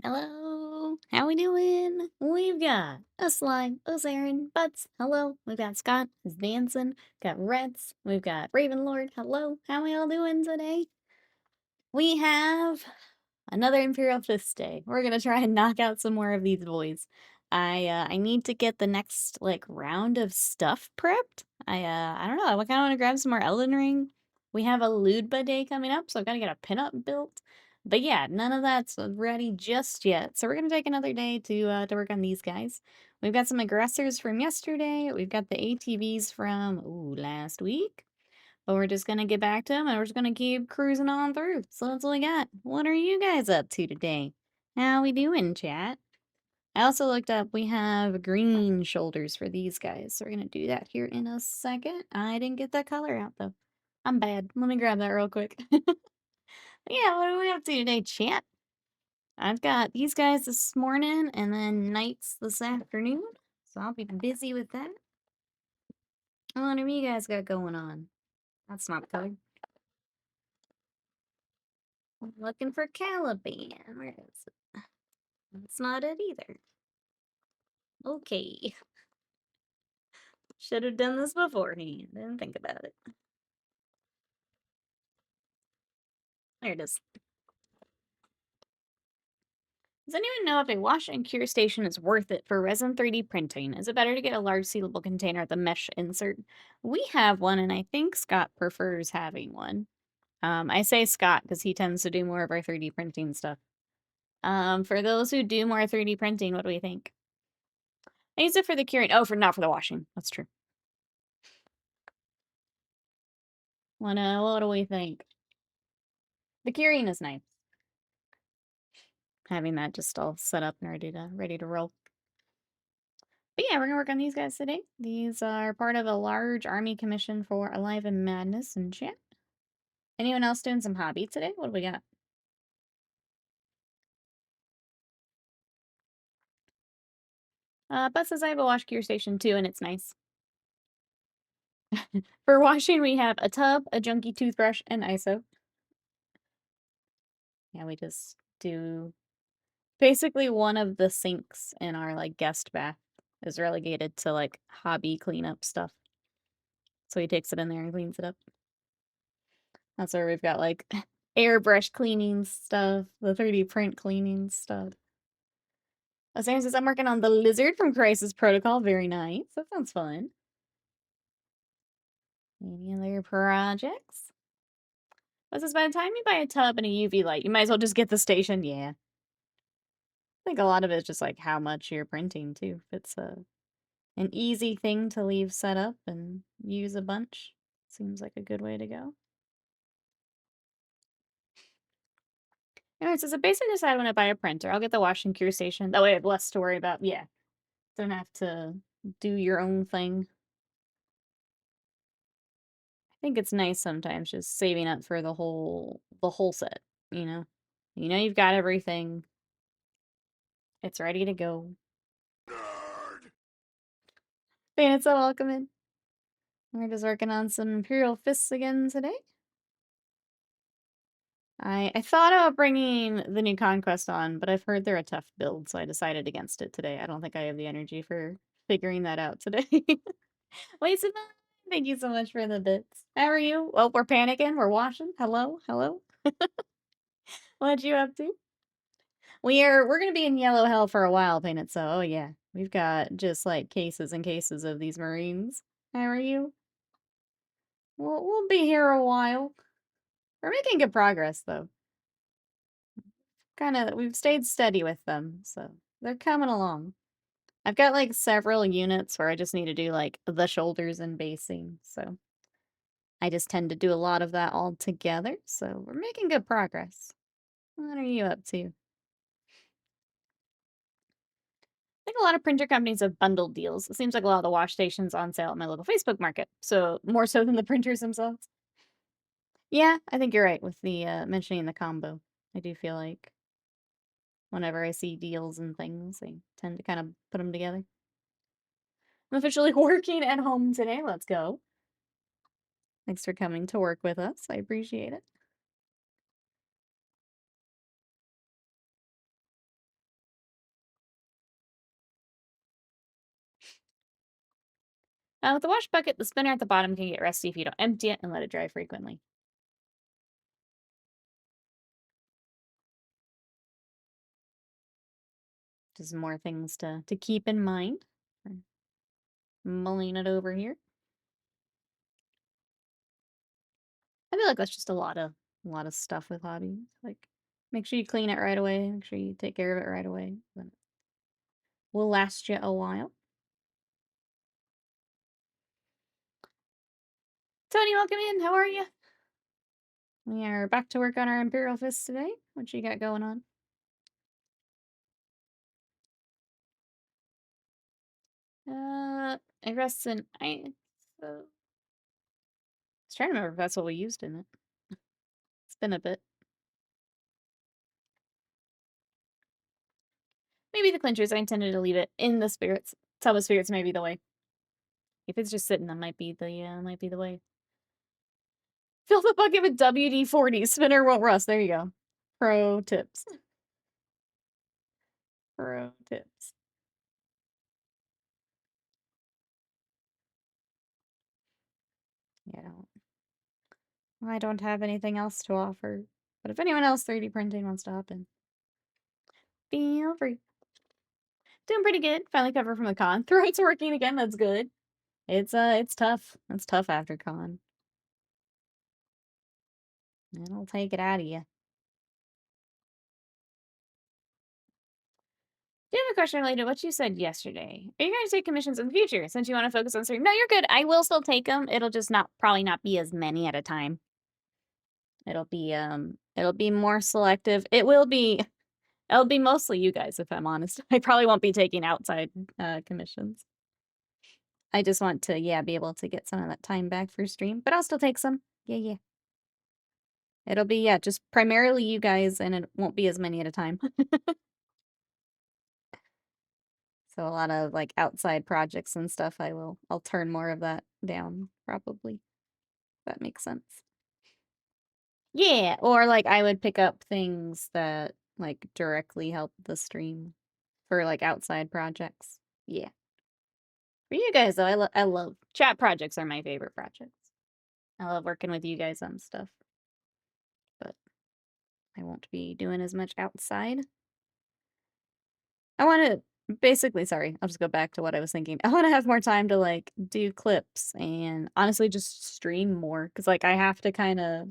Hello, how we doing? We've got a Slime, a Saren, Butts, hello. We've got Scott, who's dancing, got Reds, we've got Ravenlord, hello. How we all doing today? We have another Imperial Fist Day. We're gonna try and knock out some more of these boys. I need to get the next round of stuff prepped. I don't know. I kind of want to grab some more Elden Ring. We have a Ludba Day coming up, so I've got to get a pinup built. But yeah, none of that's ready just yet. So we're gonna take another day to work on these guys. We've got some aggressors from yesterday. We've got the ATVs from last week. But we're just gonna get back to them and we're just gonna keep cruising on through. So that's all we got. What are you guys up to today? How we doing, chat? I also looked up, we have green shoulders for these guys. So we're gonna do that here in a second. I didn't get that color out though. I'm bad. Let me grab that real quick. Yeah, what are we up to today, chat? I've got these guys this morning and then nights this afternoon. So I'll be busy with that. What have you guys got going on? That's not the color. I'm looking for Caliban. Where is it? That's not it either. Okay. Should have done this beforehand. Didn't think about it. There it is. Does anyone know if a wash and cure station is worth it for resin 3D printing? Is it better to get a large sealable container with a mesh insert? We have one, and I think Scott prefers having one. I say Scott because he tends to do more of our 3D printing stuff. For those who do more 3D printing, what do we think? I use it for the curing. Oh, not for the washing. That's true. What do we think? The curing is nice. Having that just all set up and ready to roll. But yeah, we're gonna work on these guys today. These are part of a large army commission for Alive and Madness and chat. Anyone else doing some hobby today? What do we got? Bus says I have a wash cure station too, and it's nice. For washing, we have a tub, a junky toothbrush, and ISO. Yeah, we just do basically one of the sinks in our guest bath is relegated to hobby cleanup stuff. So he takes it in there and cleans it up. That's where we've got airbrush cleaning stuff, the 3D print cleaning stuff. Sam says, I'm working on the lizard from Crisis Protocol. Very nice. That sounds fun. Any other projects? What's this? By the time you buy a tub and a UV light, you might as well just get the station. Yeah. I think a lot of it is just how much you're printing too. If it's an easy thing to leave set up and use a bunch, seems like a good way to go. Anyway, so basically decide when I buy a printer. I'll get the wash and cure station. That way I have less to worry about. Yeah. Don't have to do your own thing. I think it's nice sometimes just saving up for the whole set, you know? You know you've got everything. It's ready to go. Nerd. Bandits, welcome in. We're just working on some Imperial Fists again today. I thought about bringing the new Conquest on, but I've heard they're a tough build, so I decided against it today. I don't think I have the energy for figuring that out today. Wait, Simone, thank you so much for the bits. How are you? Well, we're panicking. We're washing. Hello? Hello? What you up to? We're gonna be in yellow hell for a while, Painted. So, oh yeah. We've got just cases and cases of these Marines. How are you? We'll be here a while. We're making good progress though. We've stayed steady with them, so they're coming along. I've got several units where I just need to do the shoulders and basing, so I just tend to do a lot of that all together, so we're making good progress. What are you up to? I think a lot of printer companies have bundled deals. It seems like a lot of the wash stations on sale at my local Facebook market, so more so than the printers themselves. Yeah, I think you're right with the mentioning the combo. I do feel like whenever I see deals and things, I tend to kind of put them together. I'm officially working at home today. Let's go. Thanks for coming to work with us. I appreciate it. With the wash bucket, the spinner at the bottom can get rusty if you don't empty it and let it dry frequently. Just more things to keep in mind. Mulling it over here. I feel like that's just a lot of stuff with hobbies. Like, make sure you clean it right away. Make sure you take care of it right away. Then it will last you a while. Tony, welcome in. How are you? We are back to work on our Imperial fists today. What you got going on? It rests in ice. I was trying to remember if that's what we used in it. It's been a bit. Maybe the clinchers. I intended to leave it in the spirits. Tub of spirits may be the way. If it's just sitting, that might be the way. Fill the bucket with WD-40. Spinner won't rust. There you go. Pro tips. Pro tips. Yeah. I don't have anything else to offer. But if anyone else 3D printing wants to hop in, feel free. Doing pretty good. Finally recovered from the con. Throat's working again. That's good. It's tough. It's tough after con. It'll take it out of you. Do you have a question related to what you said yesterday? Are you going to take commissions in the future since you want to focus on stream? No, you're good. I will still take them. It'll just probably not be as many at a time. It'll be more selective. It'll be mostly you guys, if I'm honest. I probably won't be taking outside commissions. I just want to, be able to get some of that time back for stream, but I'll still take some. Yeah. It'll be, just primarily you guys, and it won't be as many at a time. So a lot of, like, outside projects and stuff, I'll turn more of that down, probably. If that makes sense. Yeah, or, like, I would pick up things that, like, directly help the stream for, like, outside projects. Yeah. For you guys, though, I love chat projects are my favorite projects. I love working with you guys on stuff. But I won't be doing as much outside. I want to basically, sorry, I'll just go back to what I was thinking. I want to have more time to, like, do clips and honestly just stream more, because, like, I have to kind of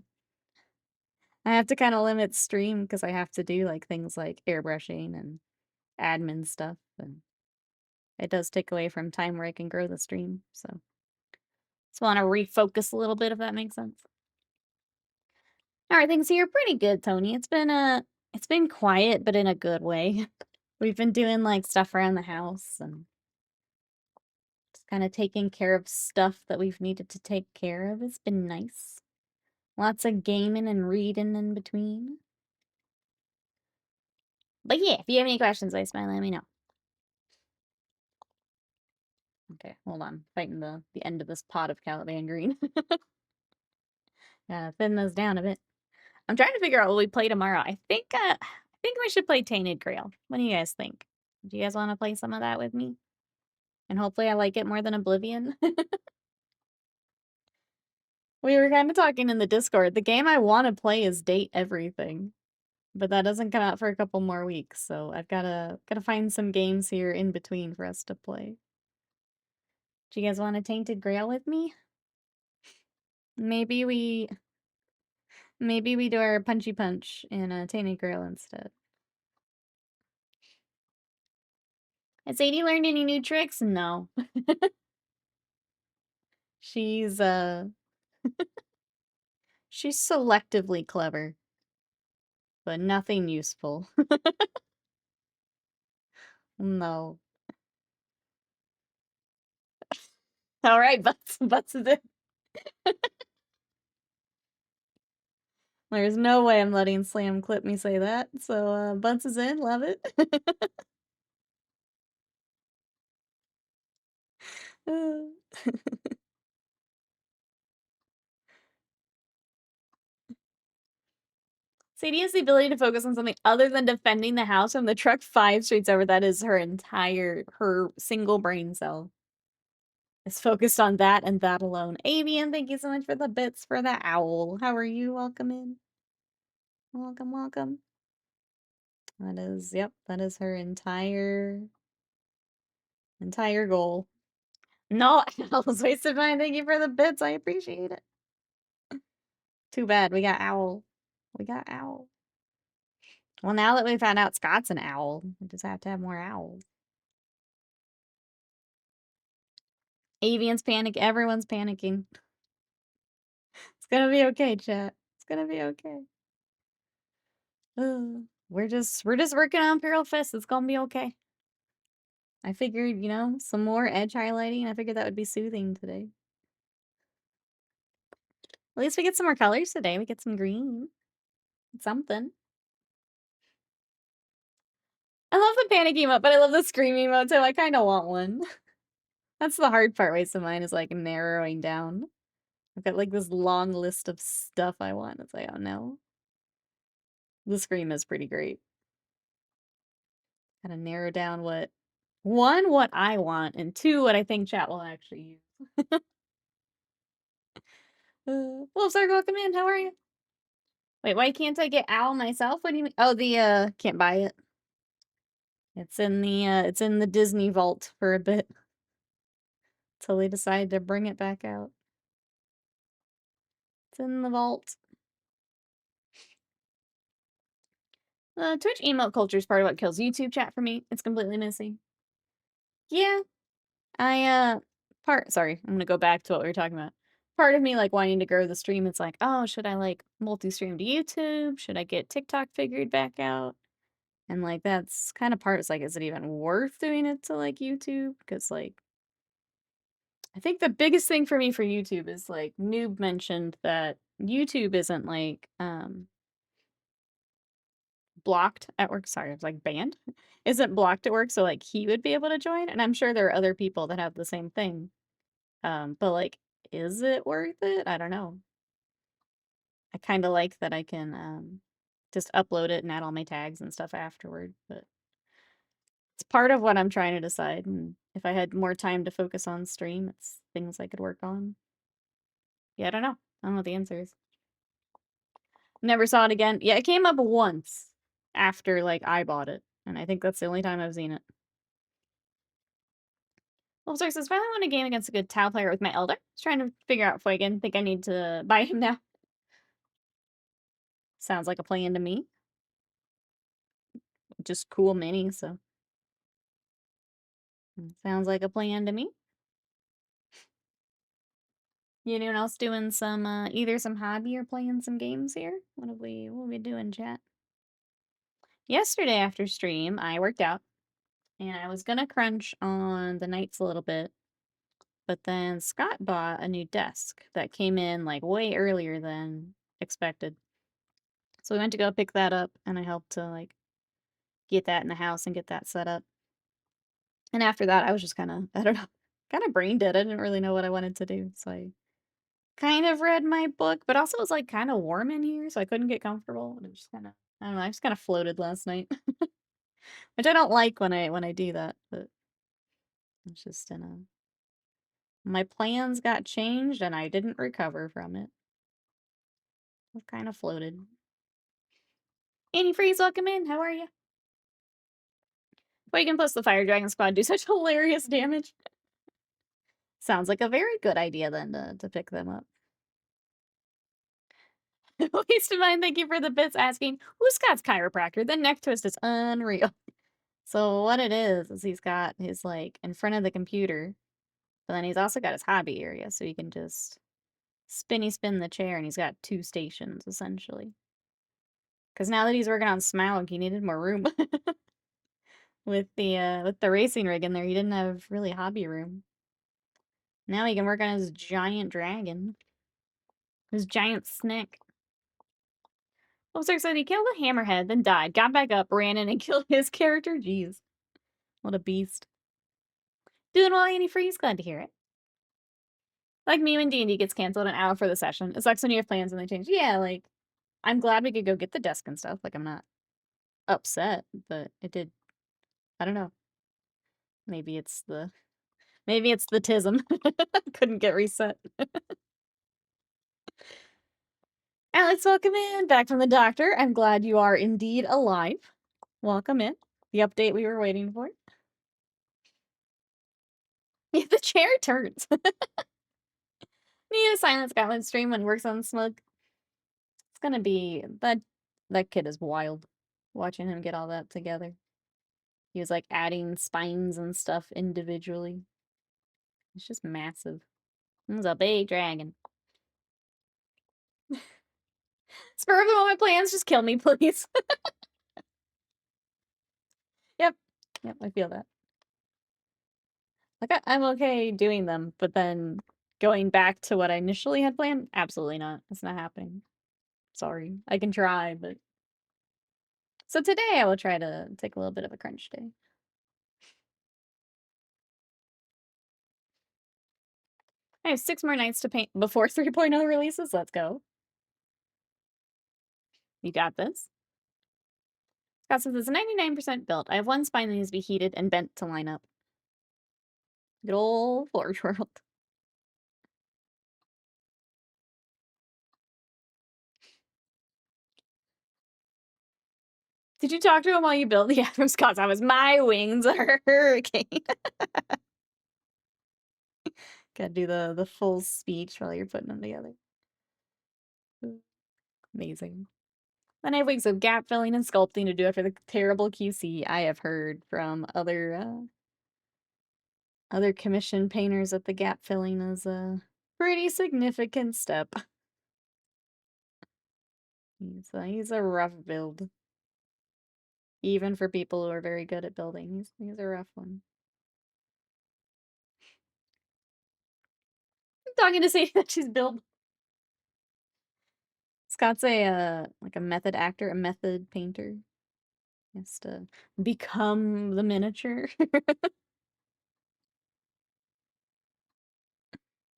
limit stream because I have to do, like, things like airbrushing and admin stuff, and it does take away from time where I can grow the stream. So just want to refocus a little bit, if that makes sense. All right, things here pretty good, Tony. It's been quiet, but in a good way. We've been doing, like, stuff around the house and just kind of taking care of stuff that we've needed to take care of. It's been nice. Lots of gaming and reading in between. But yeah, if you have any questions, let me know. Okay, hold on. Fighting the end of this pot of Caliban green. Thin those down a bit. I'm trying to figure out what we play tomorrow. I think we should play Tainted Grail. What do you guys think? Do you guys want to play some of that with me? And hopefully I like it more than Oblivion. We were kind of talking in the Discord. The game I want to play is Date Everything, but that doesn't come out for a couple more weeks, so I've gotta find some games here in between for us to play. Do you guys want a Tainted Grail with me? Maybe we do our Punchy Punch in a Tainted Grail instead. Has Sadie learned any new tricks? No. She's she's selectively clever, but nothing useful. No. All right, Butts is it. There's no way I'm letting Slam clip me say that. So, Butts is in. Love it. Sadie has the ability to focus on something other than defending the house from the truck 5 streets over. That is her single brain cell. is focused on that and that alone. Avian, thank you so much for the bits for the owl. How are you? Welcome in. Welcome, welcome. That is, yep, that is her entire goal. No, owls wasted mine. Thank you for the bits. I appreciate it. Too bad. We got owl. We got owl. Well, now that we found out Scott's an owl, we just have to have more owls. Avian's panic. Everyone's panicking. It's gonna be okay, chat. It's gonna be okay. We're just working on Imperial Fist. It's gonna be okay. I figured, you know, some more edge highlighting. I figured that would be soothing today. At least we get some more colors today. We get some green. Something. I love the panic emote, but I love the scream emote too. I kind of want one. That's the hard part, waste of mine, is like narrowing down. I've got like this long list of stuff I want. It's like, oh no. The scream is pretty great. Gotta narrow down what I want, and two, what I think chat will actually use. Well, sorry, welcome in. How are you? Wait, why can't I get owl myself? What do you mean? Oh, can't buy it. It's in the Disney vault for a bit. Till they decide to bring it back out. It's in the vault. Twitch emote culture is part of what kills YouTube chat for me. It's completely missing. Yeah. Sorry, I'm gonna go back to what we were talking about. Part of me, like, wanting to grow the stream, it's like, oh, should I, like, multi-stream to YouTube? Should I get TikTok figured back out? And, like, that's kind of part, it's like, is it even worth doing it to, like, YouTube? Because, like, I think the biggest thing for me for YouTube is, like, Noob mentioned that YouTube isn't, like, blocked at work. Sorry, I was like, banned? Isn't blocked at work, so, like, he would be able to join, and I'm sure there are other people that have the same thing. But, like, is it worth it? I don't know. I kinda like that I can, just upload it and add all my tags and stuff afterward, but it's part of what I'm trying to decide, and if I had more time to focus on stream, it's things I could work on. Yeah, I don't know. I don't know what the answer is. Never saw it again. Yeah, it came up once after, like, I bought it, and I think that's the only time I've seen it. Well, sorry, says, finally won a game against a good Tau player with my elder. Just trying to figure out Fuigan. Think I need to buy him now. Sounds like a plan to me. Just cool mini, so. Sounds like a plan to me. You anyone else doing some, either some hobby or playing some games here? What are we doing, chat? Yesterday after stream, I worked out, and I was gonna crunch on the nights a little bit, but then Scott bought a new desk that came in, like, way earlier than expected. So we went to go pick that up, and I helped to, like, get that in the house and get that set up. And after that, I was just kinda, I don't know, kinda brain dead. I didn't really know what I wanted to do, so I kind of read my book, but also it was, like, kinda warm in here, so I couldn't get comfortable, and it just kinda, I don't know, I just kinda floated last night. Which I don't like when I do that, but it's just in a my plans got changed, and I didn't recover from it. I kinda floated. Antifreeze, welcome in, how are you? Wagon plus the Fire Dragon Squad do such hilarious damage. Sounds like a very good idea then to pick them up. Least of mine, thank you for the bits asking, who's Scott's chiropractor? The neck twist is unreal. So what it is he's got his, like, in front of the computer, but then he's also got his hobby area, so you can just spin the chair, and he's got 2 stations, essentially. Because now that he's working on Smaug, he needed more room. With the racing rig in there, he didn't have really hobby room. Now he can work on his giant dragon. His giant snake. Oh, sorry, so he killed a hammerhead, then died, got back up, ran in, and killed his character? Jeez. What a beast. Doing well, Antifreeze? Glad to hear it. Like me when D&D gets canceled an hour for the session. It sucks when you have plans and they change. Yeah, like, I'm glad we could go get the desk and stuff. Like, I'm not upset, but it did, I don't know. Maybe it's the Maybe it's the tism. Couldn't get reset. Alex, welcome in. Back from the doctor. I'm glad you are indeed alive. Welcome in. The update we were waiting for. Yeah, the chair turns. Need a Silent Scotland stream when it works on Smug. It's gonna be... That kid is wild. Watching him get all that together. He was like adding spines and stuff individually. It's just massive. It's a big dragon. Spur of the moment plans, just kill me, please. Yep. Yep, I feel that. Like, I'm okay doing them, but then going back to what I initially had planned, absolutely not. It's not happening. Sorry. I can try, but... So today I will try to take a little bit of a crunch day. I have 6 more nights to paint before 3.0 releases. Let's go. You got this. Scott says it's 99% built. I have one spine that needs to be heated and bent to line up. Good old Forge World. Did you talk to him while you built the from Scott? That was my wings are hurricane. Gotta do the full speech while you're putting them together. Amazing. Then I have weeks of gap filling and sculpting to do after the terrible QC I have heard from other commission painters that the gap filling is a pretty significant step. He's a rough build. Even for people who are very good at building, he's a rough one. I'm talking to say that she's built. Scott's like a method actor, a method painter. He has to become the miniature.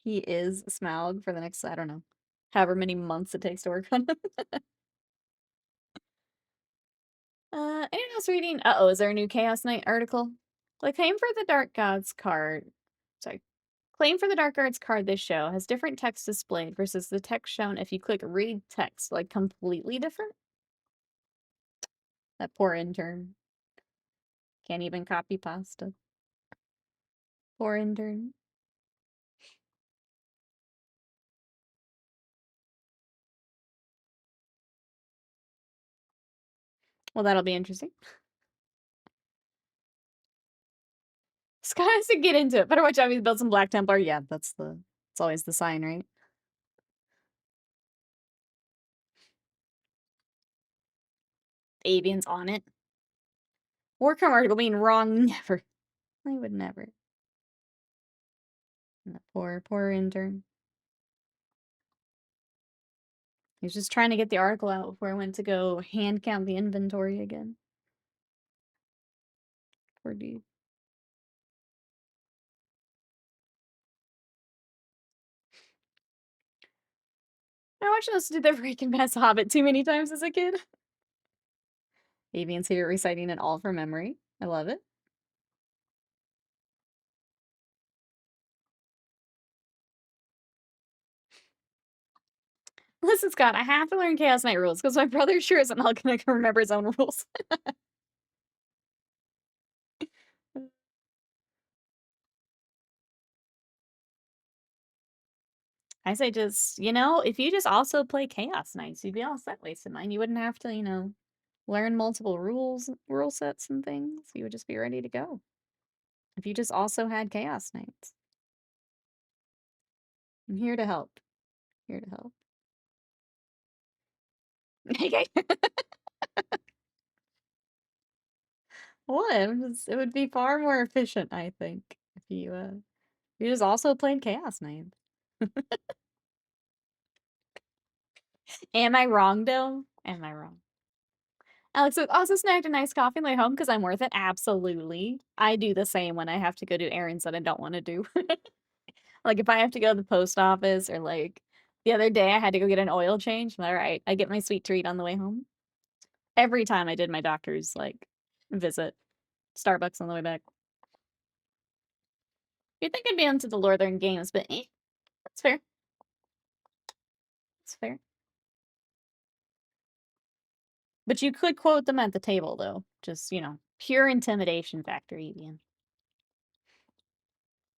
He is Smaug for the next, I don't know, however many months it takes to work on him. Anyone else reading? Uh-oh, is there a new Chaos Knight article? Like, claim for the Dark Gods card. Sorry. Claim for the Dark Gods card this show has different text displayed versus the text shown if you click read text. Like, completely different? That poor intern. Can't even copy pasta. Poor intern. Well, that'll be interesting. Scott has to get into it. Better watch out if he builds some Black Templar. Yeah, it's always the sign, right? Avian's on it. Warhammer article being wrong, never. I would never. That poor intern. He was just trying to get the article out before I went to go hand count the inventory again. Poor dude. I watched us do the freaking best Hobbit too many times as a kid. Avian's here reciting it all from memory. I love it. Listen, Scott, I have to learn Chaos Knight rules because my brother sure isn't all gonna remember his own rules. I say just, if you just also play Chaos Knights, you'd be all set wasting mine. You wouldn't have to, learn multiple rule sets and things. You would just be ready to go. If you just also had Chaos Knights. I'm here to help. Here to help. Okay. What? It would be far more efficient, I think, if you just also played Chaos Knights. Am I wrong, though? Am I wrong? Alex also snagged a nice coffee on the way home because I'm worth it. Absolutely. I do the same when I have to go do errands that I don't want to do. Like, if I have to go to the post office or, like, the other day I had to go get an oil change. All right, I get my sweet treat on the way home. Every time I did my doctor's, like, visit. Starbucks on the way back. You'd think I'd be into the Northern games, but that's fair. That's fair. But you could quote them at the table, though. Just, pure intimidation factor, Evian.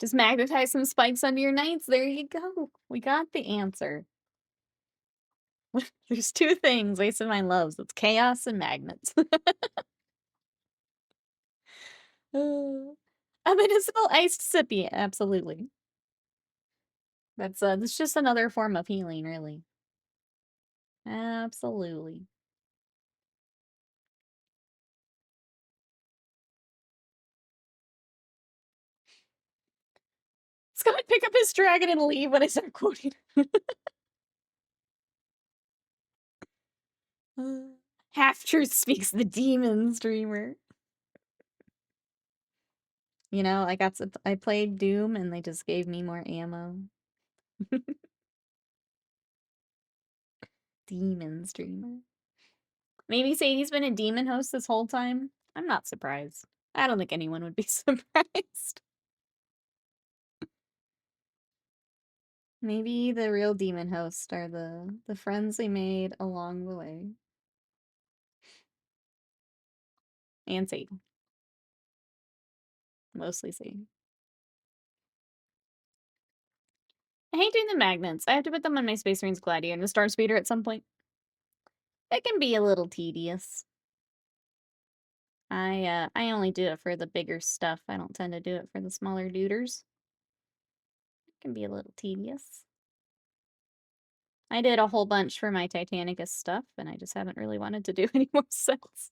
Just magnetize some spikes under your knights. There you go. We got the answer. There's two things Waste of Mine loves. It's chaos and magnets. A medicinal iced sippy, absolutely. That's just another form of healing, really. Absolutely. Scott pick up his dragon and leave when I start quoting. Half truth speaks the demon streamer. I played Doom and they just gave me more ammo. Demon streamer. Maybe Sadie's been a demon host this whole time. I'm not surprised. I don't think anyone would be surprised. Maybe the real demon hosts are the friends they made along the way. And Sadie. Mostly Sadie. I hate doing the magnets. I have to put them on my Space Marines Gladiator and the Star Speeder at some point. It can be a little tedious. I only do it for the bigger stuff. I don't tend to do it for the smaller duders. It can be a little tedious. I did a whole bunch for my Titanicus stuff, and I just haven't really wanted to do any more since.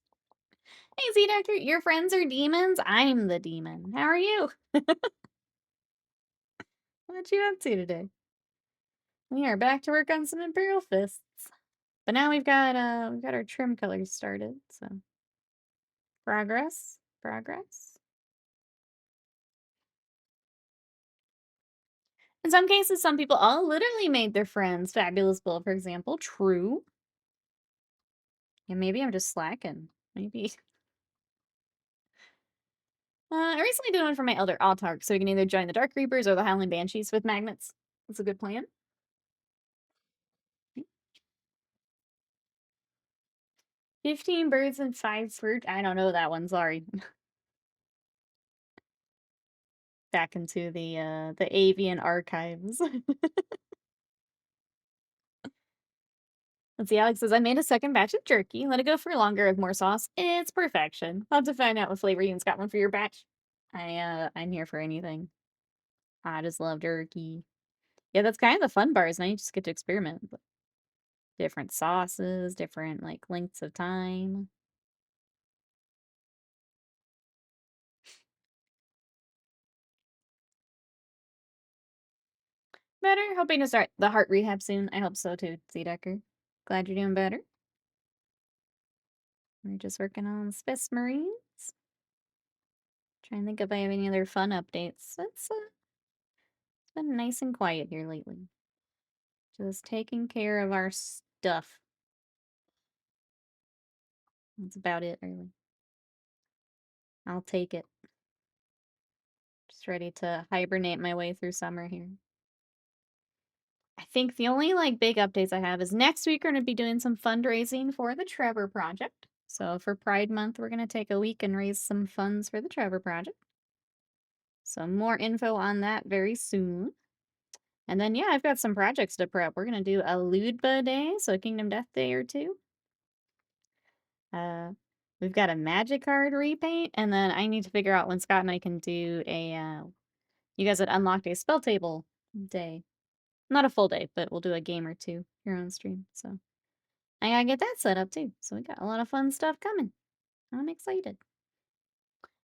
Hey, Z-Doctor, your friends are demons? I'm the demon. How are you? What you up to today? We are back to work on some Imperial fists. But now we've got our trim colors started, so progress. In some cases, some people literally made their friends. Fabulous Bull, for example. True. Yeah, maybe I'm just slacking. Maybe. I recently did one for my Elder Autarch, so we can either join the Dark Reapers or the Howling Banshees with magnets. That's a good plan. 15 birds and 5 fruit. I don't know that one, sorry. Back into the avian archives. Let's see, Alex says, I made a second batch of jerky. Let it go for longer with more sauce. It's perfection. I'll have to find out what flavor Ian's got one for your batch. I'm here for anything. I just love jerky. Yeah, that's kind of the fun part, is now you just get to experiment. Different sauces, different, lengths of time. Better. Hoping to start the heart rehab soon. I hope so too, Z-Decker. Glad you're doing better. We're just working on Space Marines. Trying to think if I have any other fun updates. It's been nice and quiet here lately. Just taking care of our stuff. That's about it, really. I'll take it. Just ready to hibernate my way through summer here. I think the only big updates I have is next week we're going to be doing some fundraising for the Trevor Project. So for Pride Month, we're going to take a week and raise some funds for the Trevor Project. So more info on that very soon. And then, yeah, I've got some projects to prep. We're going to do a Ludba Day, so a Kingdom Death Day or two. We've got a magic card repaint, and then I need to figure out when Scott and I can do a, you guys had unlocked a spell table day. Not a full day, but we'll do a game or two here on stream, so I gotta get that set up too. So we got a lot of fun stuff coming. I'm excited.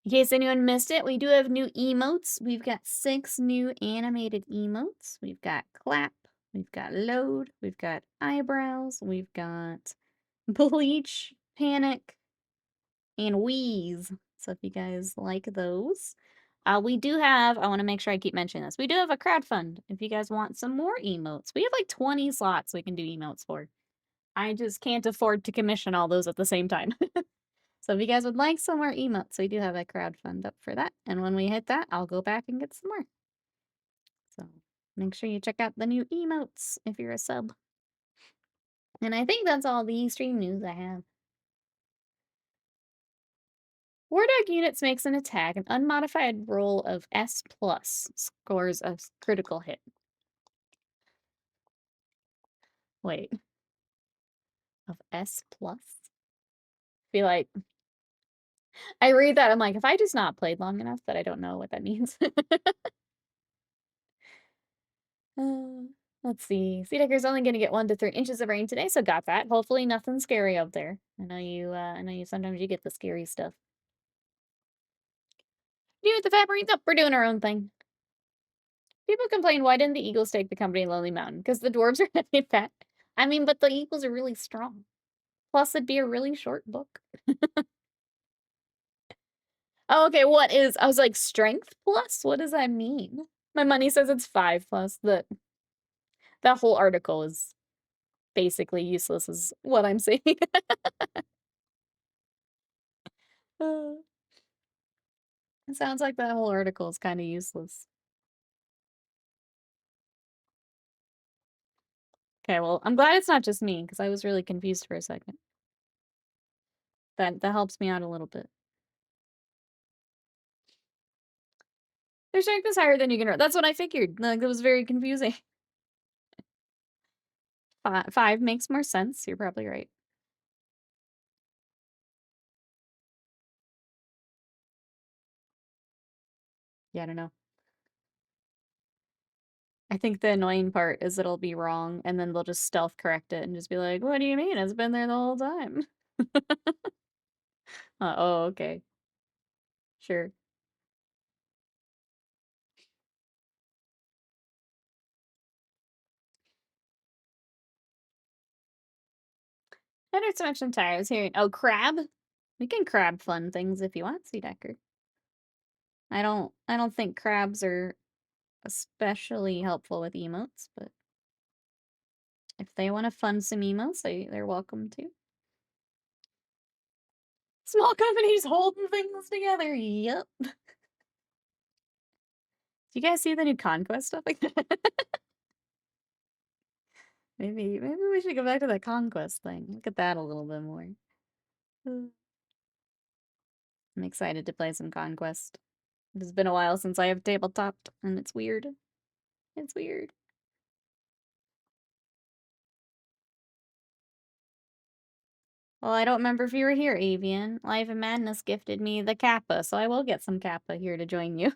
In case anyone missed it, we do have new emotes. We've got 6 new animated emotes. We've got clap, we've got load, we've got eyebrows, we've got bleach, panic, and wheeze. So if you guys like those. We do have, I want to make sure I keep mentioning this, we do have a crowdfund if you guys want some more emotes. We have 20 slots we can do emotes for. I just can't afford to commission all those at the same time. So if you guys would like some more emotes, we do have a crowdfund up for that. And when we hit that, I'll go back and get some more. Make sure you check out the new emotes if you're a sub. And I think that's all the stream news I have. War Dog Units makes an attack. An unmodified roll of S+, scores a critical hit. Wait. Of S+? Feel like... I read that, I'm like, have I just not played long enough that I don't know what that means? Let's see. Seedecker's only going to get 1 to 3 inches of rain today, so got that. Hopefully nothing scary out there. I know you sometimes you get the scary stuff. Dude, the Fat Marine's up. We're doing our own thing. People complain, why didn't the Eagles take the company in Lonely Mountain? Because the dwarves are heavy and fat. I mean, but the Eagles are really strong. Plus, it'd be a really short book. Oh, okay, I was like, strength plus? What does that mean? My money says it's 5 plus. That whole article is basically useless is what I'm saying. It sounds like that whole article is kind of useless. Okay, well, I'm glad it's not just me, because I was really confused for a second. That helps me out a little bit. Their strength is higher than you can roll. That's what I figured. Like, that was very confusing. 5 makes more sense. You're probably right. Yeah, I don't know. I think the annoying part is it'll be wrong, and then they'll just stealth correct it and just be like, what do you mean? It's been there the whole time. Oh, okay. Sure. I heard so much I'm tired. I was hearing, oh, crab? We can crab fun things if you want, Seedecker. I don't think crabs are especially helpful with emotes, but if they want to fund some emotes, they're welcome to. Small companies holding things together. Yep. Do you guys see the new Conquest stuff like that? Maybe we should go back to that Conquest thing. Look at that a little bit more. I'm excited to play some Conquest. It's been a while since I have tabletopped, and it's weird. It's weird. Well, I don't remember if you were here, Avian. Life and Madness gifted me the Kappa, so I will get some Kappa here to join you.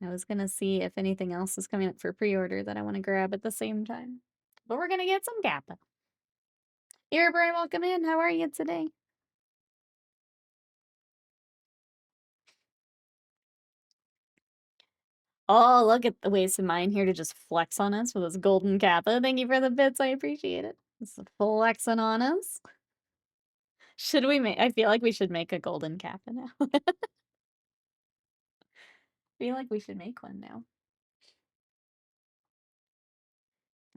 I was gonna see if anything else is coming up for pre-order that I want to grab at the same time. But we're gonna get some Kappa. You're very welcome in. How are you today? Oh, look at the waste of mine here to just flex on us with this golden Kappa. Thank you for the bits. I appreciate it. Just flexing on us. Should we make... I feel like we should make a golden Kappa now. I feel like we should make one now.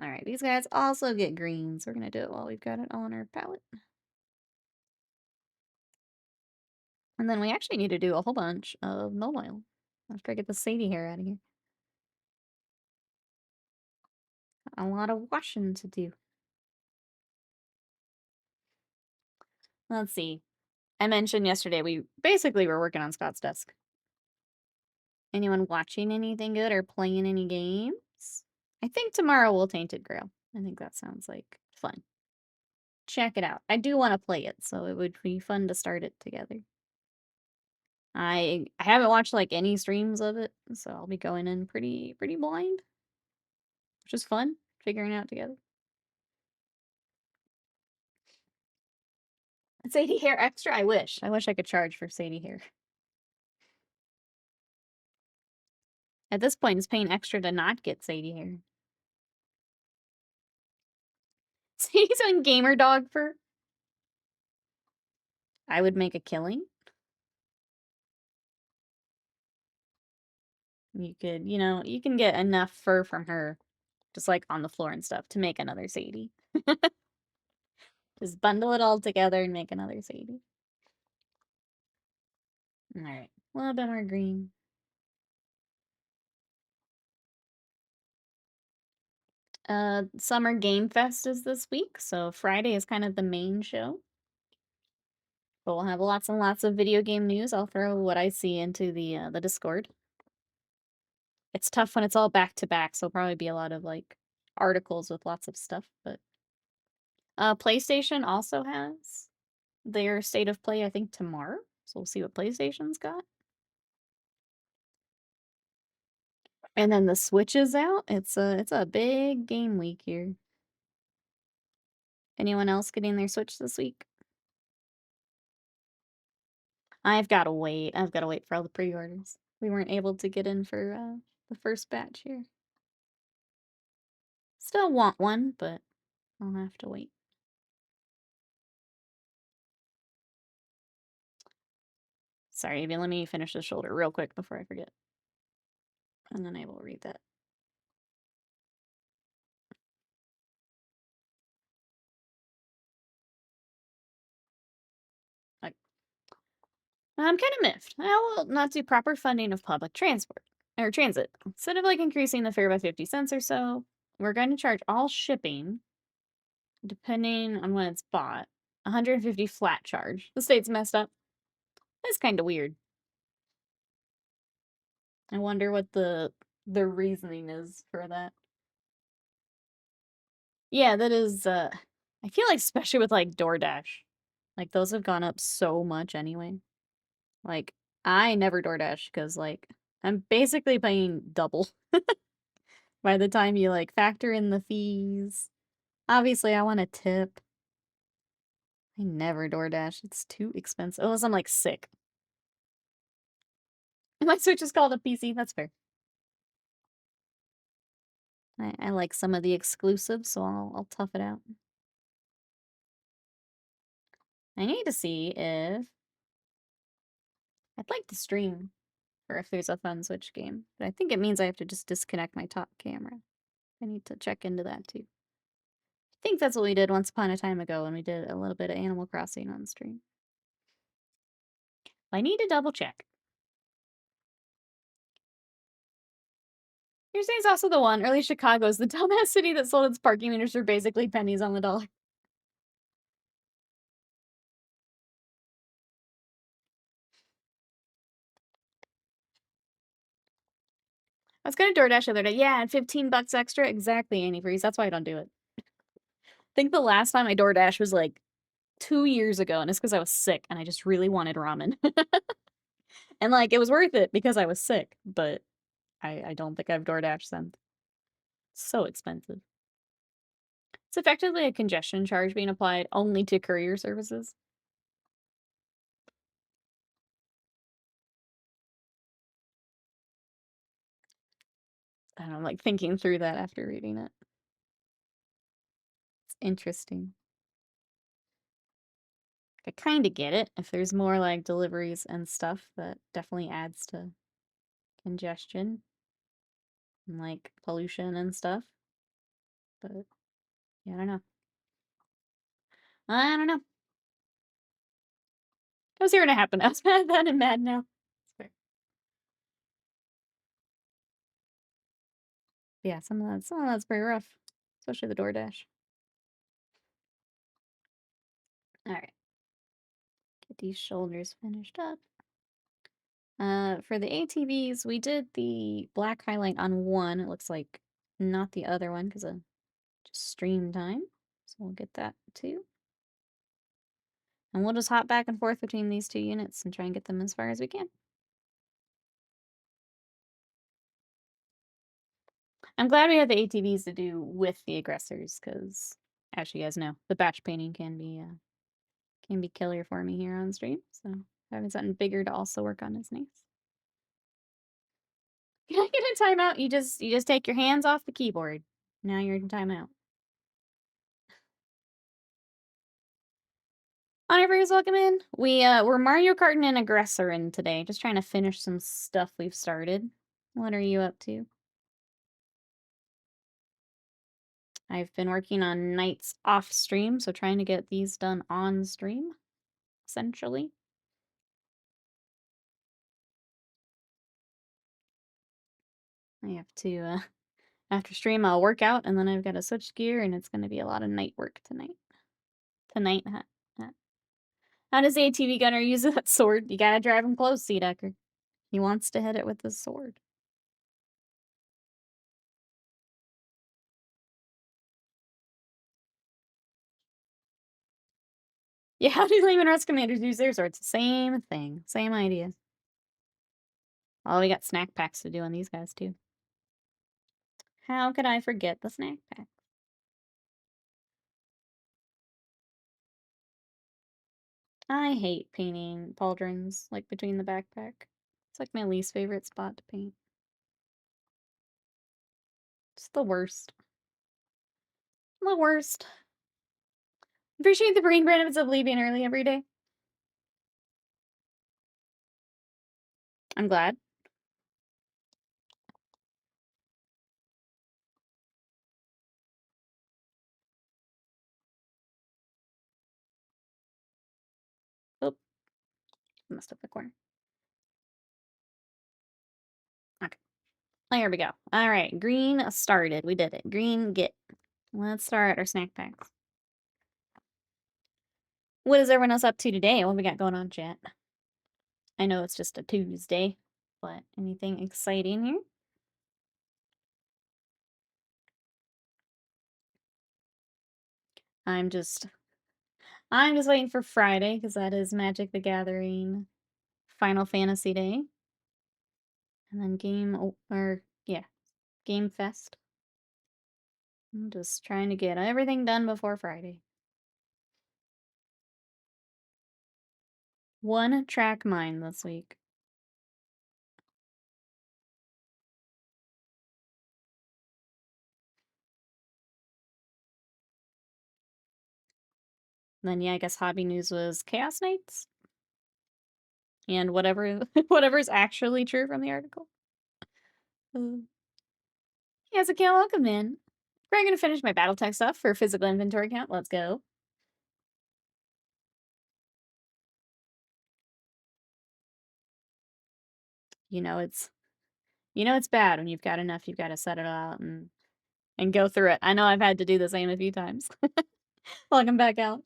Alright, these guys also get greens. We're gonna do it while we've got it on our palette. And then we actually need to do a whole bunch of mill oil after I get the Sadie hair out of here. A lot of washing to do. Let's see. I mentioned yesterday we basically were working on Scott's desk. Anyone watching anything good or playing any games? I think tomorrow we'll Tainted Grail. I think that sounds like fun. Check it out. I do want to play it, so it would be fun to start it together. I haven't watched like any streams of it, so I'll be going in pretty blind, which is fun, figuring it out together. Sadie hair extra? I wish I could charge for Sadie hair. At this point, it's paying extra to not get Sadie hair. Sadie's on gamer dog fur? I would make a killing. You could, you can get enough fur from her, just like on the floor and stuff, to make another Sadie. Just bundle it all together and make another Sadie. Alright, a little bit more green. Summer Game Fest is this week, so Friday is kind of the main show. But we'll have lots and lots of video game news. I'll throw what I see into the Discord. It's tough when it's all back to back, so it'll probably be a lot of like articles with lots of stuff. But PlayStation also has their state of play, I think, tomorrow. So we'll see what PlayStation's got. And then the Switch is out. It's a big game week here. Anyone else getting their Switch this week? I've got to wait. I've got to wait for all the pre-orders. We weren't able to get in for the first batch here. Still want one, but I'll have to wait. Sorry, Abby, let me finish the shoulder real quick before I forget. And then I will read that. I'm kind of miffed. I will not do proper funding of public transport or transit. Instead of like increasing the fare by 50 cents or so, we're going to charge all shipping, depending on when it's bought, 150 flat charge. The state's messed up. That's kind of weird. I wonder what the reasoning is for that. Yeah, that is I feel like especially with like DoorDash. Like those have gone up so much anyway. Like I never DoorDash because like I'm basically paying double by the time you like factor in the fees. Obviously I want a tip. I never DoorDash. It's too expensive. Unless I'm like sick. My Switch is called a PC. That's fair. I like some of the exclusives, so I'll tough it out. I need to see if I'd like to stream or if there's a fun Switch game. But I think it means I have to just disconnect my top camera. I need to check into that too. I think that's what we did once upon a time ago when we did a little bit of Animal Crossing on stream. I need to double check. Your city's also the one, or at least Chicago is the dumbass city that sold its parking meters for basically pennies on the dollar. I was gonna DoorDash the other day. Yeah, and 15 bucks extra. Exactly, antifreeze. That's why I don't do it. I think the last time I DoorDash was like 2 years ago, and it's because I was sick and I just really wanted ramen. And like it was worth it because I was sick, but I don't think I've DoorDash since. So expensive. It's effectively a congestion charge being applied only to courier services. I don't know, I'm like thinking through that after reading it. It's interesting. I kind of get it. If there's more like deliveries and stuff, that definitely adds to congestion and like pollution and stuff. But yeah, I don't know. I don't know. I was here to happen. I was mad then and mad now. It's fair. But yeah, some of that's pretty rough, especially the DoorDash. All right, get these shoulders finished up. For the ATVs, we did the black highlight on one. It looks like not the other one because of just stream time. So we'll get that too. And we'll just hop back and forth between these two units and try and get them as far as we can. I'm glad we have the ATVs to do with the aggressors because, as you guys know, the batch painting can be killer for me here on stream. So having something bigger to also work on is nice. Can I get a timeout? You just take your hands off the keyboard. Now you're in timeout. Everybody's welcome in. We're Mario Karting and Aggressor in today, just trying to finish some stuff we've started. What are you up to? I've been working on nights off stream, so trying to get these done on stream, essentially. I have to After stream, I'll work out, and then I've got to switch gear, and it's going to be a lot of night work tonight. How does the ATV gunner use that sword? You gotta drive him close, Sea Ducker. He wants to hit it with the sword. Yeah, how do Lehman Rest commanders use their swords? Same thing. Same idea. Oh, we got snack packs to do on these guys, too. How could I forget the snack pack? I hate painting pauldrons, like, between the backpack. It's, like, my least favorite spot to paint. It's the worst. The worst. Appreciate the brain benefits of leaving early every day. I'm glad. Oh, messed up the corner. Okay. There we go. All right, green started. We did it. Green, get. Let's start our snack packs. What is everyone else up to today? What we got going on, chat? I know it's just a Tuesday, but anything exciting here? I'm just waiting for Friday because that is Magic the Gathering Final Fantasy Day. And then Game Fest. I'm just trying to get everything done before Friday. One track mine this week. Then yeah, I guess hobby news was Chaos Knights. And whatever's actually true from the article. Yeah, Zakale, welcome in. We're gonna finish my Battletech stuff for physical inventory count. Let's go. You know it's bad when you've got enough. You've got to set it out and go through it. I know I've had to do the same a few times. Welcome back, Alex.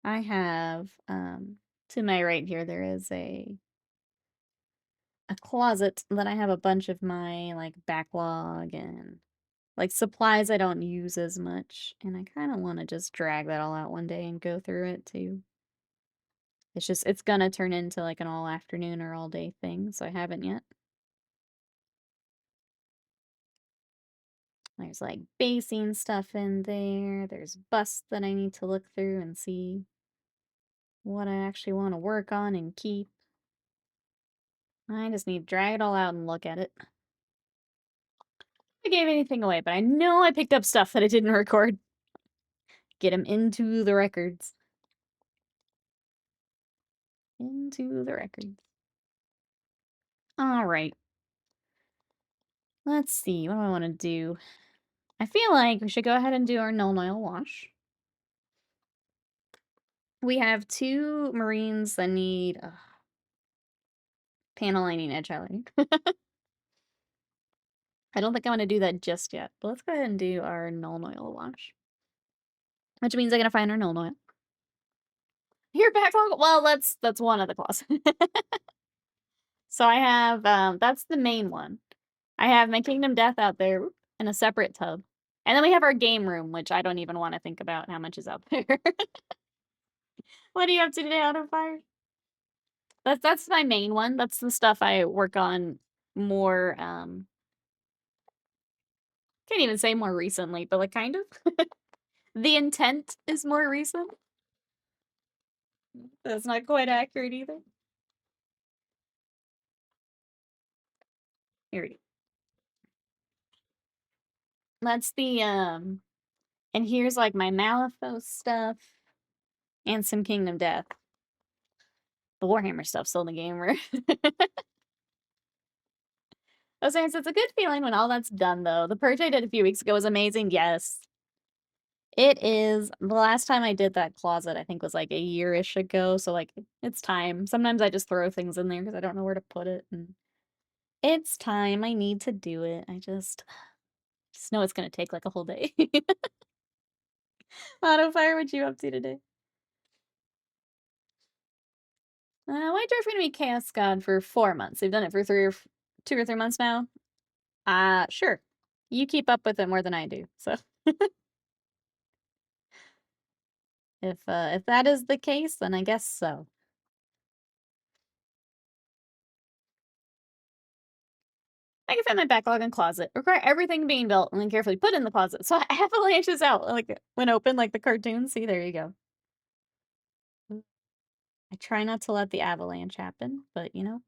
I have to my right here there is a closet that I have a bunch of my like backlog and like supplies I don't use as much, and I kind of want to just drag that all out one day and go through it too. It's gonna turn into like an all afternoon or all day thing, so I haven't yet. There's like basing stuff in there. There's busts that I need to look through and see what I actually want to work on and keep. I just need to drag it all out and look at it. I gave anything away, but I know I picked up stuff that I didn't record. Get them into the records. Into the records. All right. Let's see. What do I want to do? I feel like we should go ahead and do our null oil wash. We have 2 Marines that need panel lining, edge highlighting. I don't think I want to do that just yet, but let's go ahead and do our null oil wash. Which means I gotta find our null oil. Here, backlog. Well, that's one of the claws. So I have that's the main one. I have my Kingdom Death out there in a separate tub. And then we have our game room, which I don't even want to think about how much is out there. What are you up to today, Out of Fire? That's my main one. That's the stuff I work on more can't even say more recently, but like kind of. The intent is more recent. That's not quite accurate either. Here we go. That's the and here's like my Malifaux stuff and some Kingdom Death. The Warhammer stuff's still in the game room. I was saying, so it's a good feeling when all that's done, though. The purge I did a few weeks ago was amazing. Yes. It is. The last time I did that closet, I think was like a year-ish ago. So like it's time. Sometimes I just throw things in there because I don't know where to put it. And it's time. I need to do it. I just know it's gonna take like a whole day. Auto fire, what you up to today? White Dwarf gonna be Chaos God for 4 months. They've done it for 2 or 3 months now. Sure. You keep up with it more than I do. So if that is the case, then I guess so. I can fit my backlog and closet. Require everything being built and then carefully put in the closet. So avalanches out like when open like the cartoon. See, there you go. I try not to let the avalanche happen, but you know.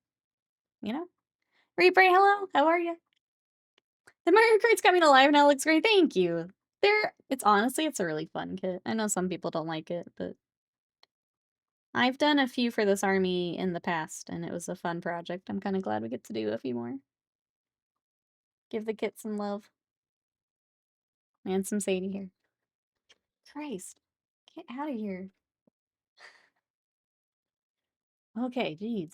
Reaper, hello. How are you? The Mario Kart's coming alive now. Looks great. Thank you. It's honestly, it's a really fun kit. I know some people don't like it, but I've done a few for this army in the past, and it was a fun project. I'm kind of glad we get to do a few more. Give the kit some love. And some Sadie here. Christ. Get out of here. Okay, jeez.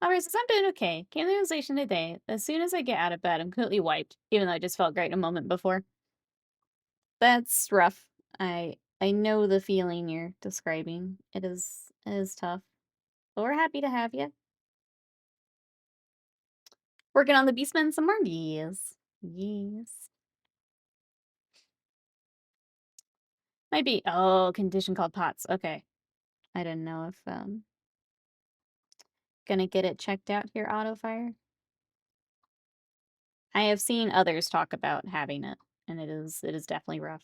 Alright, so I'm doing okay. Came to the realization today, as soon as I get out of bed, I'm completely wiped, even though I just felt great a moment before. That's rough. I know the feeling you're describing. It is tough. But we're happy to have you. Working on the Beastmen some more? Yes. Yes. Might be. Oh, condition called POTS. Okay. I didn't know if, gonna get it checked out here, auto fire. I have seen others talk about having it, and it is definitely rough.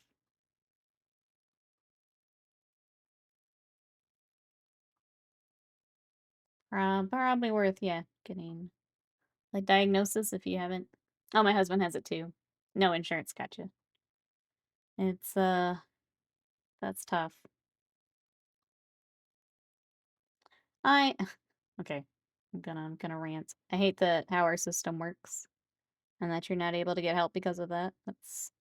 Probably worth, yeah, getting like diagnosis if you haven't. Oh, my husband has it too. No insurance, gotcha. It's that's tough. I okay. I'm gonna rant. I hate that how our system works and that you're not able to get help because of that. That's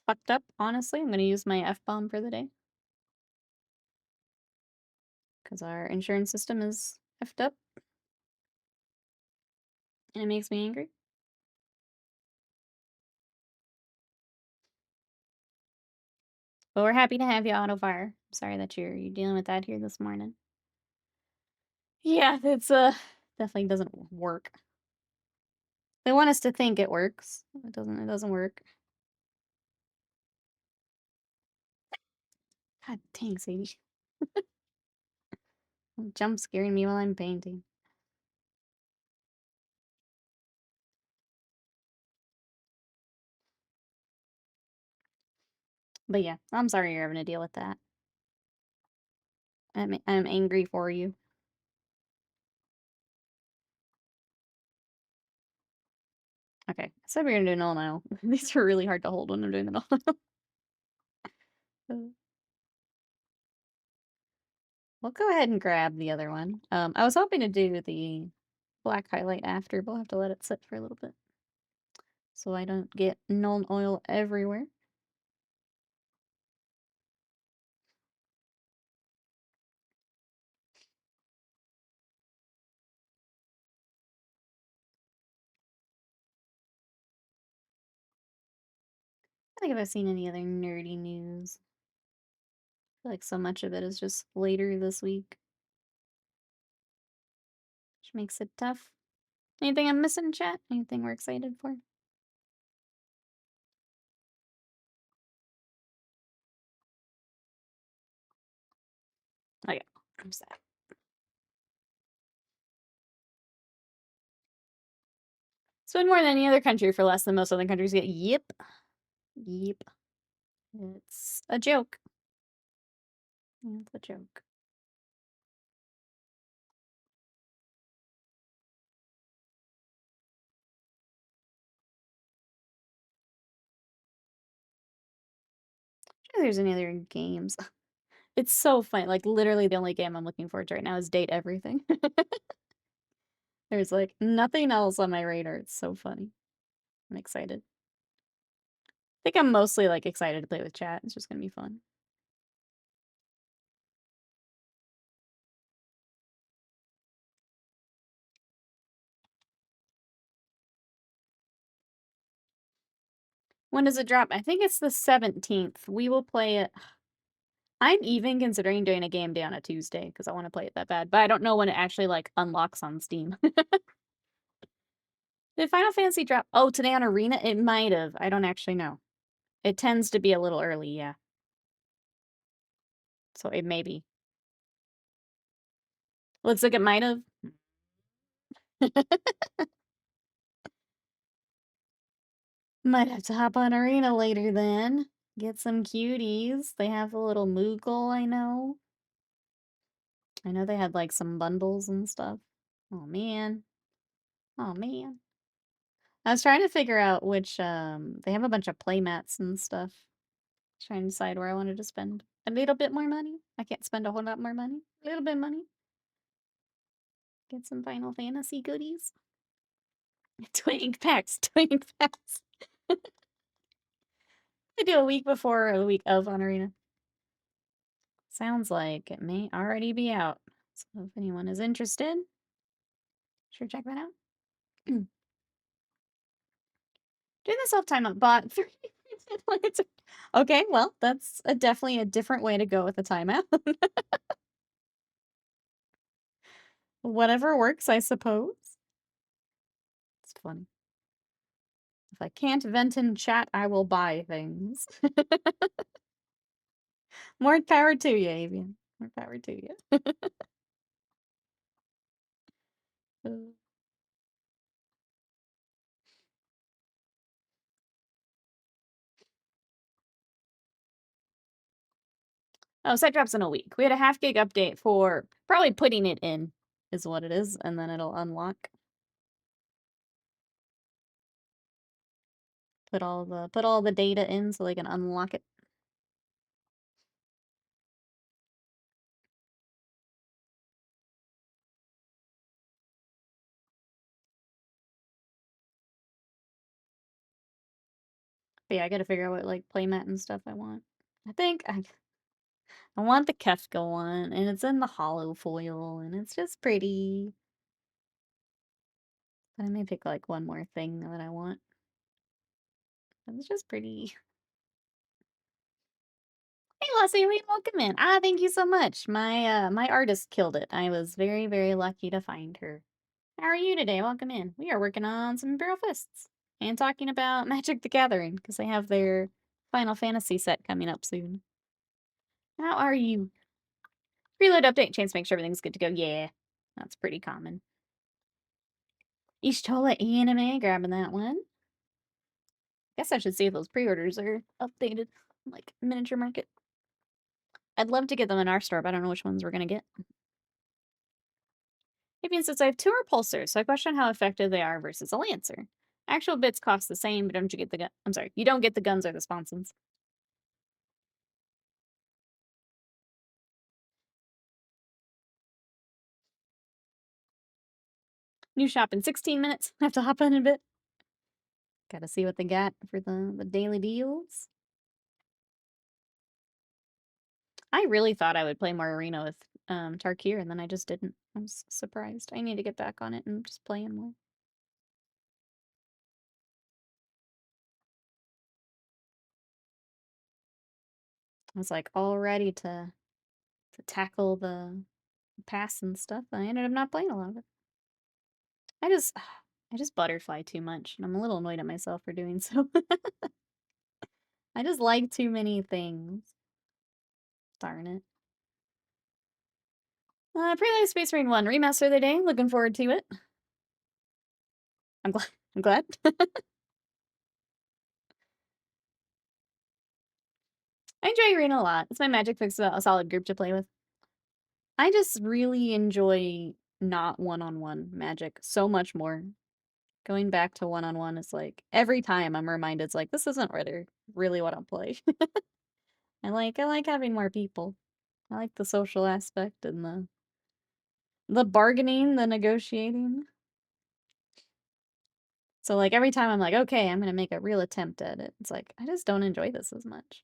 fucked up, honestly. I'm gonna use my F-bomb for the day. Because our insurance system is effed up. And it makes me angry. But we're happy to have you, auto fire. Sorry that you're dealing with that here this morning. Yeah, it's definitely doesn't work. They want us to think it works. It doesn't work. God dang, Sadie. Jump scaring me while I'm painting. But yeah, I'm sorry you're having to deal with that. I'm angry for you. Okay, I said we are gonna do an all-nile. These are really hard to hold when I'm doing them all. We'll go ahead and grab the other one. I was hoping to do the black highlight after, but we'll have to let it sit for a little bit. So I don't get null oil everywhere. I think if I've seen any other nerdy news. I feel like so much of it is just later this week. Which makes it tough. Anything I'm missing, chat? Anything we're excited for? Oh yeah, I'm sad. Spend more than any other country for less than most other countries get. Yep. Yep. It's a joke. It's a joke. Sure there's any other games. It's so fun. Like literally the only game I'm looking forward to right now is Date Everything. There's like nothing else on my radar. It's so funny. I'm excited. think I'm mostly like excited to play with chat. It's just gonna be fun. When does it drop? I think it's the 17th. We will play it. I'm even considering doing a game day on a Tuesday because I want to play it that bad, but I don't know when it actually like unlocks on Steam. Did Final Fantasy drop? Oh, today on Arena? It might have. I don't actually know. It tends to be a little early, yeah. So it may be. Looks like it might have. Might have to hop on Arena later then. Get some cuties. They have a little Moogle, I know. I know they had like some bundles and stuff. Oh man. Oh man. I was trying to figure out which they have a bunch of playmats and stuff. Trying to decide where I wanted to spend a little bit more money. I can't spend a whole lot more money. A little bit of money. Get some Final Fantasy goodies. Twink packs, twink packs. I do a week before or a week of on Arena. Sounds like it may already be out. So if anyone is interested, sure check that out. Doing the self-timeout bot 3 minutes. Okay, well, that's definitely a different way to go with the timeout. Whatever works, I suppose. It's funny. If I can't vent in chat, I will buy things. More power to you, Avian. More power to you. Oh, set drops in a week. We had a half gig update for probably putting it in is what it is, and then it'll unlock. Put all the data in so they can unlock it. But yeah, I gotta figure out what like playmat and stuff I want. I think I want the Kefka one, and it's in the hollow foil, and it's just pretty. But I may pick like one more thing that I want. But it's just pretty. Hey Lassie, welcome in. Ah, thank you so much. My artist killed it. I was very, very lucky to find her. How are you today? Welcome in. We are working on some Imperial Fists and talking about Magic the Gathering because they have their Final Fantasy set coming up soon. How are you? Preload update, chance to make sure everything's good to go. Yeah, that's pretty common. Ishtola Anime, grabbing that one. Guess I should see if those pre-orders are updated, like Miniature Market. I'd love to get them in our store, but I don't know which ones we're gonna get. Maybe since I have two repulsors, so I question how effective they are versus a Lancer. Actual bits cost the same, but don't you get the gun? I'm sorry, you don't get the guns or the sponsons. New shop in 16 minutes. I have to hop in a bit. Gotta see what they got for the daily deals. I really thought I would play more Arena with Tarkir, and then I just didn't. I was surprised. I need to get back on it and just playing more. I was like all ready to tackle the pass and stuff. I ended up not playing a lot of it. I just butterfly too much, and I'm a little annoyed at myself for doing so. I just like too many things. Darn it. Prelude Space Marine 1 remaster of the day. Looking forward to it. I'm glad. I'm glad. I enjoy Arena a lot. It's my Magic Fix a solid group to play with. I just really enjoy not one-on-one Magic so much more. Going back to one-on-one is like every time I'm reminded it's like this isn't really what I play. I like having more people. I like the social aspect and the bargaining, the negotiating. So, like, every time I'm like, okay, I'm gonna make a real attempt at it, it's like, I just don't enjoy this as much.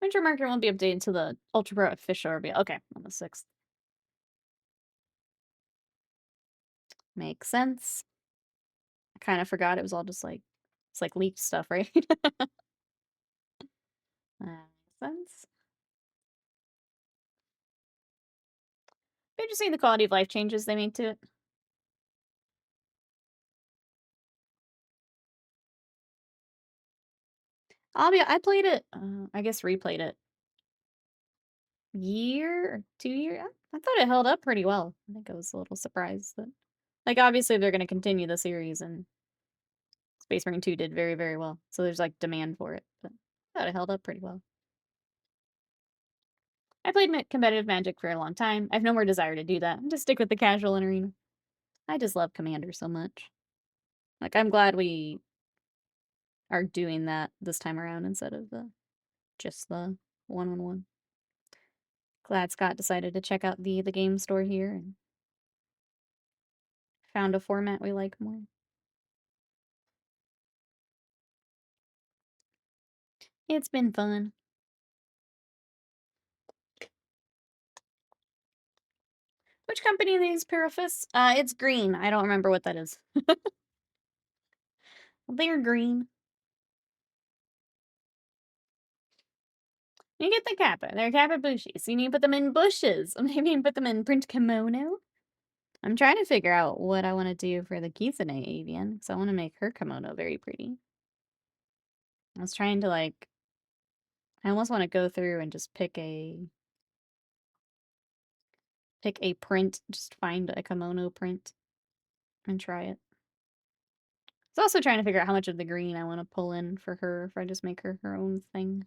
Winter Market won't be updated until the Ultra Pro official reveal. Okay, on the 6th. Makes sense. I kind of forgot it was all just like, it's like leaked stuff, right? Makes sense. But just seeing the quality of life changes they made to it. I played it, I guess replayed it year or 2 year. I thought it held up pretty well. I think I was a little surprised that, like, obviously they're gonna continue the series, and Space Marine 2 did very, very well. So there's like demand for it, but I thought it held up pretty well. I played competitive Magic for a long time. I have no more desire to do that. Just stick with the casual and arena. I just love Commander so much. Like, I'm glad we are doing that this time around instead of just the one-on-one. Glad Scott decided to check out the game store here and found a format we like more. It's been fun. Which company are these Parafists? It's green. I don't remember what that is. They're green. You get the kappa. They're kappa bushies. You need to put them in bushes. Maybe you can put them in print kimono. I'm trying to figure out what I want to do for the Kizune avian, because I want to make her kimono very pretty. I was trying to, like, I almost want to go through and just pick a print, just find a kimono print and try it. I was also trying to figure out how much of the green I want to pull in for her if I just make her her own thing.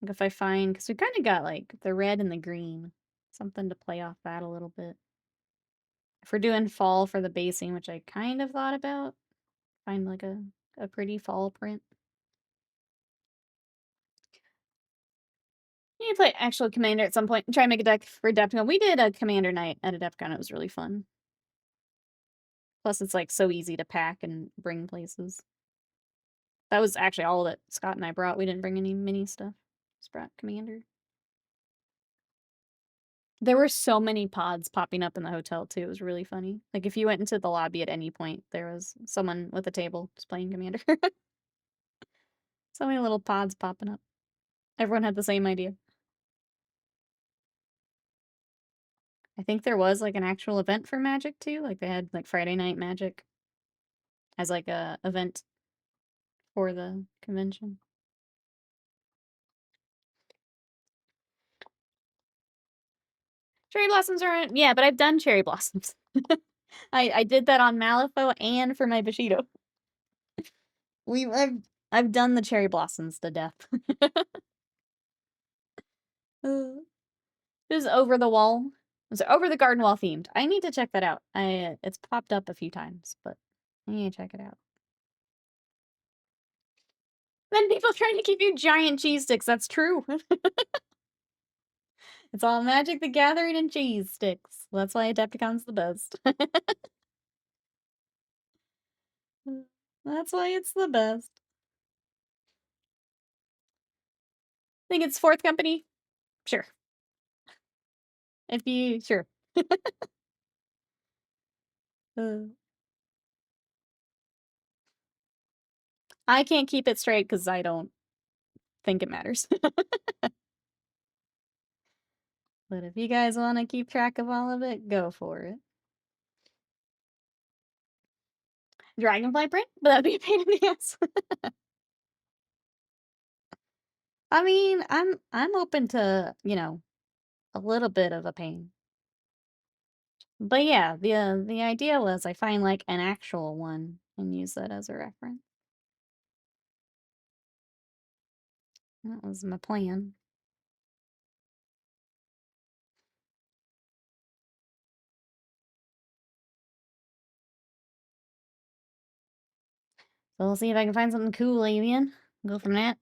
Like, if I find, because we kind of got, like, the red and the green, something to play off that a little bit. If we're doing fall for the basing, which I kind of thought about, find, like, a pretty fall print. You need to play actual Commander at some point and try and make a deck for Adepticon. We did a Commander night at Adepticon. It was really fun. Plus, it's, like, so easy to pack and bring places. That was actually all that Scott and I brought. We didn't bring any mini stuff. Just brought Commander. There were so many pods popping up in the hotel, too. It was really funny. Like, if you went into the lobby at any point, there was someone with a table just playing Commander. So many little pods popping up. Everyone had the same idea. I think there was, like, an actual event for Magic, too. Like, they had, like, Friday Night Magic as, like, a event for the convention. Cherry blossoms aren't... Yeah, but I've done cherry blossoms. I did that on Malifaux and for my Bushido. I've done the cherry blossoms to death. It was over the wall. It was over the garden wall themed. I need to check that out. It's popped up a few times, but I need to check it out. Then people trying to give you giant cheese sticks. That's true. It's all Magic the Gathering and cheese sticks. That's why Adepticon's the best. That's why it's the best. Think it's fourth company? Sure. If you... Sure. I can't keep it straight because I don't think it matters. But if you guys want to keep track of all of it, go for it. Dragonfly print? But that'd be a pain in the ass. I mean, I'm open to, you know, a little bit of a pain. But yeah, the idea was I find, like, an actual one and use that as a reference. That was my plan. So we'll see if I can find something cool, Avian. Go from that.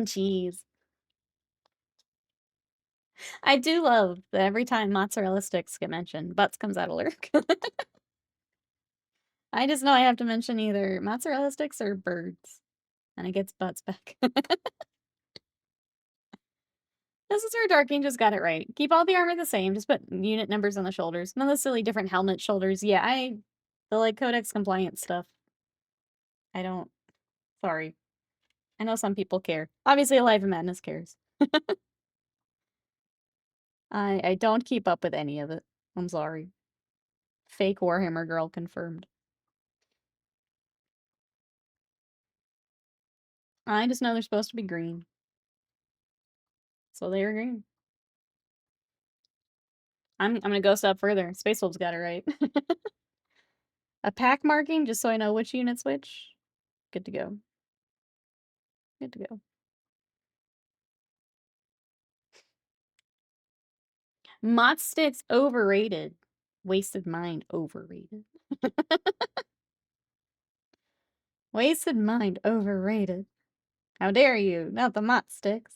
Cheese. I do love that every time mozzarella sticks get mentioned, Butts comes out of lurk. I just know I have to mention either mozzarella sticks or birds, and it gets Butts back. This is where Dark Angels got it right. Keep all the armor the same, just put unit numbers on the shoulders. None of the silly different helmet shoulders. Yeah, the like codex compliant stuff. I don't, sorry. I know some people care. Obviously, Alive in Madness cares. I don't keep up with any of it. I'm sorry. Fake Warhammer girl confirmed. I just know they're supposed to be green. So they are green. I'm gonna go a step further. Space Wolves got it right. A pack marking, just so I know which unit's which. Good to go. Good to go. Mott sticks overrated. Wasted mind overrated. Wasted mind overrated. How dare you? Not the Mott sticks.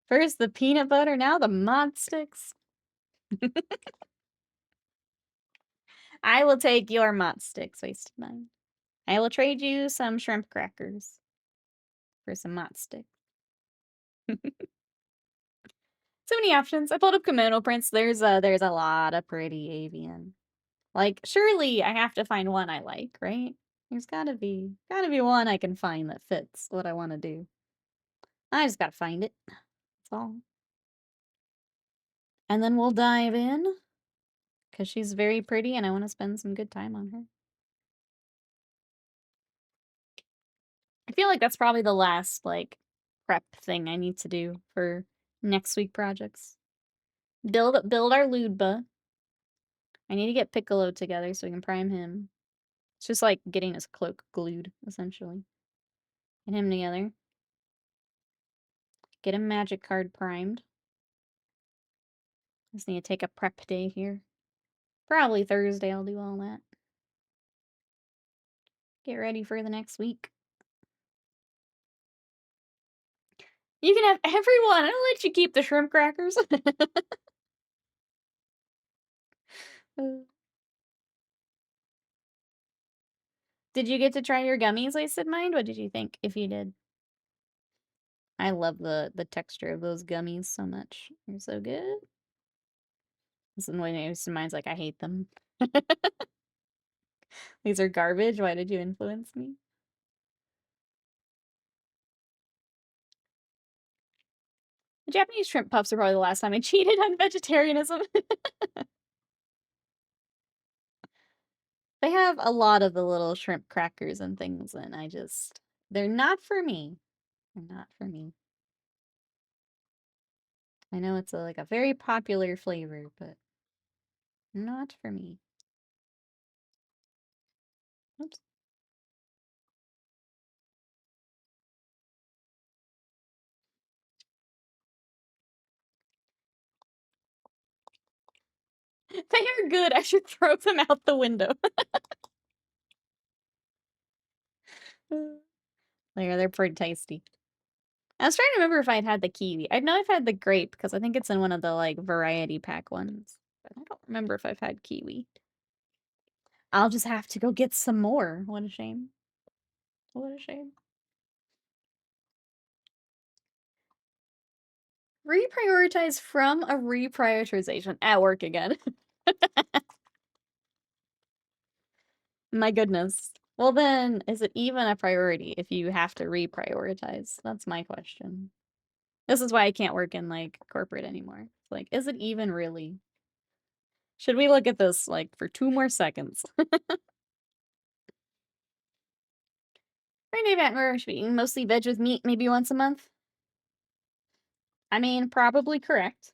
First the peanut butter, now the Mott sticks. I will take your Mott sticks, wasted mind. I will trade you some shrimp crackers for some Mott sticks. So many options. I pulled up kimono prints. There's a lot of pretty avian. Like, surely I have to find one I like, right? There's gotta be one I can find that fits what I want to do. I just gotta find it. That's all. And then we'll dive in, because she's very pretty and I want to spend some good time on her. I feel like that's probably the last, like, prep thing I need to do for next week projects. Build our Ludba. I need to get Piccolo together so we can prime him. It's just like getting his cloak glued, essentially. Get him together. Get a magic card primed. Just need to take a prep day here. Probably Thursday I'll do all that. Get ready for the next week. You can have everyone. I'll let you keep the shrimp crackers. Did you get to try your gummies, Wasted Mind? What did you think, if you did? I love the texture of those gummies so much. They're so good. Listen, when Wasted Mind's like, I hate them. These are garbage. Why did you influence me? The Japanese shrimp puffs are probably the last time I cheated on vegetarianism. They have a lot of the little shrimp crackers and things, and they're not for me. They're not for me. I know it's like a very popular flavor, but not for me. Oops. They are good. I should throw them out the window. They're pretty tasty. I was trying to remember if I'd had the kiwi. I know I've had the grape because I think it's in one of the like variety pack ones. But I don't remember if I've had kiwi. I'll just have to go get some more. What a shame. What a shame. Reprioritize from a reprioritization at work again. My goodness. Well then, is it even a priority if you have to reprioritize? That's my question. This is why I can't work in, like, corporate anymore. It's like, is it even really? Should we look at this, like, for 2 more seconds? Rainy Batmer should be eating mostly veg with meat maybe once a month. I mean, probably correct.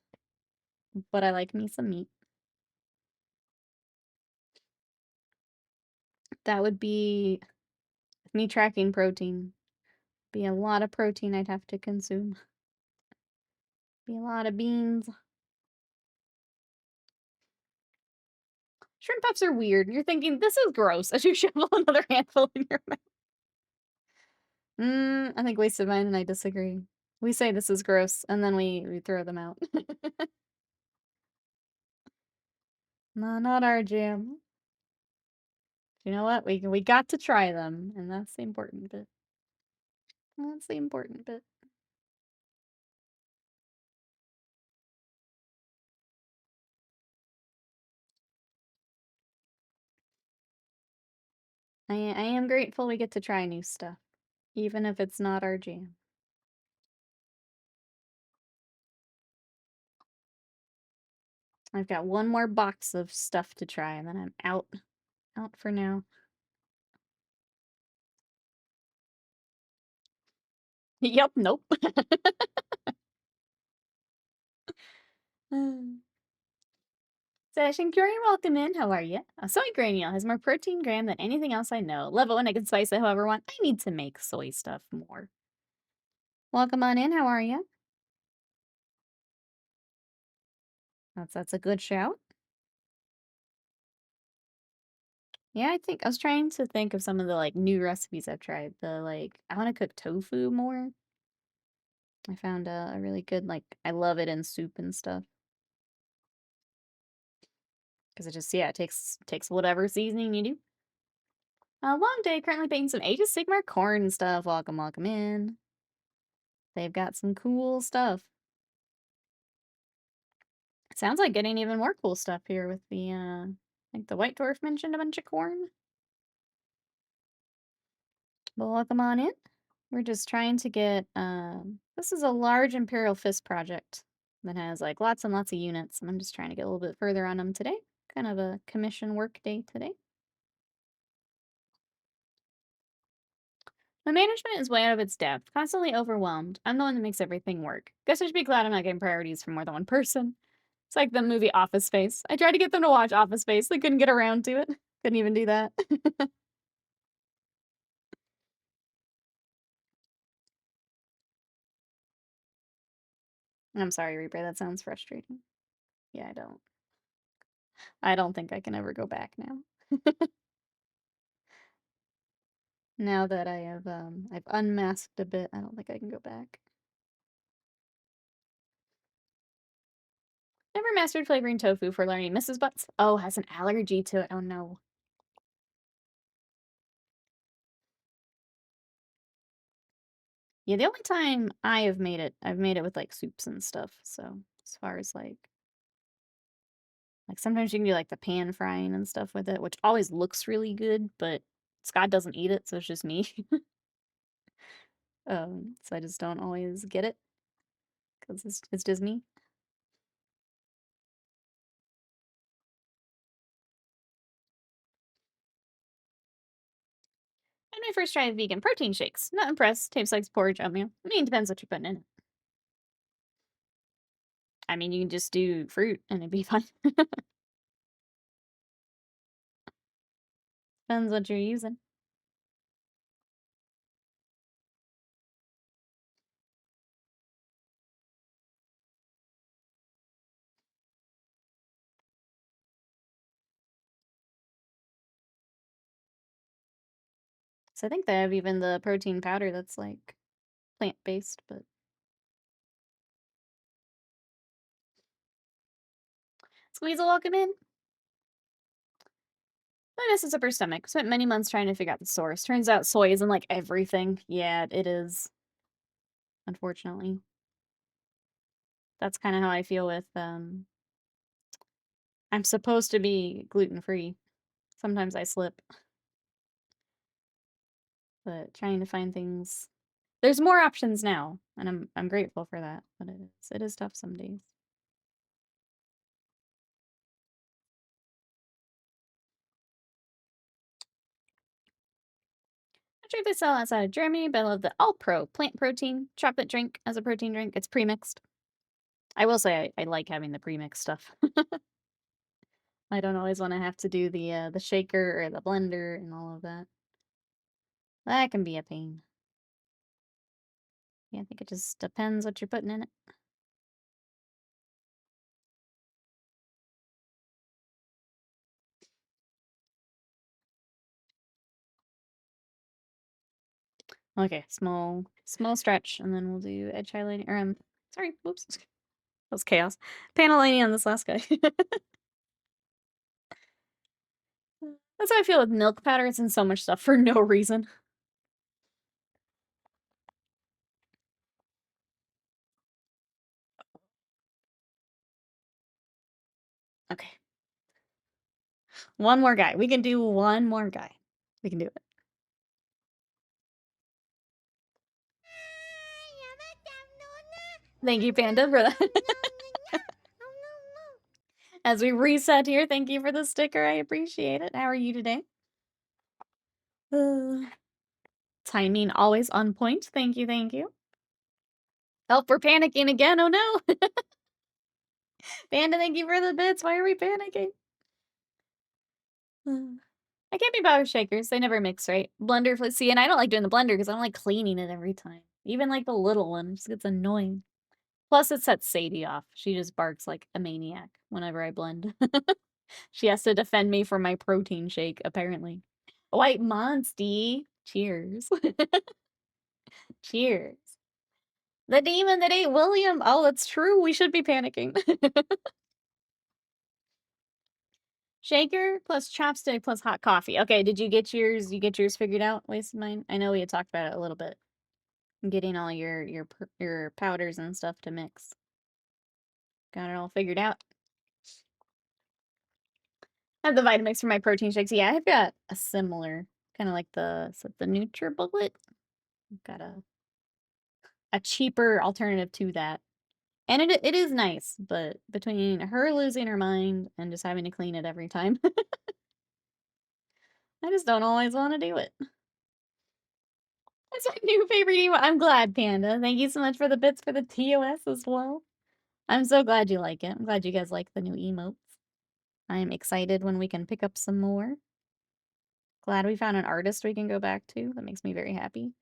But I like me some meat. That would be me tracking protein. Be a lot of protein I'd have to consume. Be a lot of beans. Shrimp puffs are weird. You're thinking, this is gross, as you shovel another handful in your mouth. I think Wasted Mind and I disagree. We say this is gross, and then we throw them out. No, not our jam. You know what? We got to try them, and that's the important bit. That's the important bit. I am grateful we get to try new stuff, even if it's not our jam. I've got one more box of stuff to try, and then I'm out. Out for now. Yep, nope. Session Curie, welcome in. How are you? Soy granule has more protein gram than anything else I know. Love it when I can spice it however I want. I need to make soy stuff more. Welcome on in. How are you? That's a good shout. Yeah, I was trying to think of some of the like new recipes I've tried. I want to cook tofu more. I found a really good I love it in soup and stuff because it takes whatever seasoning you do. Long day. Currently baking some Age of Sigmar corn stuff. Welcome in. They've got some cool stuff. It sounds like getting even more cool stuff here with I think the White Dwarf mentioned a bunch of corn. But welcome on in. We're just trying to get, this is a large Imperial Fist project that has like lots and lots of units, and I'm just trying to get a little bit further on them today. Kind of a commission work day today. My management is way out of its depth, constantly overwhelmed. I'm the one that makes everything work. Guess I should be glad I'm not getting priorities from more than one person. It's like the movie Office Space. I tried to get them to watch Office Space. They couldn't get around to it. Couldn't even do that. I'm sorry, Reaper. That sounds frustrating. Yeah, I don't think I can ever go back now. Now that I've unmasked a bit, I don't think I can go back. Never mastered flavoring tofu for learning Mrs. Butts. Oh, has an allergy to it. Oh no. Yeah, the only time I've made it with like soups and stuff. So as far as like sometimes you can do like the pan frying and stuff with it, which always looks really good, but Scott doesn't eat it, so it's just me. So I just don't always get it because it's just me. And I first tried vegan protein shakes. Not impressed. Tastes like porridge oatmeal. I mean, it depends what you're putting in it. I mean, you can just do fruit and it'd be fine. Depends what you're using. So I think they have even the protein powder that's like plant-based, but Squeezel, welcome in. My missus upper stomach. Spent many months trying to figure out the source. Turns out soy isn't like everything. Yeah, it is. Unfortunately. That's kind of how I feel with I'm supposed to be gluten-free. Sometimes I slip. But trying to find things. There's more options now, and I'm grateful for that, but it is tough some days. Not sure if they sell outside of Germany, but I love the All Pro plant protein chocolate drink as a protein drink. It's pre-mixed. I will say I like having the pre-mixed stuff. I don't always want to have to do the shaker or the blender and all of that. That can be a pain. Yeah, I think it just depends what you're putting in it. Okay, small stretch, and then we'll do edge highlighting, or sorry, whoops. That was chaos. Panel lining on this last guy. That's how I feel with milk powder. It's in so much stuff for no reason. Okay. One more guy. We can do one more guy. We can do it. Thank you, Panda, for that. As we reset here, thank you for the sticker. I appreciate it. How are you today? Timing always on point. Thank you, thank you. Help, we're panicking again. Oh no. Panda, thank you for the bits. Why are we panicking? I can't be bothered shakers. They never mix right. Blender, see, and I don't like doing the blender because I don't like cleaning it every time. Even like the little one just gets annoying. Plus, it sets Sadie off. She just barks like a maniac whenever I blend. She has to defend me for my protein shake, apparently. White Monsty. Cheers. Cheers. The demon that ate William. Oh, that's true. We should be panicking. Shaker plus chopstick plus hot coffee. Okay, did you get yours? You get yours figured out? Wasted mine. I know we had talked about it a little bit. Getting all your powders and stuff to mix. Got it all figured out. I have the Vitamix for my protein shakes. Yeah, I've got a similar kind of like the NutriBullet. I've got a cheaper alternative to that. And it is nice, but between her losing her mind and just having to clean it every time, I just don't always want to do it. It's my new favorite emote. I'm glad, Panda. Thank you so much for the bits for the TOS as well. I'm so glad you like it. I'm glad you guys like the new emotes. I'm excited when we can pick up some more. Glad we found an artist we can go back to. That makes me very happy.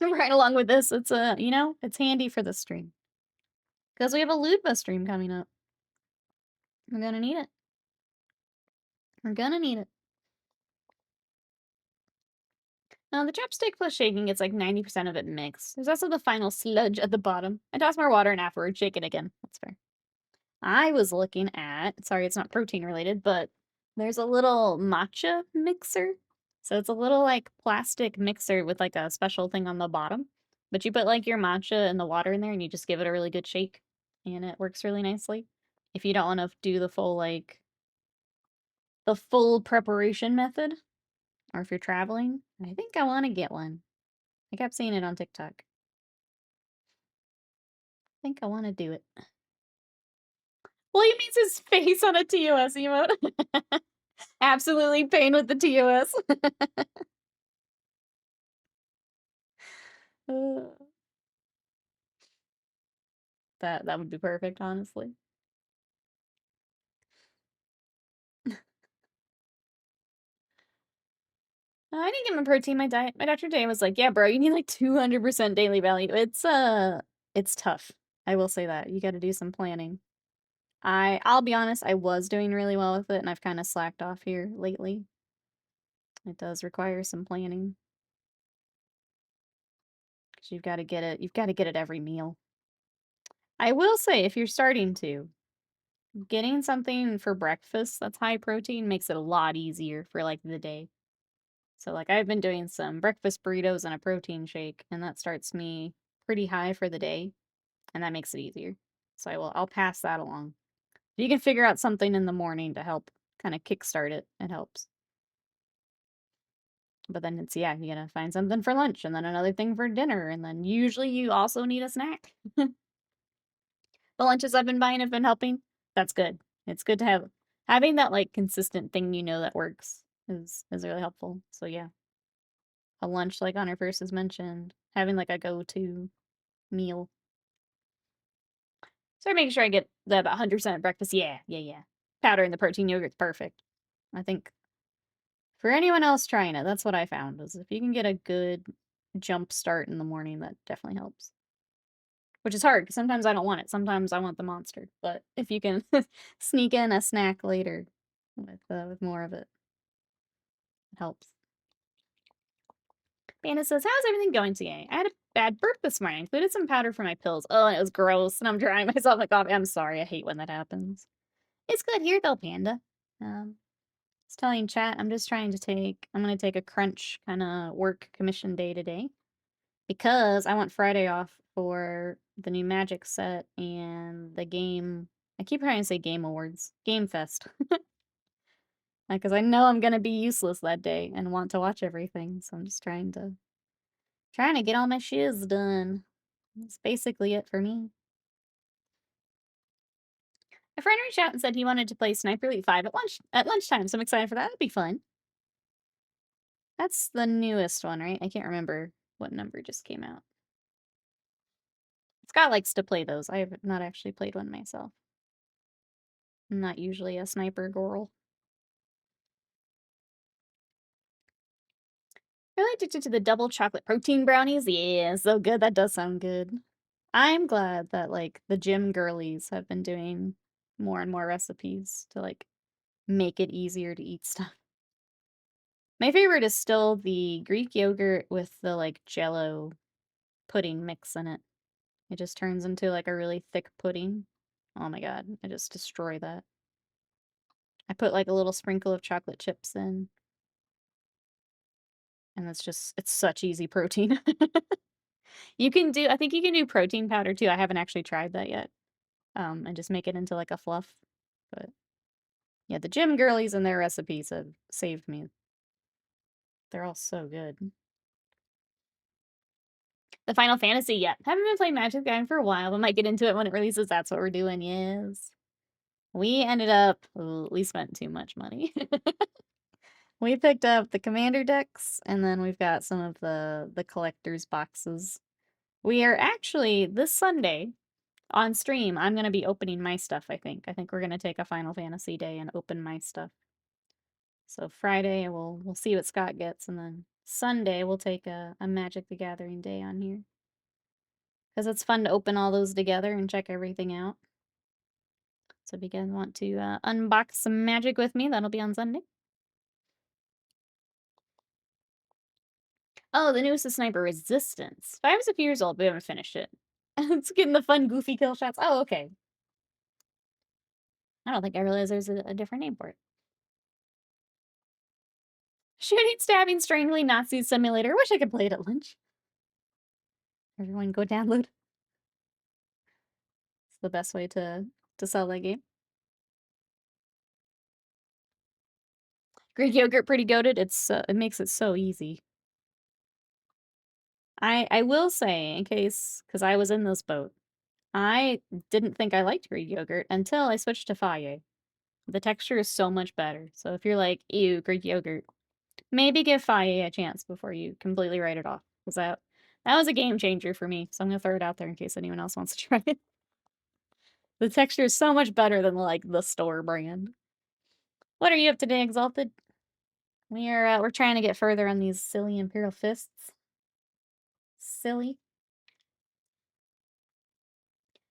Right along with this, it's it's handy for the stream. Because we have a Ludva stream coming up. We're gonna need it. We're gonna need it. Now, the chopstick plus shaking gets like 90% of it mixed. There's also the final sludge at the bottom. I toss more water and afterwards shake it again. That's fair. I was looking at, sorry, it's not protein related, but there's a little matcha mixer. So it's a little like plastic mixer with like a special thing on the bottom. But you put like your matcha and the water in there and you just give it a really good shake. And it works really nicely. If you don't want to do the full preparation method, or if you're traveling, I think I want to get one. I kept seeing it on TikTok. I think I want to do it. William needs his face on a TOS emote. Absolutely pain with the TOS. That would be perfect, honestly. I didn't get my protein, my diet. My doctor today was like, yeah, bro, you need like 200% daily value. It's tough. I will say that. You got to do some planning. I'll be honest, I was doing really well with it, and I've kind of slacked off here lately. It does require some planning. Because you've got to get it every meal. I will say, if you're starting to, getting something for breakfast that's high protein makes it a lot easier for like the day. So like I've been doing some breakfast burritos and a protein shake, and that starts me pretty high for the day, and that makes it easier. So I'll pass that along. If you can figure out something in the morning to help kind of kickstart it, it helps. But then it's, yeah, you gotta find something for lunch and then another thing for dinner, and then usually you also need a snack. The lunches I've been buying have been helping. That's good. It's good to have having that like consistent thing that works is really helpful. So yeah. A lunch like Honor First has mentioned, having like a go-to meal. So I make sure I get the about 100% breakfast. Yeah. Powder and the protein yogurt's perfect. I think for anyone else trying it, that's what I found is if you can get a good jump start in the morning, that definitely helps. Which is hard because sometimes I don't want it. Sometimes I want the monster. But if you can sneak in a snack later with more of it, it helps. Banda says, how's everything going today? I had a bad burp this morning. I included some powder for my pills. Oh, and it was gross, and I'm drying myself with coffee. I'm sorry. I hate when that happens. It's good here, though, Panda. I was telling chat, I'm going to take a crunch kind of work commission day today. Because I want Friday off for the new Magic set and the game. I keep trying to say Game Awards. Game Fest. Because I know I'm going to be useless that day and want to watch everything. So I'm just trying to get all my shiz done. That's basically it for me. A friend reached out and said he wanted to play Sniper Elite 5 at lunchtime, so I'm excited for that. That'd be fun. That's the newest one, right? I can't remember what number just came out. Scott likes to play those. I have not actually played one myself. I'm not usually a sniper girl. Really addicted to the double chocolate protein brownies? Yeah, so good. That does sound good. I'm glad that, like, the gym girlies have been doing more and more recipes to, like, make it easier to eat stuff. My favorite is still the Greek yogurt with the, like, Jell-O pudding mix in it. It just turns into, like, a really thick pudding. Oh my god, I just destroy that. I put, like, a little sprinkle of chocolate chips in. And it's such easy protein. I think you can do protein powder too. I haven't actually tried that yet. And just make it into like a fluff. But yeah, the gym girlies and their recipes have saved me. They're all so good. The Final Fantasy, yeah. Haven't been playing Magic the Gathering for a while, but might get into it when it releases. That's what we're doing, yes. We ended up, we spent too much money. We picked up the commander decks, and then we've got some of the collector's boxes. We are actually, this Sunday, on stream, I'm going to be opening my stuff, I think. I think we're going to take a Final Fantasy day and open my stuff. So Friday, we'll see what Scott gets, and then Sunday, we'll take a Magic the Gathering day on here. Because it's fun to open all those together and check everything out. So if you guys want to unbox some Magic with me, that'll be on Sunday. Oh, the newest is Sniper Resistance. 5 is a few years old, but we haven't finished it. It's getting the fun, goofy kill shots. Oh, okay. I don't think I realized there's a different name for it. Shooting, stabbing, strangling, Nazi simulator. Wish I could play it at lunch. Everyone go download. It's the best way to sell that game. Greek yogurt, pretty goated. It makes it so easy. I will say, in case, because I was in this boat, I didn't think I liked Greek yogurt until I switched to Faye. The texture is so much better. So if you're like, ew, Greek yogurt, maybe give Faye a chance before you completely write it off. Because that was a game changer for me. So I'm going to throw it out there in case anyone else wants to try it. The texture is so much better than, like, the store brand. What are you up to today, Exalted? We're trying to get further on these silly Imperial fists. Silly.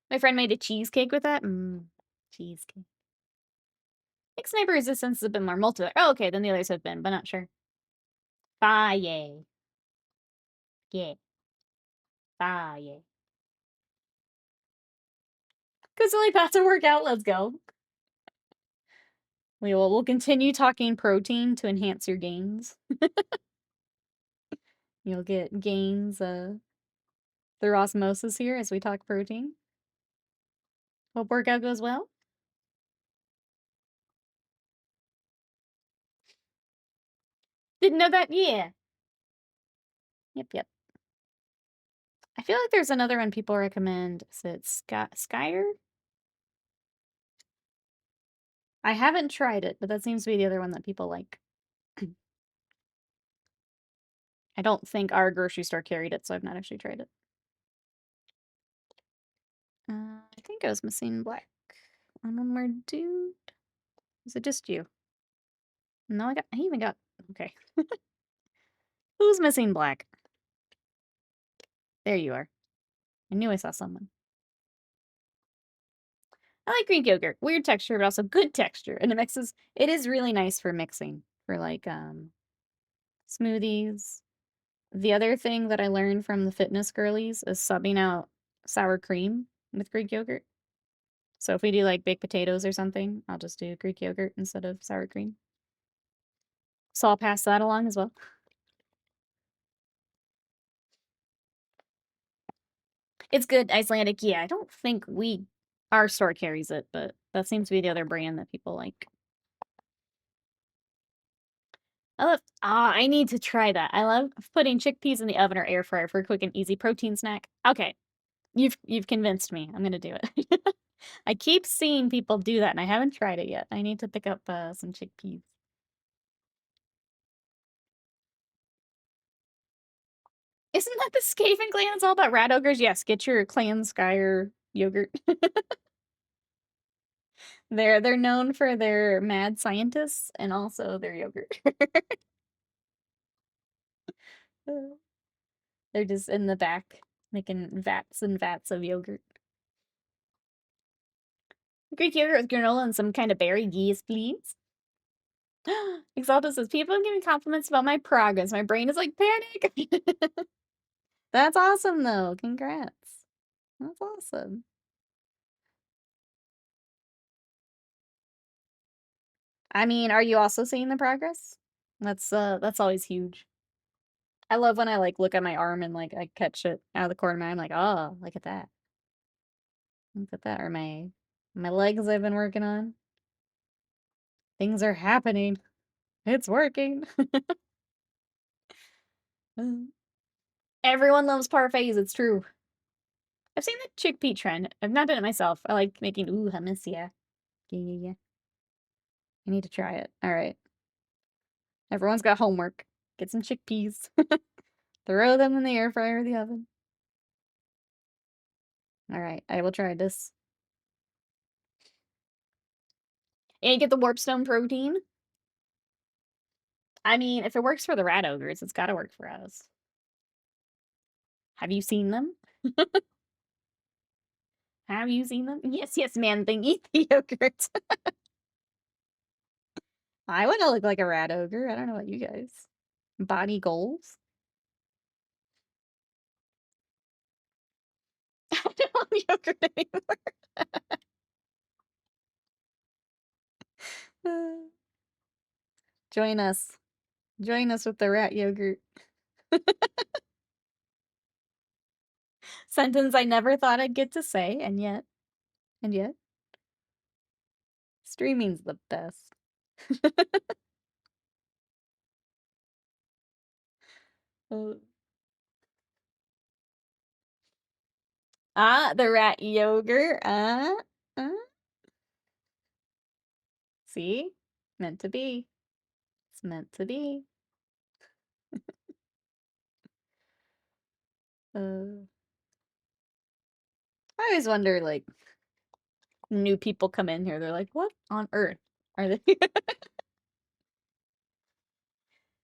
My friend made a cheesecake with that. Cheesecake. I think Sniper Resistance is a bit more multiplayer. Oh, okay, then the others have been, but not sure. Yay. Yeah. Yay. Cause silly path to work out. Let's go. We'll continue talking protein to enhance your gains. You'll get gains through osmosis here as we talk protein. Hope workout goes well. Didn't know that? Yeah. Yep. I feel like there's another one people recommend. Is it Skyer? I haven't tried it, but that seems to be the other one that people like. I don't think our grocery store carried it, so I've not actually tried it. I think I was missing black. One more dude. Is it just you? No, I even got, okay. Who's missing black? There you are. I knew I saw someone. I like Greek yogurt. Weird texture, but also good texture. And it is really nice for mixing. For like, smoothies. The other thing that I learned from the fitness girlies is subbing out sour cream with Greek yogurt. So if we do like baked potatoes or something, I'll just do Greek yogurt instead of sour cream. So I'll pass that along as well. It's good, Icelandic. Yeah, I don't think our store carries it, but that seems to be the other brand that people like. I need to try that. I love putting chickpeas in the oven or air fryer for a quick and easy protein snack. Okay, you've convinced me. I'm gonna do it. I keep seeing people do that, and I haven't tried it yet. I need to pick up some chickpeas. Isn't that the Skaven clan? It's all about rat ogres. Yes, get your clan Skyer yogurt. They're known for their mad scientists and also their yogurt. They're just in the back making vats and vats of yogurt. Greek yogurt with granola and some kind of berry. Yes, please. Exalta says, people are giving compliments about my progress. My brain is like panic. That's awesome, though. Congrats. That's awesome. I mean, are you also seeing the progress? That's always huge. I love when I like look at my arm and like I catch it out of the corner of my eye. I'm like, oh, look at that. Look at that. Or my legs I've been working on. Things are happening. It's working. Everyone loves parfaits, it's true. I've seen the chickpea trend. I've not done it myself. I like making hummus, yeah. Yeah. I need to try it. Alright. Everyone's got homework. Get some chickpeas. Throw them in the air fryer or the oven. Alright, I will try this. And get the warpstone protein. I mean, if it works for the rat ogres, it's gotta work for us. Have you seen them? Have you seen them? Yes, man thing. Eat the yogurt. I want to look like a rat ogre. I don't know about you guys. Body goals? I don't want yogurt anymore. Join us. Join us with the rat yogurt. Sentence I never thought I'd get to say, and yet. Streaming's the best. The rat yogurt. See? Meant to be. It's meant to be. I always wonder, like, new people come in here, they're like, what on earth are they?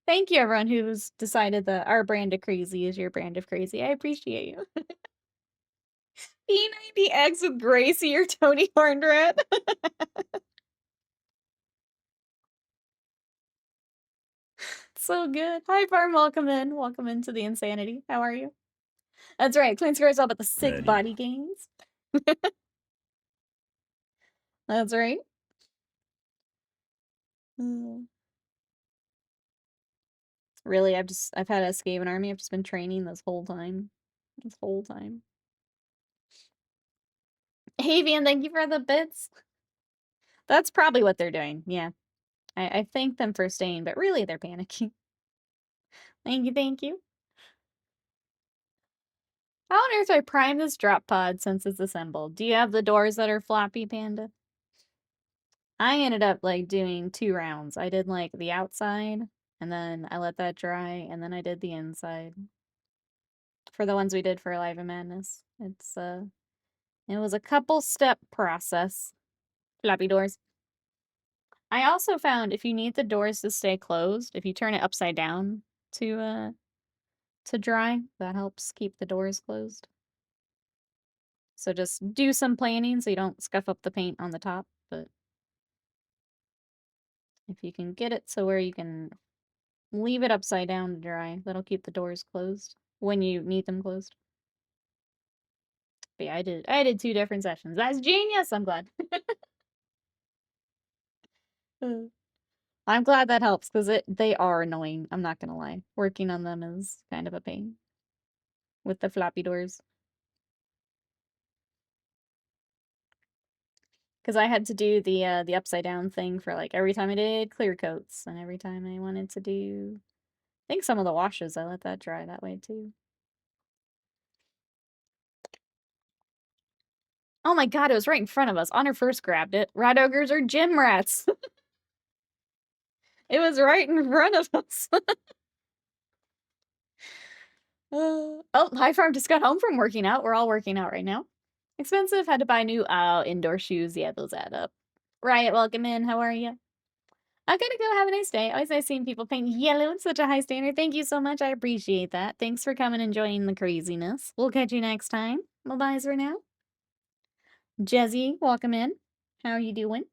Thank you, everyone who's decided that our brand of crazy is your brand of crazy. I appreciate you. P90X with Gracie or Tony Horned Rat. So good. Hi, Farm. Welcome in. Welcome into the insanity. How are you? That's right. Clean Square is all about the sick body gains. That's right. Really, I've had a Skaven army. I've just been training this whole time. Hey, Van, thank you for the bits. That's probably what they're doing. Yeah. I thank them for staying, but really they're panicking. Thank you. How on earth do I prime this drop pod since it's assembled? Do you have the doors that are floppy, Panda? I ended up like doing 2 rounds. I did like the outside, and then I let that dry, and then I did the inside. For the ones we did for Alive and Madness. It was a couple step process. Floppy doors. I also found if you need the doors to stay closed, if you turn it upside down to dry, that helps keep the doors closed. So just do some planning so you don't scuff up the paint on the top, but if you can get it so where you can Leave it upside down to dry. That'll keep the doors closed when you need them closed. But yeah, I did 2 different sessions. That's genius! I'm glad. I'm glad that helps, because they are annoying, I'm not gonna lie. Working on them is kind of a pain. With the floppy doors. Because I had to do the upside down thing for, like, every time I did clear coats, and every time I wanted to do... I think some of the washes, I let that dry that way, too. Oh my god, it was right in front of us. Honor first grabbed it. Rat ogres are gym rats! It was right in front of us! Oh, High Farm just got home from working out. We're all working out right now. Expensive, had to buy new indoor shoes. Yeah, those add up. Riot, welcome in. How are you? I gotta go. Have a nice day. Always nice seeing people paint yellow. It's such a high standard. Thank you so much. I appreciate that. Thanks for coming and joining the craziness. We'll catch you next time. Bye-byes for now. Jezzy, welcome in. How are you doing?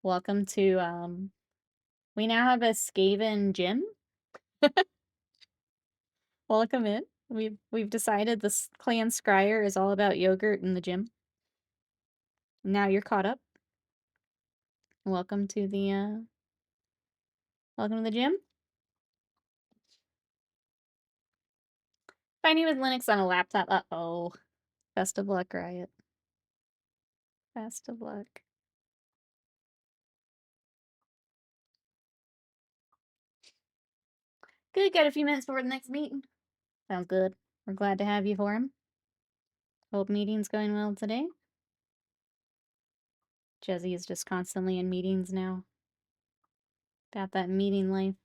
Welcome to, we now have a Skaven gym. Welcome in. We've decided this clan Scryer is all about yogurt in the gym. Now you're caught up. Welcome to the gym. Finding with Linux on a laptop. Uh-oh. Best of luck, Riot. Best of luck. Good, got a few minutes before the next meeting. Sounds good. We're glad to have you for him. Hope meeting's going well today. Jezzy is just constantly in meetings now. Got that meeting life.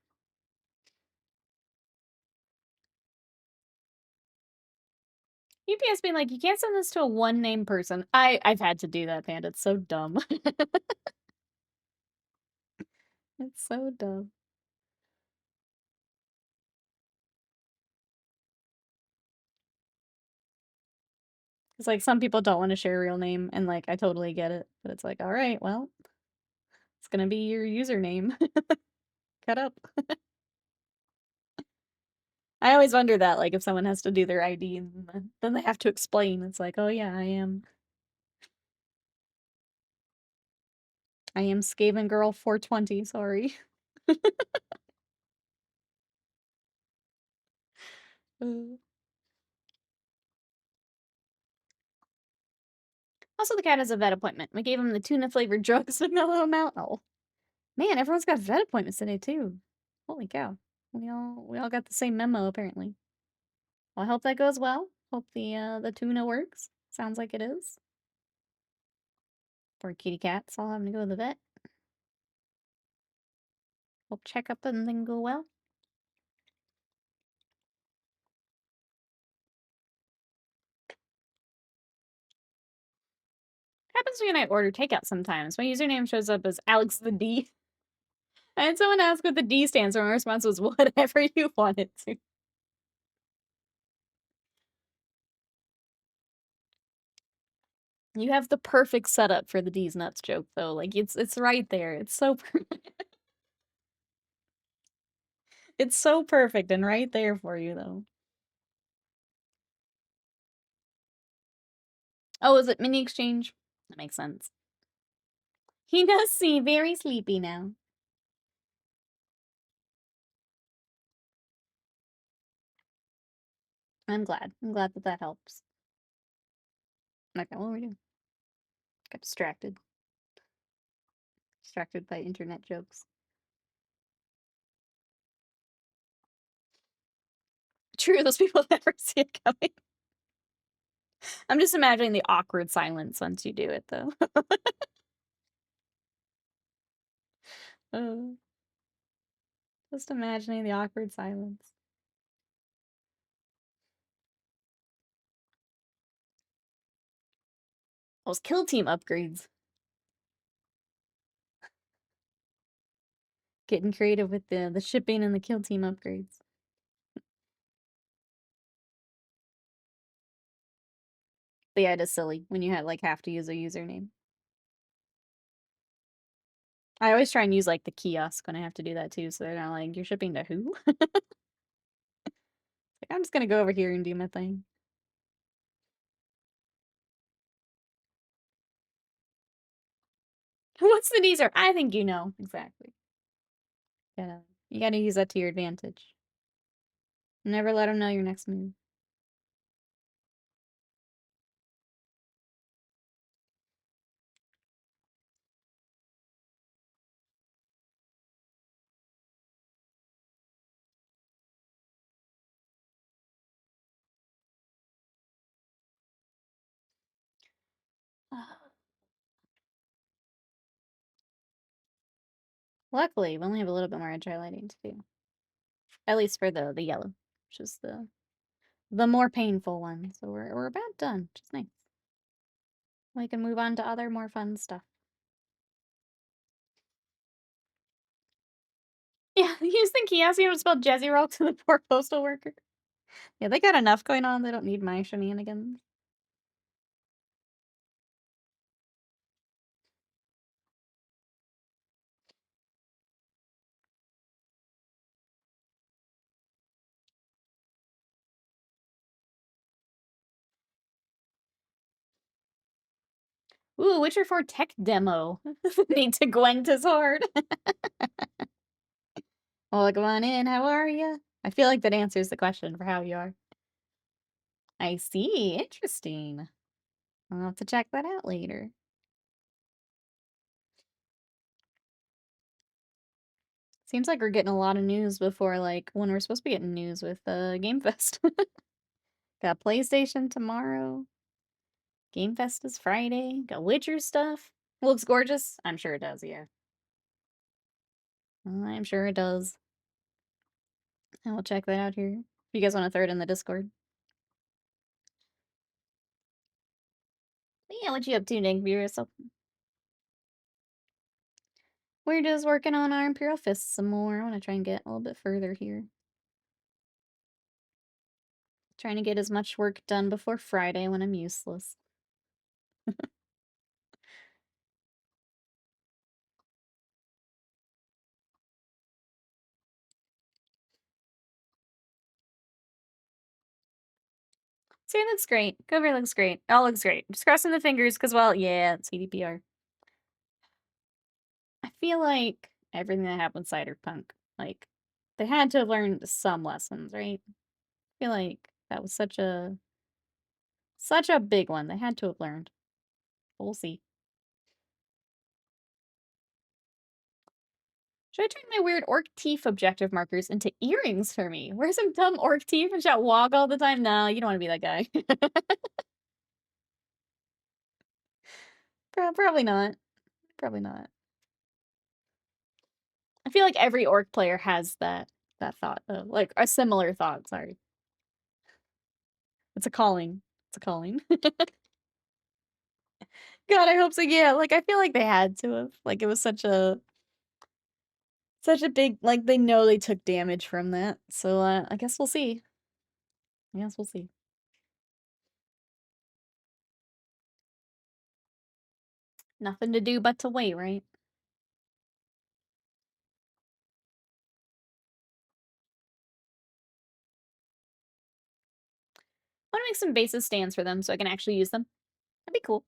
UPS being like, you can't send this to a one-name person. I've had to do that, Panda. It's so dumb. It's so dumb. It's like some people don't want to share a real name, and like I totally get it. But it's like, all right, well, it's gonna be your username. Cut up. I always wonder that, like, if someone has to do their ID and then they have to explain. It's like, oh yeah, I am Skaven Girl 420, sorry. Also, the cat has a vet appointment. We gave him the tuna-flavored drugs with mellow amount. Oh. Man, everyone's got vet appointments today, too. Holy cow. We all got the same memo, apparently. Well, I hope that goes well. Hope the tuna works. Sounds like it is. Poor kitty cats all having to go to the vet. Hope checkup and things go well. Happens when I order takeout sometimes. My username shows up as Alex the D. I had someone ask what the D stands for, and my response was whatever you want it to. You have the perfect setup for the D's nuts joke, though. Like, it's right there. It's so perfect. It's so perfect and right there for you, though. Oh, is it mini exchange? That makes sense. He does seem very sleepy now. I'm glad. I'm glad that that helps. Okay, what were we doing? Got distracted. Distracted by internet jokes. True, those people never see it coming. I'm just imagining the awkward silence once you do it, though. uh, just imagining the awkward silence. Those kill team upgrades. Getting creative with the shipping and the kill team upgrades. But yeah, it is silly when you have like have to use a username. I always try and use, like, the kiosk when I have to do that too, so they're not like, "You're shipping to who?" Like, I'm just gonna go over here and do my thing. What's the deezer? I think you know. Exactly. You gotta use that to your advantage. Never let them know your next move. Luckily, we only have a little bit more edge highlighting to do. At least for the yellow, which is the more painful one. So we're about done, which is nice. We can move on to other more fun stuff. Yeah, you just think he asked you to spell Jezzy Roll to the poor postal worker. Yeah, they got enough going on. They don't need my shenanigans. Ooh, Witcher 4 tech demo. Need to Gwent his hard. Well, come on in. How are you? I feel like that answers the question for how you are. I see. Interesting. I'll have to check that out later. Seems like we're getting a lot of news before, like, when we're supposed to be getting news with Game Fest. Got PlayStation tomorrow. Game Fest is Friday. Got Witcher stuff. Looks gorgeous. I'm sure it does, yeah. I'm sure it does. I will check that out here. If you guys want to throw it in the Discord. But yeah, what you up to, Nick? So we're just working on our Imperial Fists some more. I want to try and get a little bit further here. Trying to get as much work done before Friday when I'm useless. See, that's great. Cover looks great. All looks great. Just crossing the fingers because, well, yeah, it's GDPR. I feel like everything that happened with Cyberpunk, like, they had to have learned some lessons, right? I feel like that was such a big one. They had to have learned. We'll see. Should I turn my weird orc teeth objective markers into earrings for me? Wear some dumb orc teeth and shout walk all the time? No, you don't want to be that guy. Probably not. Probably not. I feel like every orc player has that thought though. Like a similar thought, sorry. It's a calling. It's a calling. God, I hope so. Yeah, like I feel like they had to have. Like it was such a big like they know they took damage from that. So I guess we'll see. I guess we'll see. Nothing to do but to wait, right? I want to make some bases stands for them so I can actually use them. That'd be cool.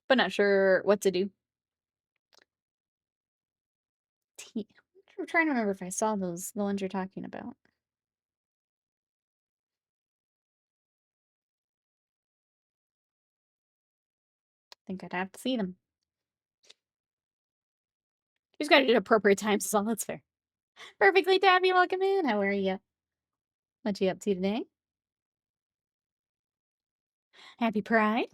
But not sure what to do. I'm trying to remember if I saw the ones you're talking about. I think I'd have to see them. You just gotta do it at appropriate times, is all. That's fair. Perfectly, Tabby. Welcome in. How are you? What you up to today? Happy Pride.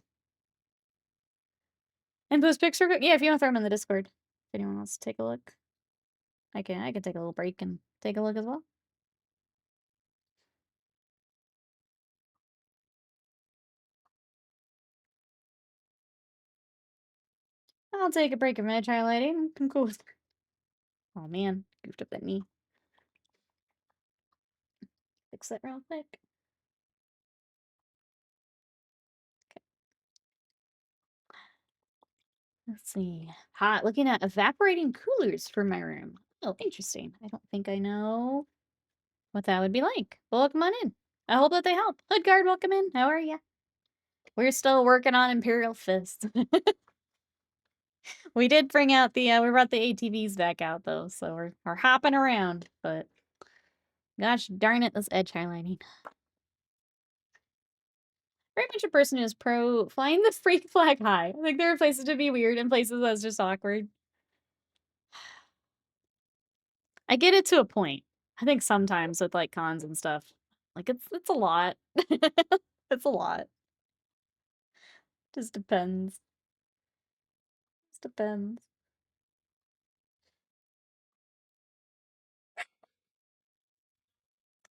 And those pics are good. Yeah, if you want to throw them in the Discord. If anyone wants to take a look. I can take a little break and take a look as well. I'll take a break of image highlighting. I'm cool with it. Oh man, goofed up that knee. Fix that real quick. Let's see. Hot. Looking at evaporating coolers for my room. Oh, interesting. I don't think I know what that would be like. Well, welcome on in. I hope that they help. Hoodguard, welcome in. How are you? We're still working on Imperial Fist. We did bring out the, we brought the ATVs back out though, so we're hopping around, but gosh darn it, this edge highlighting. Very much a person who's pro flying the freak flag high. Like, there are places to be weird and places that's just awkward. I get it to a point. I think sometimes with, like, cons and stuff, like, it's a lot. It's a lot. Just depends. Just depends.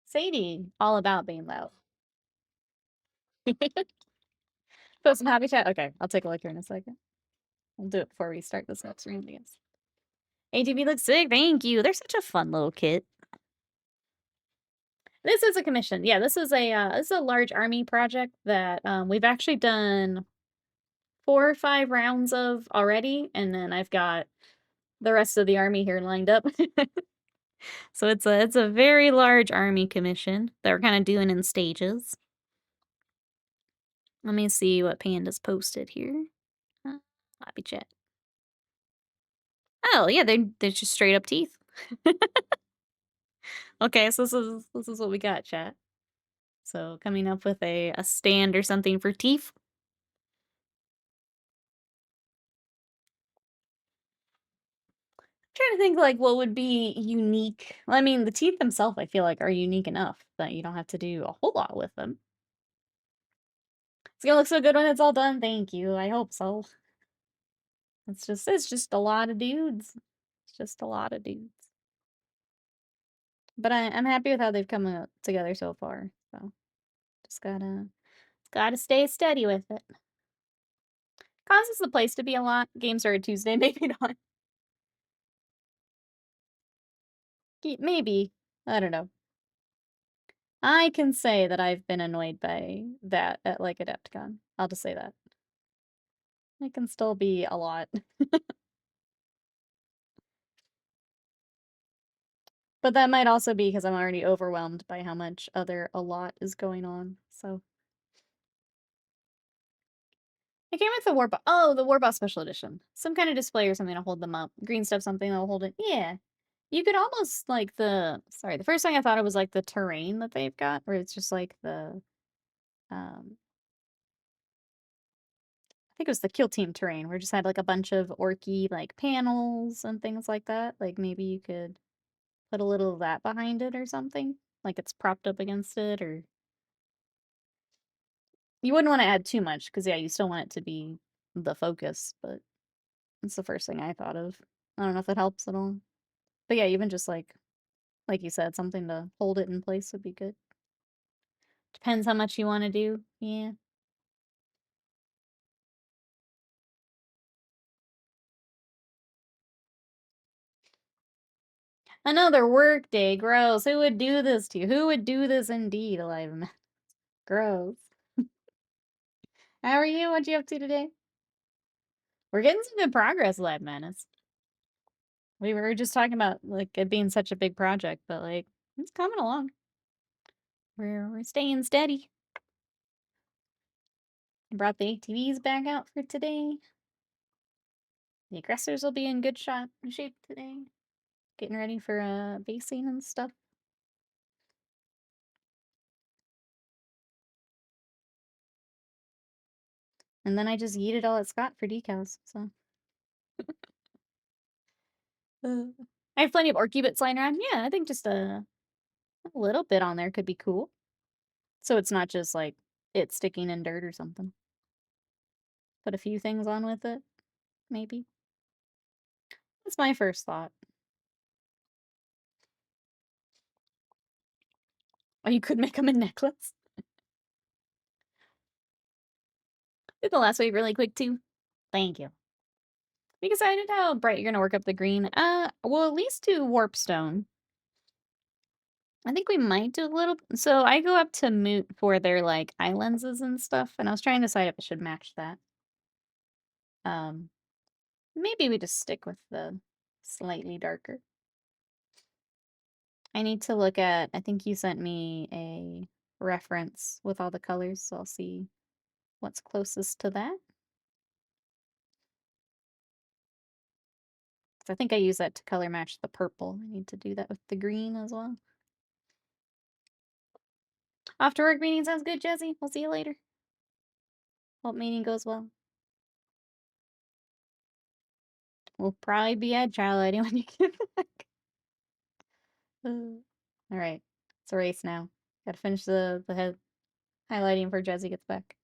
Sadie, all about being loud. Post some habitat. Okay, I'll take a look here in a second. I'll do it before we start this next round, I guess. ATV looks sick. Thank you. They're such a fun little kit. This is a commission. Yeah, this is a large army project that we've actually done 4 or 5 rounds of already, and then I've got the rest of the army here lined up. So it's a very large army commission that we're kind of doing in stages. Let me see what Panda's posted here. Lobby chat. Oh yeah, they're just straight up teeth. Okay, so this is what we got, chat. So coming up with a stand or something for teeth. Trying to think like what would be unique. Well, I mean, the teeth themselves, I feel like, are unique enough that you don't have to do a whole lot with them. It's gonna look so good when it's all done. Thank you. I hope so. It's just a lot of dudes. It's just a lot of dudes. But I'm happy with how they've come together so far. So just gotta stay steady with it. Cons is the place to be a lot. Games are a Tuesday, maybe not. Maybe. I don't know. I can say that I've been annoyed by that at, like, Adepticon. I'll just say that. It can still be a lot. But that might also be because I'm already overwhelmed by how much other a lot is going on, so. It came with the the Warboss Special Edition. Some kind of display or something to hold them up. Green stuff, something that'll hold it. Yeah. You could almost, like, the first thing I thought it was, like, the terrain that they've got, where it's just, like, um I think it was the Kill Team terrain, where it just had, like, a bunch of orky, like, panels and things like that. Like, maybe you could put a little of that behind it or something, like it's propped up against it, or you wouldn't wanna add too much because yeah, you still want it to be the focus, but it's the first thing I thought of. I don't know if it helps at all. But yeah, even just, like you said, something to hold it in place would be good. Depends how much you wanna do. Yeah. Another work day, gross. Who would do this to you? Who would do this indeed, alive and gross. How are you? What you up to today? We're getting some good progress, Live Menace. We were just talking about, like, it being such a big project, but, like, it's coming along. We're staying steady. I brought the ATVs back out for today. The aggressors will be in good shape today. Getting ready for basing and stuff. And then I just yeeted all at Scott for decals, so. I have plenty of orky bits lying around. Yeah, I think just a little bit on there could be cool. So it's not just like it sticking in dirt or something. Put a few things on with it, maybe. That's my first thought. Oh, you could make them a necklace. Did the last wave really quick too. Thank you. Be excited how bright you're gonna work up the green. We'll at least do warpstone. I think we might do a little. So I go up to Moot for their like eye lenses and stuff, and I was trying to decide if I should match that. Um, Maybe we just stick with the slightly darker. I need to look at, I think you sent me a reference with all the colors, so I'll see what's closest to that. 'Cause I think I use that to color match the purple. I need to do that with the green as well. Off to work meeting sounds good, Jesse. We'll see you later. Hope meeting goes well. We'll probably be at trial lighting when you get back. Alright. It's a race now. Gotta finish the head highlighting before Jesse gets back.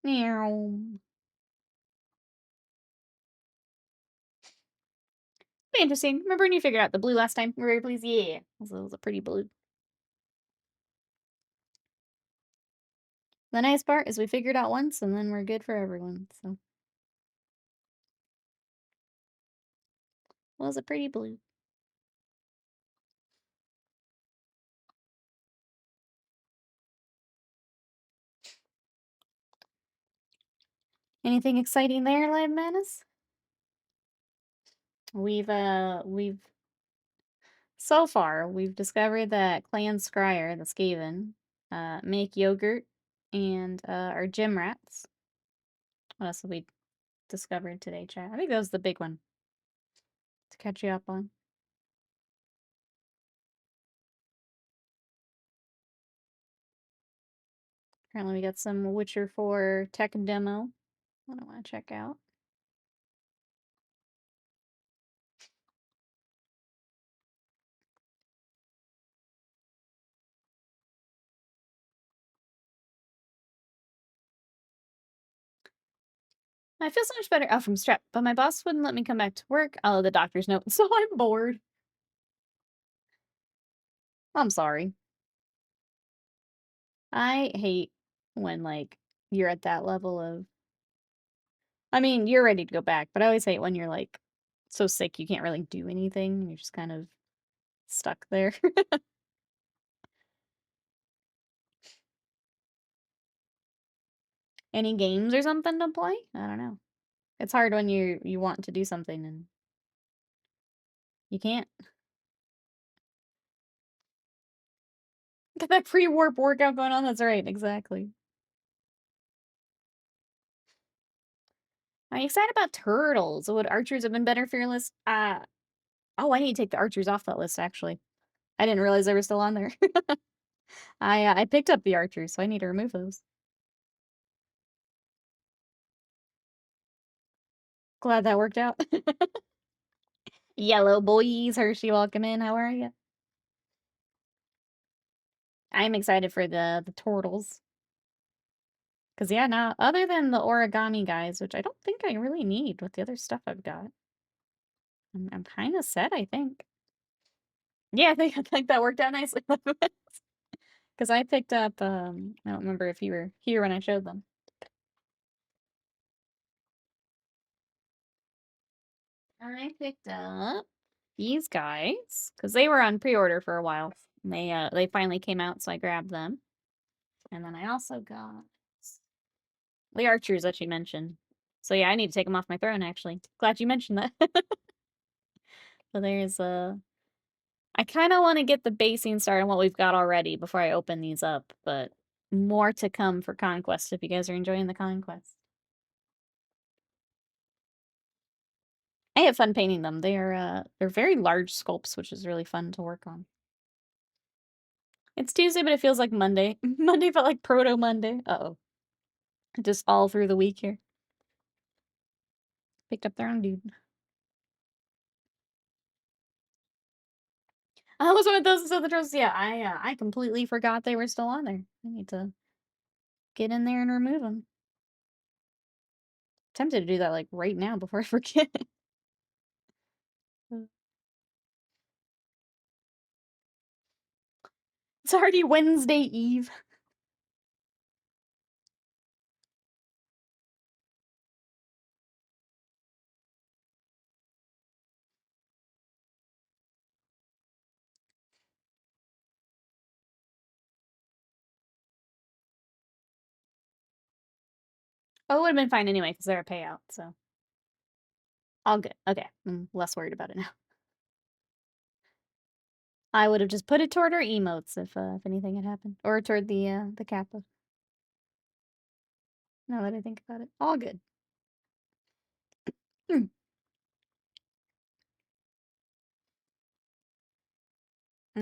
Meow. Be interesting. Remember when you figured out the blue last time? We were very pleased. Yeah. It was a pretty blue. The nice part is we figured out once and then we're good for everyone, so. Well, it was a pretty blue. Anything exciting there, Live Madness? We've so far we've discovered that Clan Scryer, the Skaven, make yogurt and are gym rats. What else have we discovered today, chat? I think that was the big one to catch you up on. Apparently we got some Witcher 4 tech demo. What I want to check out. I feel so much better out from strep, but my boss wouldn't let me come back to work. Oh, the doctor's note, so I'm bored. I'm sorry. I hate when, like, you're at that level of... I mean, you're ready to go back, but I always hate when you're, like, so sick you can't really do anything. You're just kind of stuck there. Any games or something to play? I don't know. It's hard when you want to do something and you can't. Got that pre-warp workout going on. That's right, exactly. Are you excited about turtles? Would archers have been better for your list? Oh, I need to take the archers off that list, actually. I didn't realize they were still on there. I picked up the archers, so I need to remove those. Glad that worked out. Yellow boys, Hershey, welcome in. How are you? I'm excited for the turtles. Because, yeah, now, other than the origami guys, which I don't think I really need with the other stuff I've got, I'm kind of set, I think. Yeah, I think that worked out nicely. Because I picked up, I don't remember if you were here when I showed them. I picked up these guys because they were on pre-order for a while. And they finally came out, so I grabbed them. And then I also got the archers that you mentioned. So yeah, I need to take them off my throne, actually. Glad you mentioned that. So there's I kind of want to get the basing started on what we've got already before I open these up, but more to come for Conquest if you guys are enjoying the Conquest. I have fun painting them. They're very large sculpts, which is really fun to work on. It's Tuesday, but it feels like Monday. Monday felt like Proto Monday. Uh-oh. Just all through the week here. Picked up their own dude. I was one of those other trolls. Yeah, I completely forgot they were still on there. I need to get in there and remove them. Tempted to do that like right now before I forget. It's already Wednesday Eve. Oh, it would have been fine anyway because they're a payout. So All good. Okay, I'm less worried about it now. I would have just put it toward our emotes if anything had happened, or toward the kappa. Now that I think about it, all good. All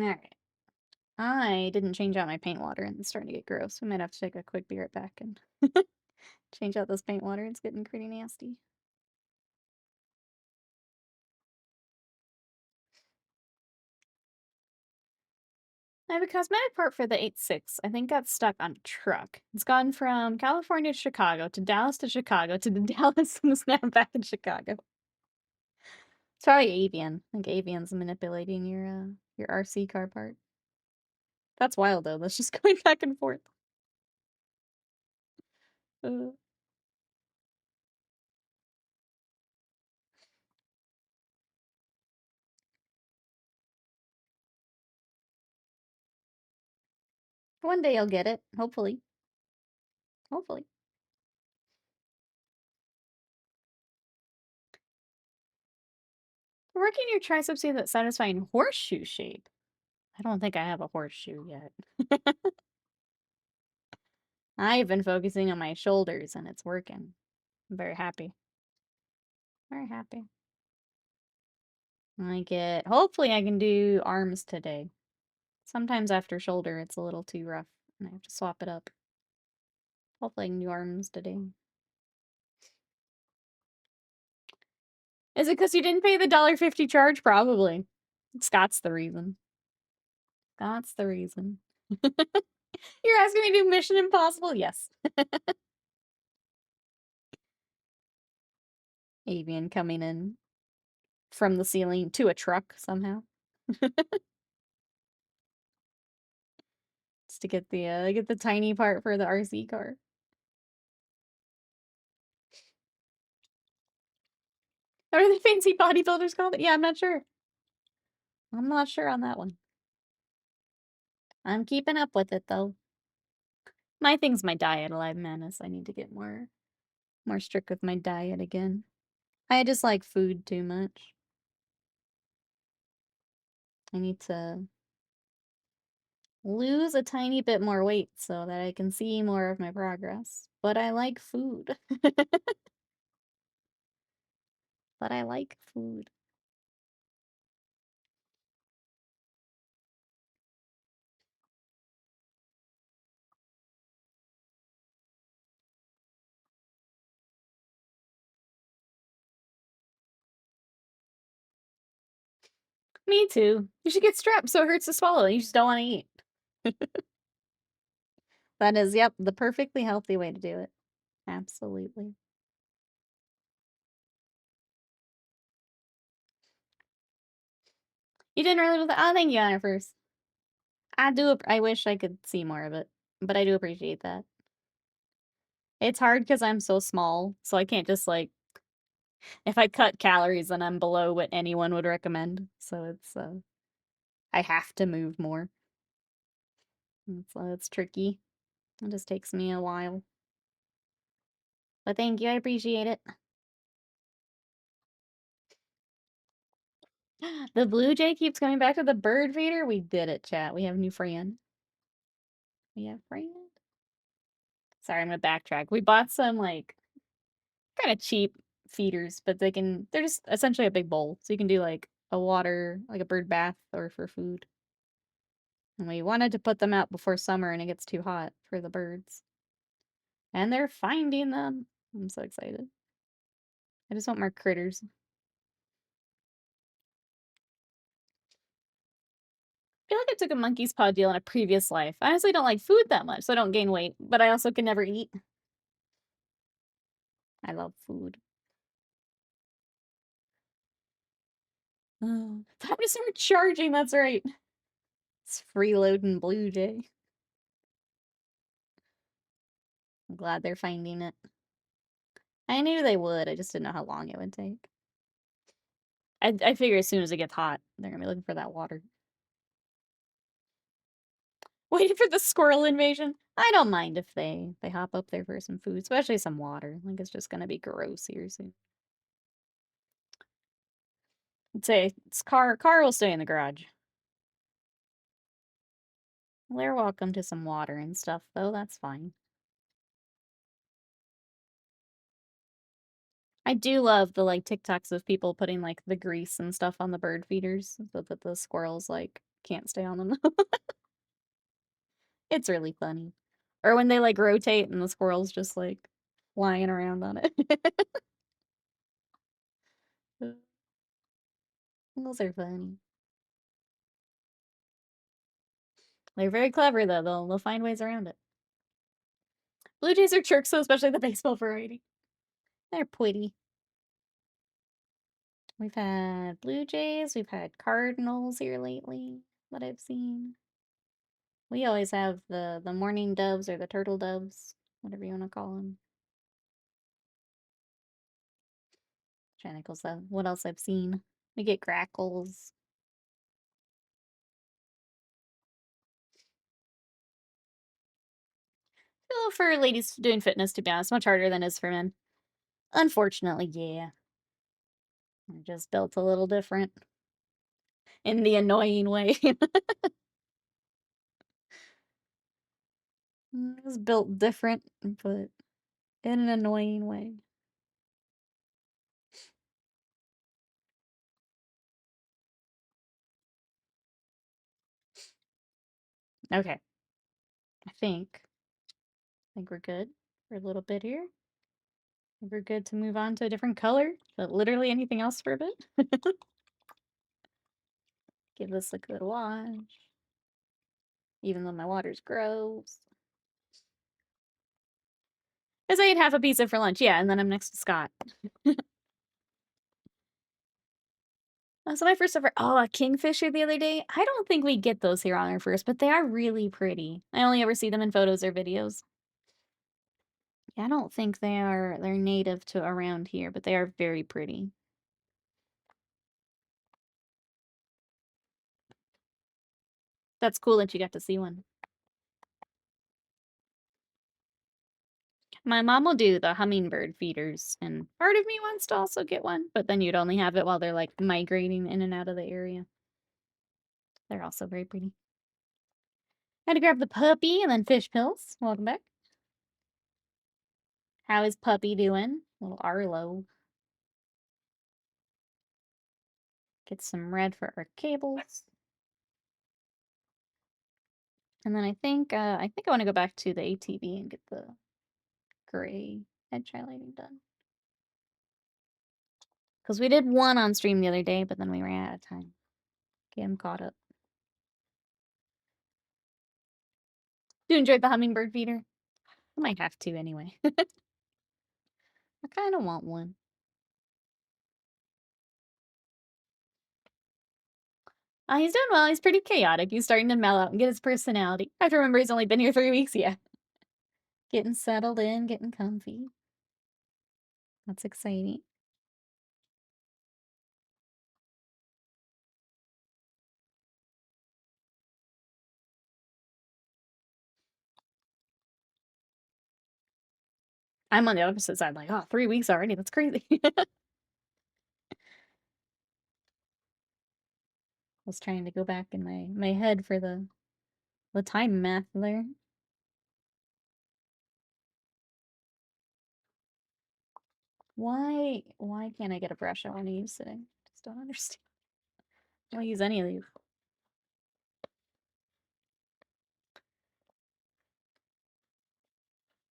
right. I didn't change out my paint water, and it's starting to get gross. We might have to take a quick be right back and change out this paint water. It's getting pretty nasty. I have a cosmetic part for the 8.6. I think got stuck on a truck. It's gone from California to Chicago, to Dallas to Chicago, to the Dallas and is now back in Chicago. It's probably avian. I think avian's manipulating your RC car part. That's wild though. That's just going back and forth. Uh. One day you'll get it. Hopefully. Hopefully. Working your triceps to that satisfying horseshoe shape. I don't think I have a horseshoe yet. I've been focusing on my shoulders and it's working. I'm very happy. Very happy. Hopefully I can do arms today. Sometimes after shoulder it's a little too rough and I have to swap it up. Hopefully I can do arms today. Is it because you didn't pay the $1.50 charge? Probably. Scott's the reason. Scott's the reason. You're asking me to do Mission Impossible? Yes. Avian coming in from the ceiling to a truck somehow. Just to get the tiny part for the RC car. What are the fancy bodybuilders called? Yeah, I'm not sure. I'm not sure on that one. I'm keeping up with it though. My thing's my diet, Alive Madness. I need to get more strict with my diet again. I just like food too much. I need to lose a tiny bit more weight so that I can see more of my progress. But I like food. But I like food. Me too. You should get strep so it hurts to swallow. You just don't want to eat. That is, yep, the perfectly healthy way to do it. Absolutely. You didn't really do that. Oh, thank you, Honor First. I wish I could see more of it, but I do appreciate that. It's hard because I'm so small, so I can't just like, if I cut calories, then I'm below what anyone would recommend. So I have to move more. It's tricky. It just takes me a while. But thank you, I appreciate it. The blue jay keeps coming back to the bird feeder. We did it, chat. We have a new friend. We have friend. Sorry, I'm gonna backtrack. We bought some like kind of cheap feeders, but they're just essentially a big bowl. So you can do like a water, like a bird bath or for food. And we wanted to put them out before summer and it gets too hot for the birds. And they're finding them. I'm so excited. I just want more critters. I feel like I took a monkey's paw deal in a previous life. I honestly don't like food that much, so I don't gain weight, but I also can never eat. I love food. Oh, time to start charging, that's right. It's freeloading Blue Jay. I'm glad they're finding it. I knew they would, I just didn't know how long it would take. I figure as soon as it gets hot, they're gonna be looking for that water. Waiting for the squirrel invasion? I don't mind if they hop up there for some food, especially some water. Like, it's just gonna be gross here soon. I'd say it's car will stay in the garage. They're welcome to some water and stuff, though. That's fine. I do love the, like, TikToks of people putting, like, the grease and stuff on the bird feeders so that the squirrels, like, can't stay on them. It's really funny. Or when they, like, rotate and the squirrel's just, like, flying around on it. Those are funny. They're very clever, though. They'll find ways around it. Blue jays are chirks, so especially the baseball variety. They're pretty. We've had blue jays, we've had cardinals here lately that I've seen. We always have the mourning doves or the turtle doves, whatever you want to call them. Trying to think what else I've seen. We get grackles. Oh, for ladies doing fitness, to be honest, much harder than it is for men. Unfortunately, yeah. We're just built a little different. In the annoying way. It's built different, but in an annoying way. Okay. I think we're good for a little bit here. We're good to move on to a different color, but literally anything else for a bit. Give this a good wash. Even though my water's gross. Because I ate half a pizza for lunch, yeah, and then I'm next to Scott. So my first ever, a kingfisher the other day. I don't think we get those here on our first, but they are really pretty. I only ever see them in photos or videos. Yeah, I don't think they're native to around here, but they are very pretty. That's cool that you got to see one. My mom will do the hummingbird feeders, and part of me wants to also get one, but then you'd only have it while they're, like, migrating in and out of the area. They're also very pretty. Had to grab the puppy and then fish pills. Welcome back. How is puppy doing? Little Arlo. Get some red for our cables. And then I think I want to go back to the ATV and get the gray head lighting done. Because we did one on stream the other day, but then we ran out of time. Get him caught up. You enjoyed the hummingbird feeder? I might have to anyway. I kind of want one. He's doing well. He's pretty chaotic. He's starting to mellow out and get his personality. I have to remember he's only been here 3 weeks yet. Getting settled in, getting comfy. That's exciting. I'm on the opposite side, like, 3 weeks already. That's crazy. Was trying to go back in my head for the time math there. Why can't I get a brush I want to use today? Just don't understand. I don't use any of these.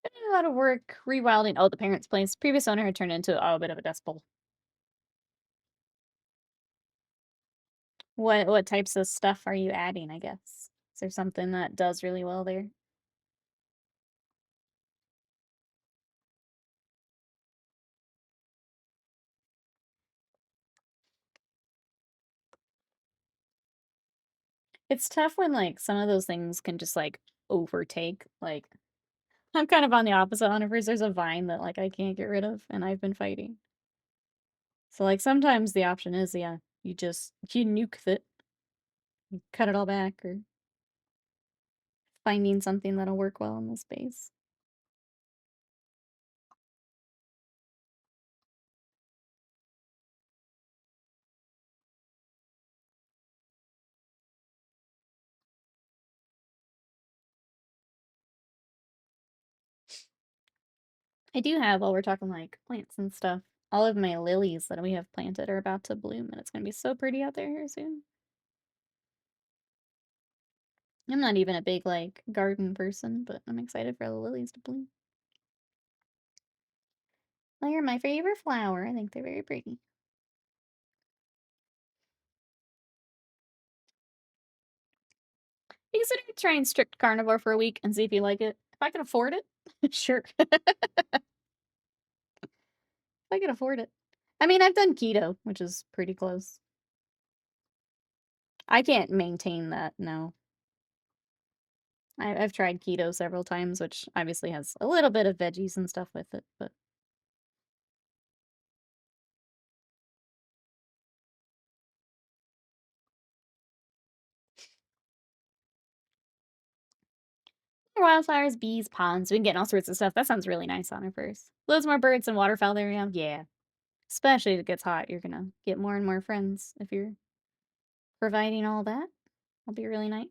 I did a lot of work rewilding. Oh, the parents' place. Previous owner had turned into a bit of a dust bowl. What types of stuff are you adding, I guess? Is there something that does really well there? It's tough when, like, some of those things can just, like, overtake. Like, I'm kind of on the opposite on it. First, there's a vine that, like, I can't get rid of, and I've been fighting. So, like, sometimes the option is, yeah, you nuke it. You cut it all back, or finding something that'll work well in the space. I do have, while we're talking like plants and stuff, all of my lilies that we have planted are about to bloom, and it's gonna be so pretty out there here soon. I'm not even a big like garden person, but I'm excited for the lilies to bloom. They're my favorite flower. I think they're very pretty. You consider trying strict carnivore for a week and see if you like it. If I can afford it, sure. If I can afford it. I mean, I've done keto, which is pretty close. I can't maintain that, no. I've tried keto several times, which obviously has a little bit of veggies and stuff with it, but wildflowers, bees, ponds, we can get all sorts of stuff. That sounds really nice on our first. Loads more birds and waterfowl there we have. Yeah. Especially if it gets hot, you're gonna get more and more friends if you're providing all that. That'll be really nice.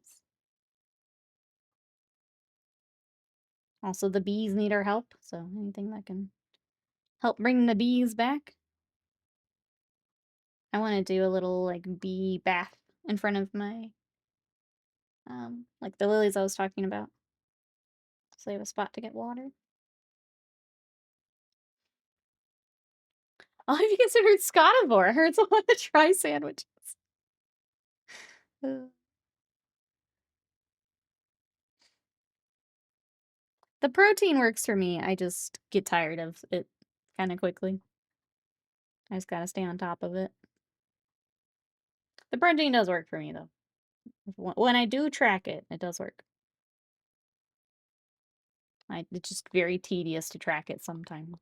Also, the bees need our help, so anything that can help bring the bees back. I want to do a little like bee bath in front of my like the lilies I was talking about. So they have a spot to get water. Oh, have you considered scotivore? I heard someone to try sandwiches. The protein works for me. I just get tired of it kind of quickly. I just gotta stay on top of it. The protein does work for me though. When I do track it, it does work. It's just very tedious to track it sometimes.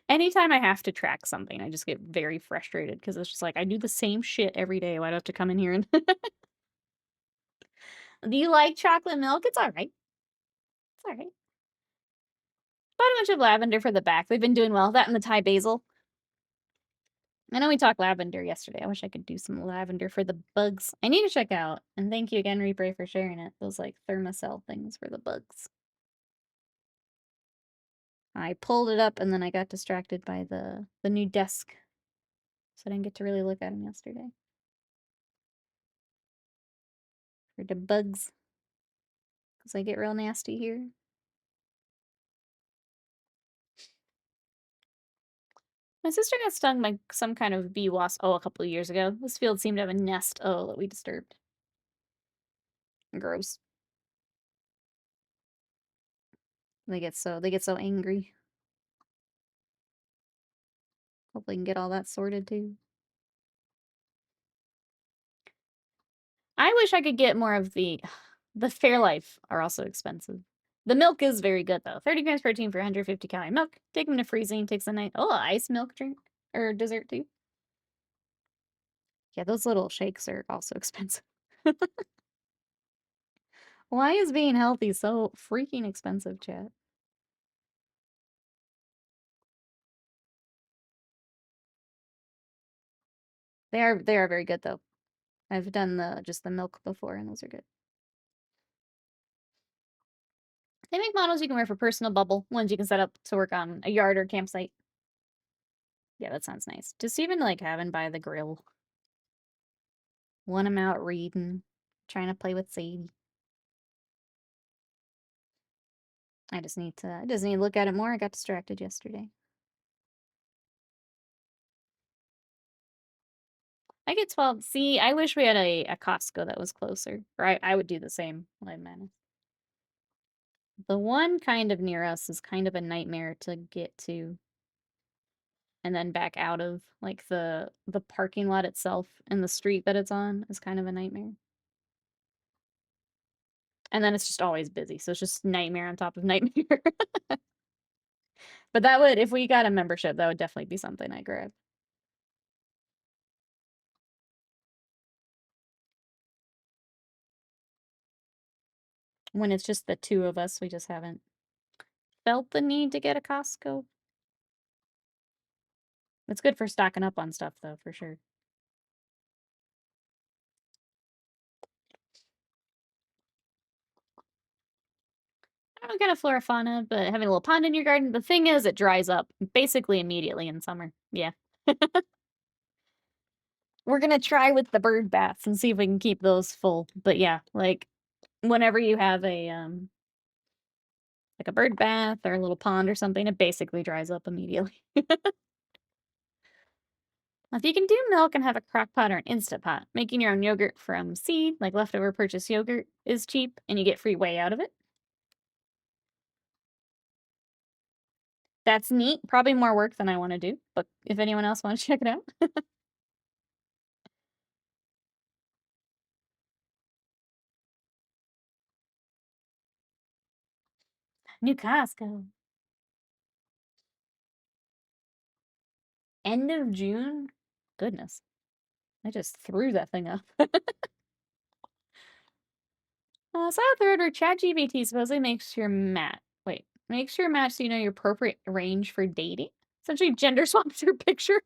Anytime I have to track something, I just get very frustrated because it's just like I do the same shit every day. Why do I have to come in here and do you like chocolate milk? It's all right. It's all right. Bought a bunch of lavender for the back. They've been doing well. That and the Thai basil. I know we talked lavender yesterday. I wish I could do some lavender for the bugs. I need to check out. And thank you again, Replay, for sharing it. Those like thermocell things for the bugs. I pulled it up and then I got distracted by the new desk. So I didn't get to really look at them yesterday. For the bugs. Because they get real nasty here. My sister got stung by some kind of bee wasp, a couple of years ago. This field seemed to have a nest, that we disturbed. Gross. They get so angry. Hopefully can get all that sorted too. I wish I could get more of the Fairlife are also expensive. The milk is very good though. 30 grams protein for 150 calorie milk. Take them to freezing, takes a night. Oh, ice milk drink or dessert too. Yeah, those little shakes are also expensive. Why is being healthy so freaking expensive, chat? They are very good though. I've done just the milk before and those are good. They make models you can wear for personal bubble, ones you can set up to work on a yard or campsite. Yeah, that sounds nice. Just even like having by the grill. When I'm out reading, trying to play with Sadie. I just need to look at it more. I got distracted yesterday. I get 12. See, I wish we had a Costco that was closer. Or I would do the same, what I meant. The one kind of near us is kind of a nightmare to get to. And then back out of. Like the parking lot itself and the street that it's on is kind of a nightmare. And then it's just always busy. So it's just nightmare on top of nightmare. But that would, if we got a membership, that would definitely be something I grab. When it's just the two of us, we just haven't felt the need to get a Costco. It's good for stocking up on stuff, though, for sure. kind of flora fauna, but having a little pond in your garden. The thing is, it dries up basically immediately in summer. Yeah. We're gonna try with the bird baths and see if we can keep those full. But yeah, like whenever you have a like a bird bath or a little pond or something, it basically dries up immediately. If you can do milk and have a crock pot or an Instant Pot, making your own yogurt from seed, like leftover purchased yogurt, is cheap and you get free whey out of it. That's neat. Probably more work than I want to do, but if anyone else wants to check it out. New Costco. End of June? Goodness. I just threw that thing up. So I third where ChatGPT supposedly makes your match. Wait, makes your match so you know your appropriate range for dating. Essentially, gender swaps your picture.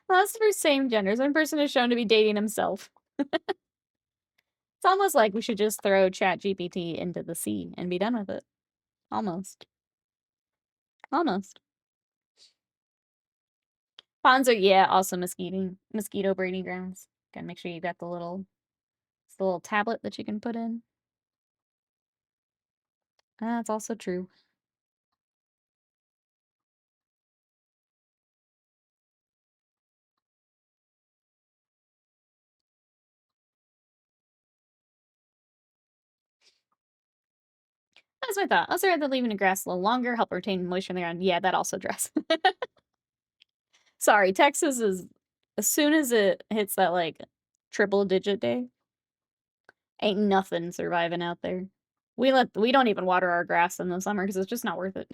Well, that's for same genders. One person is shown to be dating himself. It's almost like we should just throw ChatGPT into the sea and be done with it. Almost. Almost. Ponds are, yeah, also mosquito breeding grounds. Gotta make sure you got the little tablet that you can put in. That's also true. That's my thought. Also, rather than leaving the grass a little longer, help retain moisture in the ground. Yeah, that also dries. Sorry, Texas is, as soon as it hits that like triple digit day, ain't nothing surviving out there. We don't even water our grass in the summer because it's just not worth it.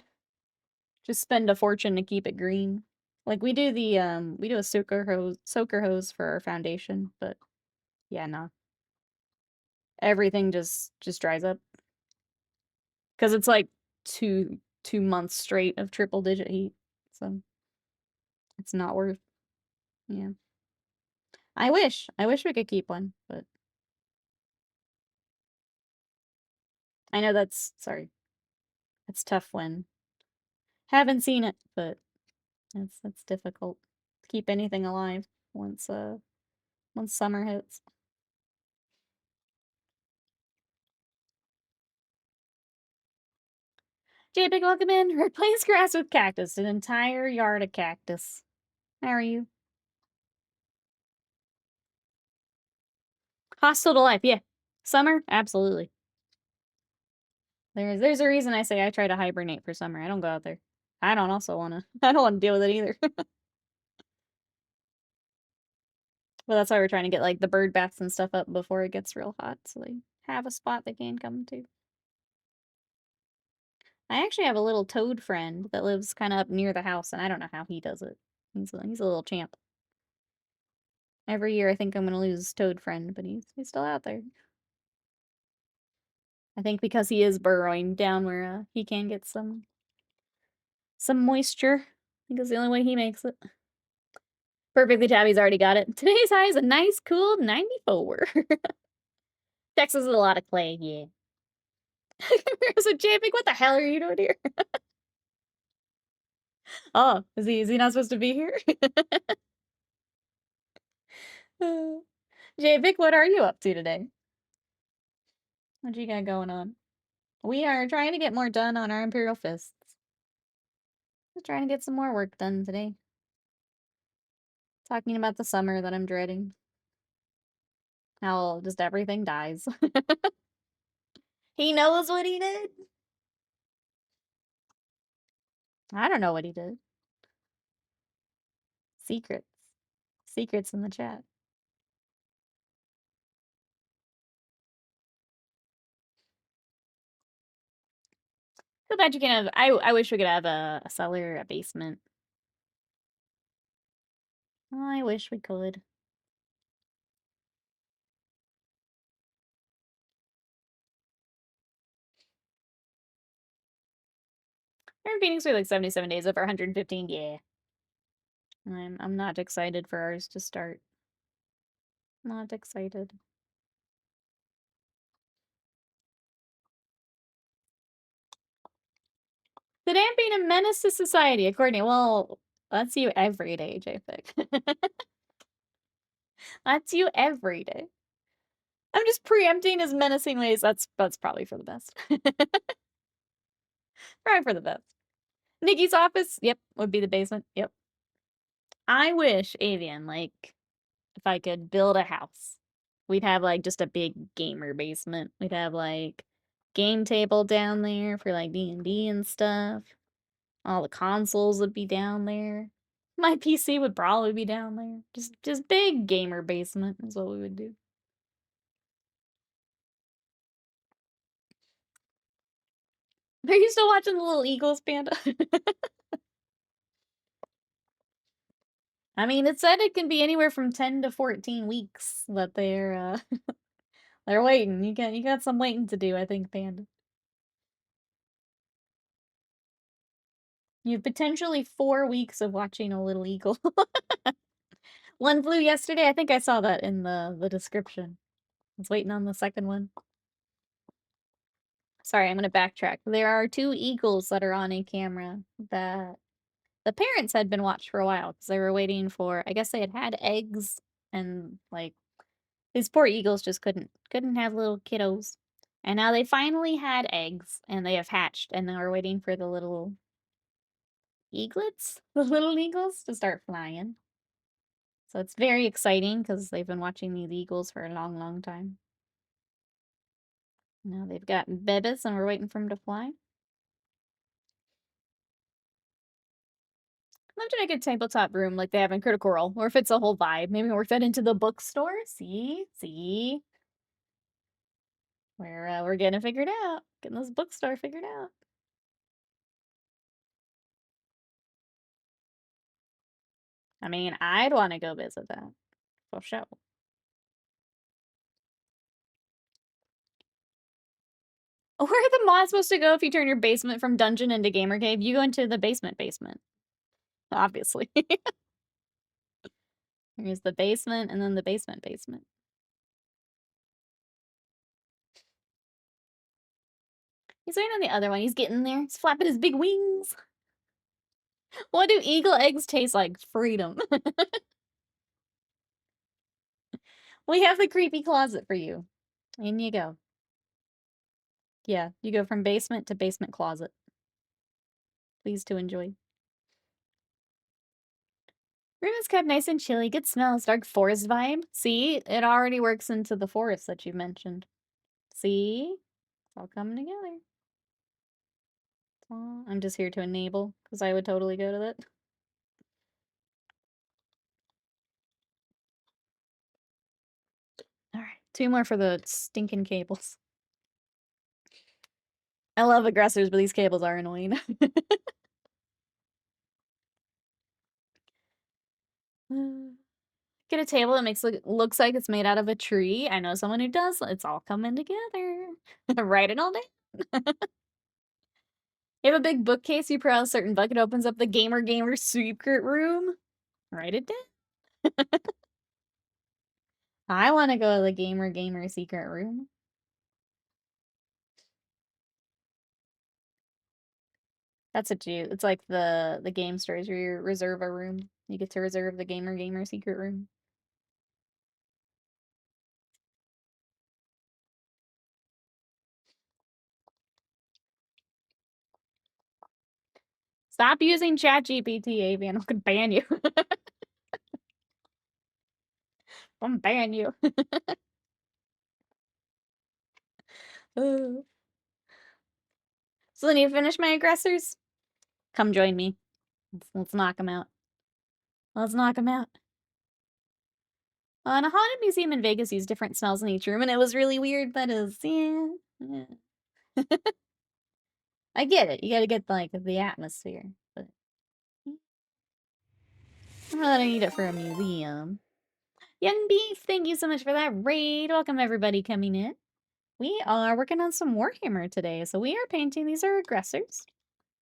Just spend a fortune to keep it green. Like we do a soaker hose for our foundation, but yeah, no. Everything just dries up. Because it's like two months straight of triple digit heat. So it's not worth. Yeah. I wish we could keep one, but I know it's tough when haven't seen it, but it's difficult to keep anything alive once summer hits. Jay Big, welcome in. Replace grass with cactus. An entire yard of cactus. How are you? Hostile to life, yeah. Summer, absolutely. There's a reason I say I try to hibernate for summer. I don't go out there. I don't also wanna I don't wanna deal with it either. Well, that's why we're trying to get like the bird baths and stuff up before it gets real hot, so they have a spot they can come to. I actually have a little toad friend that lives kind of up near the house, and I don't know how he does it. He's a little champ. Every year I think I'm gonna lose toad friend, but he's still out there. I think because he is burrowing down where he can get some moisture. I think it's the only way he makes it. Perfectly Tabby's already got it. Today's high is a nice cool 94. Texas is a lot of clay, yeah. So Japik, what the hell are you doing here? Oh, is he not supposed to be here? Japik, what are you up to today? What you got going on? We are trying to get more done on our Imperial Fists. Just trying to get some more work done today. Talking about the summer that I'm dreading. How just everything dies. He knows what he did. I don't know what he did. Secrets. Secrets in the chat. Too bad you can have. I wish we could have a cellar, a basement. I wish we could. We're in Phoenix for like 77 days over 115. Yeah. I'm not excited for ours to start. Not excited. That I'm being a menace to society, according. Well, that's you every day, JPEG. That's you every day. I'm just preempting his menacing ways. That's probably for the best. Probably for the best. Nikki's office, yep, would be the basement. Yep. I wish, Avian, like, if I could build a house, we'd have like just a big gamer basement. We'd have like game table down there for like D&D and stuff. All the consoles would be down there. My PC would probably be down there. Just big gamer basement is what we would do. Are you still watching the little Eagles, Panda? I mean, it said it can be anywhere from 10 to 14 weeks that they're waiting. You got some waiting to do, I think, Panda. You have potentially 4 weeks of watching a little eagle. One flew yesterday. I think I saw that in the description. I was waiting on the second one. Sorry, I'm gonna backtrack. There are 2 eagles that are on a camera that the parents had been watched for a while because they were waiting for, I guess they had eggs, and like these poor eagles just couldn't have little kiddos. And now they finally had eggs and they have hatched, and now we're waiting for the little eaglets, the little eagles, to start flying. So it's very exciting because they've been watching these eagles for a long, long time. Now they've got babies and we're waiting for them to fly. I'd love to make a tabletop room like they have in Critical Role, or if it's a whole vibe. Maybe work that into the bookstore. See? We're getting it figured out. Getting this bookstore figured out. I mean, I'd want to go visit that. For sure. Where are the mods supposed to go if you turn your basement from dungeon into gamer cave? You go into the basement. Obviously. Here's the basement and then the basement. He's waiting on the other one. He's getting there. He's flapping his big wings. What do eagle eggs taste like? Freedom. We have the creepy closet for you. In you go. Yeah, you go from basement to basement closet. Please to enjoy. Room is kept nice and chilly. Good smells. Dark forest vibe. See? It already works into the forest that you mentioned. See? It's all coming together. I'm just here to enable, because I would totally go to that. Alright, 2 more for the stinking cables. I love aggressors, but these cables are annoying. Get a table that looks like it's made out of a tree. I know someone who does. It's all coming together. Write it all down. You have a big bookcase, you pull out a certain bucket, opens up the gamer secret room. Write it down. I want to go to the gamer secret room. That's what you. It's like the game stores where you reserve a room. You get to reserve the gamer secret room. Stop using ChatGPT, Avian. I could ban you. I'm ban you. So then you finish my aggressors? Come join me. Let's knock them out. Let's knock them out. And a haunted museum in Vegas used different smells in each room, and it was really weird. That is, yeah. I get it. You gotta get, like, the atmosphere. But I don't know that I need it for a museum. Young Beef, thank you so much for that raid. Welcome everybody coming in. We are working on some Warhammer today, so we are painting. These are aggressors.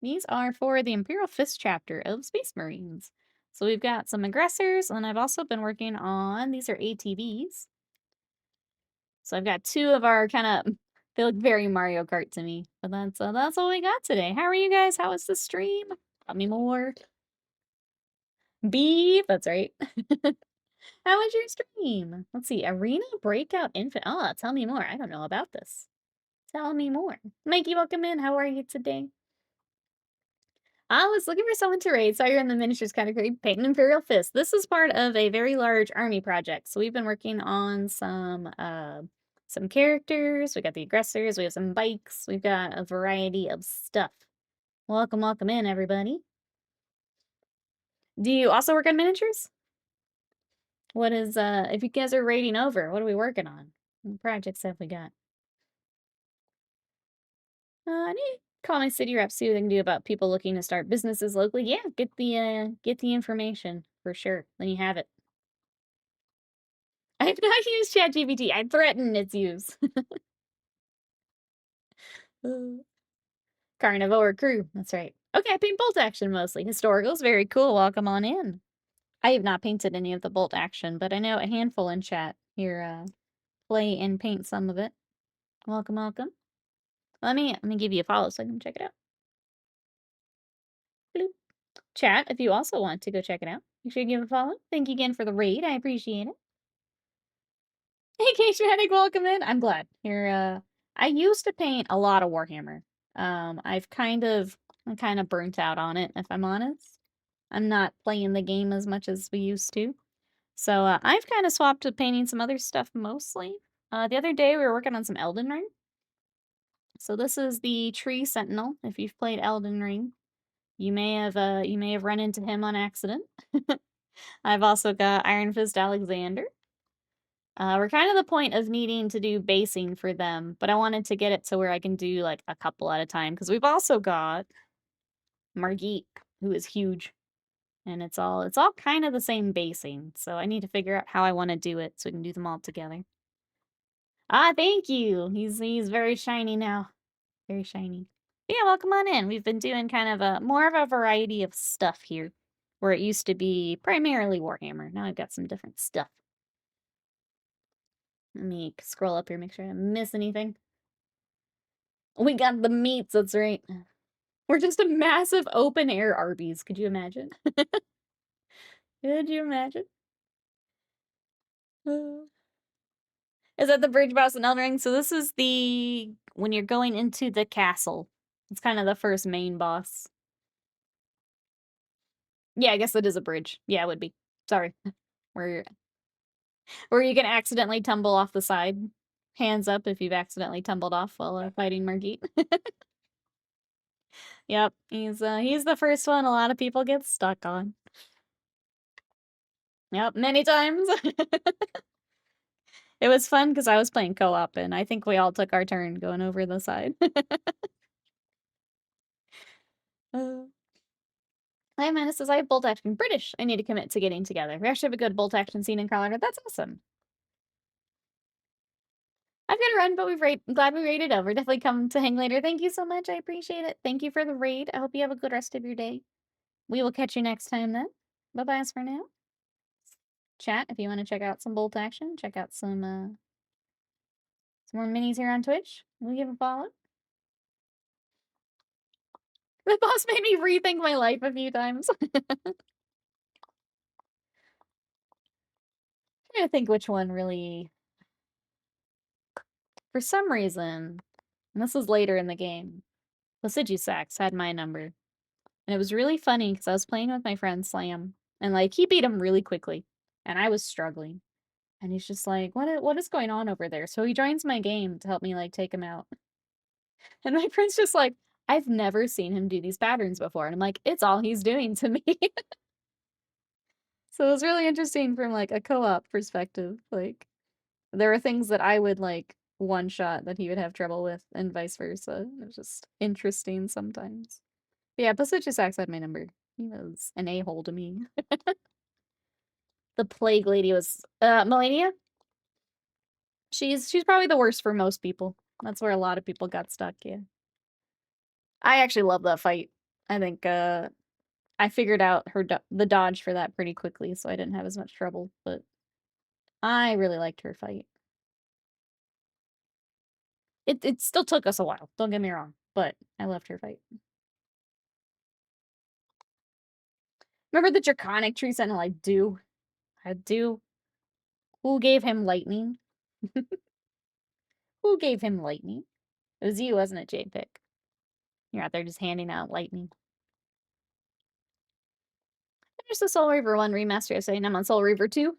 These are for the Imperial 5th chapter of Space Marines. So we've got some aggressors, and I've also been working on, these are ATVs. So I've got 2 of our kind of They look very Mario Kart to me, but that's all we got today. How are you guys? How was the stream? Tell me more. Beef, that's right. How was your stream? Let's see. Arena Breakout Infant. Oh, tell me more. I don't know about this. Tell me more. Mikey, welcome in. How are you today? I was looking for someone to raid. Saw you're in the miniatures category. Paint an Imperial Fist. This is part of a very large army project. So we've been working on some characters. We got the aggressors. We have some bikes. We've got a variety of stuff. Welcome, welcome in, everybody. Do you also work on miniatures? What is, if you guys are raiding over, what are we working on? What projects have we got? I need to call my city rep, see what they can do about people looking to start businesses locally. Yeah, get the information for sure. Then you have it. I have not used ChatGPT. I threaten its use. Carnivore crew. That's right. Okay, I paint bolt action mostly. Historicals, very cool. Welcome on in. I have not painted any of the bolt action, but I know a handful in chat here play and paint some of it. Welcome, welcome. Let me give you a follow so I can check it out. Bloop. Chat, if you also want to go check it out, make sure you give a follow. Thank you again for the raid. I appreciate it. Hey, K-Shmatic, welcome in. I'm glad. Here, I used to paint a lot of Warhammer. I'm kind of burnt out on it, if I'm honest. I'm not playing the game as much as we used to. So, I've kind of swapped to painting some other stuff mostly. The other day we were working on some Elden Ring. So this is the Tree Sentinel. If you've played Elden Ring, you may have run into him on accident. I've also got Iron Fist Alexander. We're kind of the point of needing to do basing for them, but I wanted to get it to where I can do like a couple at a time because we've also got Margit, who is huge, and it's all kind of the same basing. So I need to figure out how I want to do it so we can do them all together. Ah, thank you. He's very shiny now, very shiny. Yeah, welcome on in. We've been doing kind of more of a variety of stuff here, where it used to be primarily Warhammer. Now I've got some different stuff. Let me scroll up here, make sure I didn't miss anything. We got the meats, that's right. We're just a massive open air Arby's. Could you imagine? Could you imagine? Is that the bridge boss in Elden Ring? So this is when you're going into the castle. It's kind of the first main boss. Yeah, I guess that is a bridge. Yeah, it would be. Sorry. Where you can accidentally tumble off the side. Hands up if you've accidentally tumbled off while fighting Margit. Yep, he's the first one a lot of people get stuck on. Yep, many times. It was fun because I was playing co-op, and I think we all took our turn going over the side. Hi, Amanda says, I have bolt action British. I need to commit to getting together. We actually have a good bolt action scene in Colorado. That's awesome. I've got to run, but I'm glad we raided over. Definitely come to hang later. Thank you so much. I appreciate it. Thank you for the raid. I hope you have a good rest of your day. We will catch you next time then. Bye-bye as for now. Chat, if you want to check out some bolt action, check out some more minis here on Twitch. We'll give a follow. The boss made me rethink my life a few times. I'm trying to think which one really... For some reason, and this was later in the game, Sax had my number. And it was really funny because I was playing with my friend Slam, and like he beat him really quickly, and I was struggling. And he's just like, what is going on over there? So he joins my game to help me like take him out. And my friend's just like, I've never seen him do these patterns before. And I'm like, it's all he's doing to me. So it was really interesting from like a co-op perspective. Like there were things that I would like one shot that he would have trouble with and vice versa. It was just interesting sometimes. But yeah, Sax had my number. He was an a-hole to me. The plague lady was Melania. She's probably the worst for most people. That's where a lot of people got stuck, yeah. I actually love that fight. I think I figured out the dodge for that pretty quickly, so I didn't have as much trouble, but I really liked her fight. It still took us a while, don't get me wrong, but I loved her fight. Remember the Draconic Tree Sentinel I do? Who gave him lightning? Who gave him lightning? It was you, wasn't it, JPick? You're out there just handing out lightning. There's the Soul Reaver 1 remaster yesterday, and I'm on Soul Reaver 2.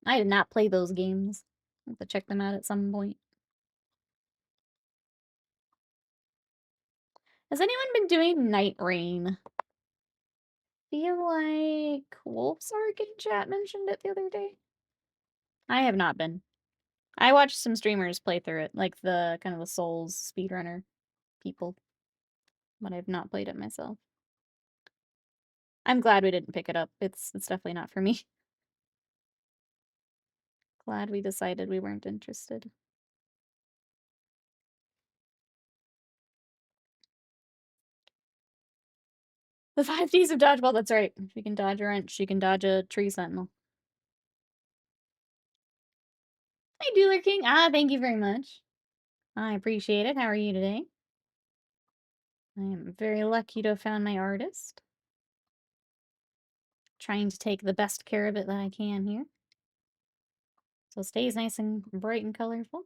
I did not play those games. I'll have to check them out at some point. Has anyone been doing Night Rain? Feel like Wolfsark in chat mentioned it the other day. I have not been. I watched some streamers play through it, like the kind of the Souls speedrunner people, but I've not played it myself. I'm glad we didn't pick it up. It's definitely not for me. Glad we decided we weren't interested. The 5 Ds of dodgeball, that's right. She can dodge a wrench, she can dodge a tree sentinel. Hi, Dueler King. Thank you very much. I appreciate it. How are you today? I am very lucky to have found my artist. Trying to take the best care of it that I can here. So it stays nice and bright and colorful.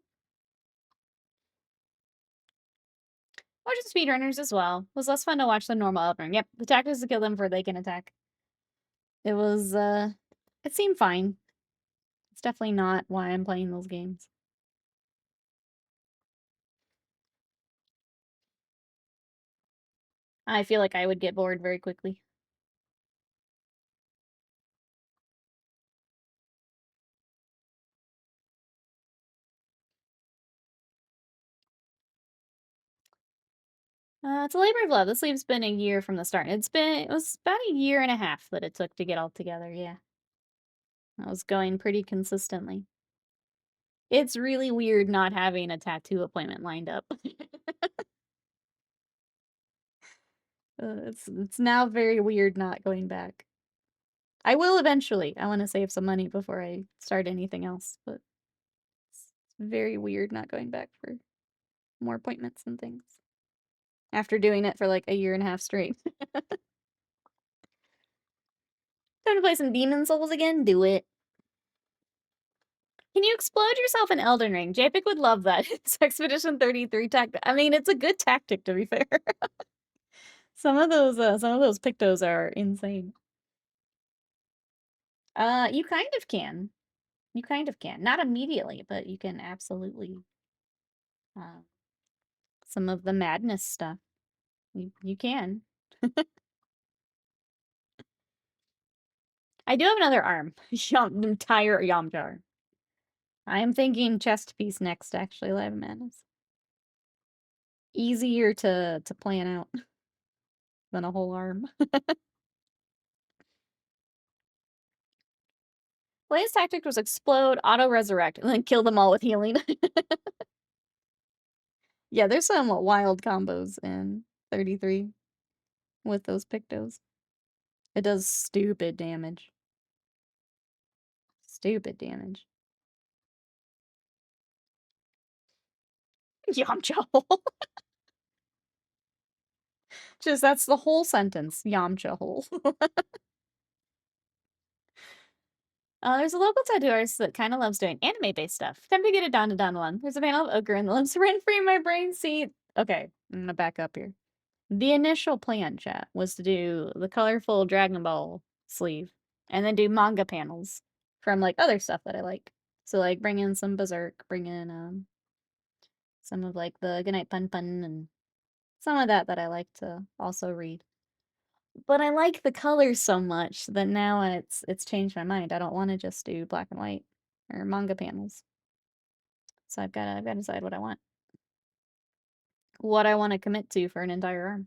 Or just speedrunners as well. It was less fun to watch the normal Elden Ring. Yep, the tactic is to kill them before they can attack. It was, it seemed fine. It's definitely not why I'm playing those games. I feel like I would get bored very quickly. It's a labor of love. This sleeve's been a year from the start. It was about a year and a half that it took to get all together, yeah. I was going pretty consistently. It's really weird not having a tattoo appointment lined up. It's now very weird not going back. I will eventually. I want to save some money before I start anything else, but it's very weird not going back for more appointments and things. After doing it for like a year and a half straight. Time to play some Demon Souls again? Do it. Can you explode yourself in Elden Ring? JPick would love that. It's Expedition 33 tactic. I mean, it's a good tactic, to be fair. Some of those pictos are insane. You kind of can. You kind of can. Not immediately, but you can absolutely. Some of the madness stuff. You can. I do have another arm. Entire Yamjar. I am thinking chest piece next, actually, Live Madness. Easier to plan out than a whole arm. Latest tactic was explode, auto-resurrect, and then kill them all with healing. Yeah, there's some wild combos in 33 with those pictos. It does stupid damage. Stupid damage. Yamcha hole. Just, that's the whole sentence. Yamcha hole. There's a local tattoo artist that kind of loves doing anime-based stuff. Time to get it down to done one. There's a panel of ochre and the limbs rent free in my brain. See, okay, I'm gonna back up here. The initial plan, chat, was to do the colorful Dragon Ball sleeve and then do manga panels from like other stuff that I like. So like bring in some Berserk, bring in some of like the Goodnight Pun Pun and some of that I like to also read. But I like the colors so much that now it's changed my mind. I don't want to just do black and white or manga panels. So I've got to decide what I want. What I want to commit to for an entire arm.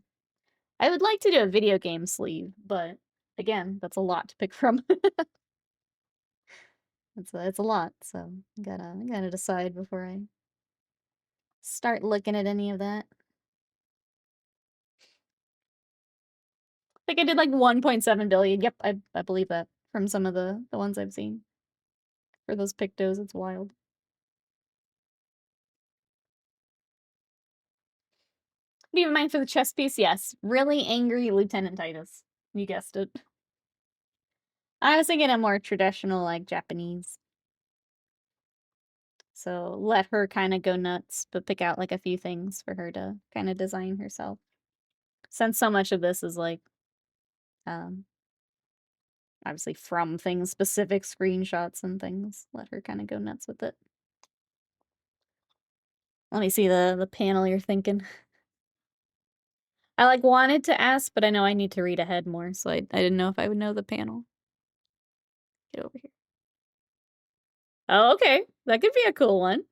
I would like to do a video game sleeve, but again, that's a lot to pick from. It's a lot, so I gotta decide before I start looking at any of that. I think I did like 1.7 billion. Yep, I believe that from some of the ones I've seen. For those pictos, it's wild. Do you have in mind for the chest piece? Yes. Really angry Lieutenant Titus. You guessed it. I was thinking a more traditional, like, Japanese. So let her kind of go nuts, but pick out, like, a few things for her to kind of design herself. Since so much of this is, like, um, obviously from things, specific screenshots and things, let her kind of go nuts with it. Let me see the panel you're thinking. I, like, wanted to ask, but I know I need to read ahead more, so I didn't know if I would know the panel. Get over here. Oh, okay. That could be a cool one.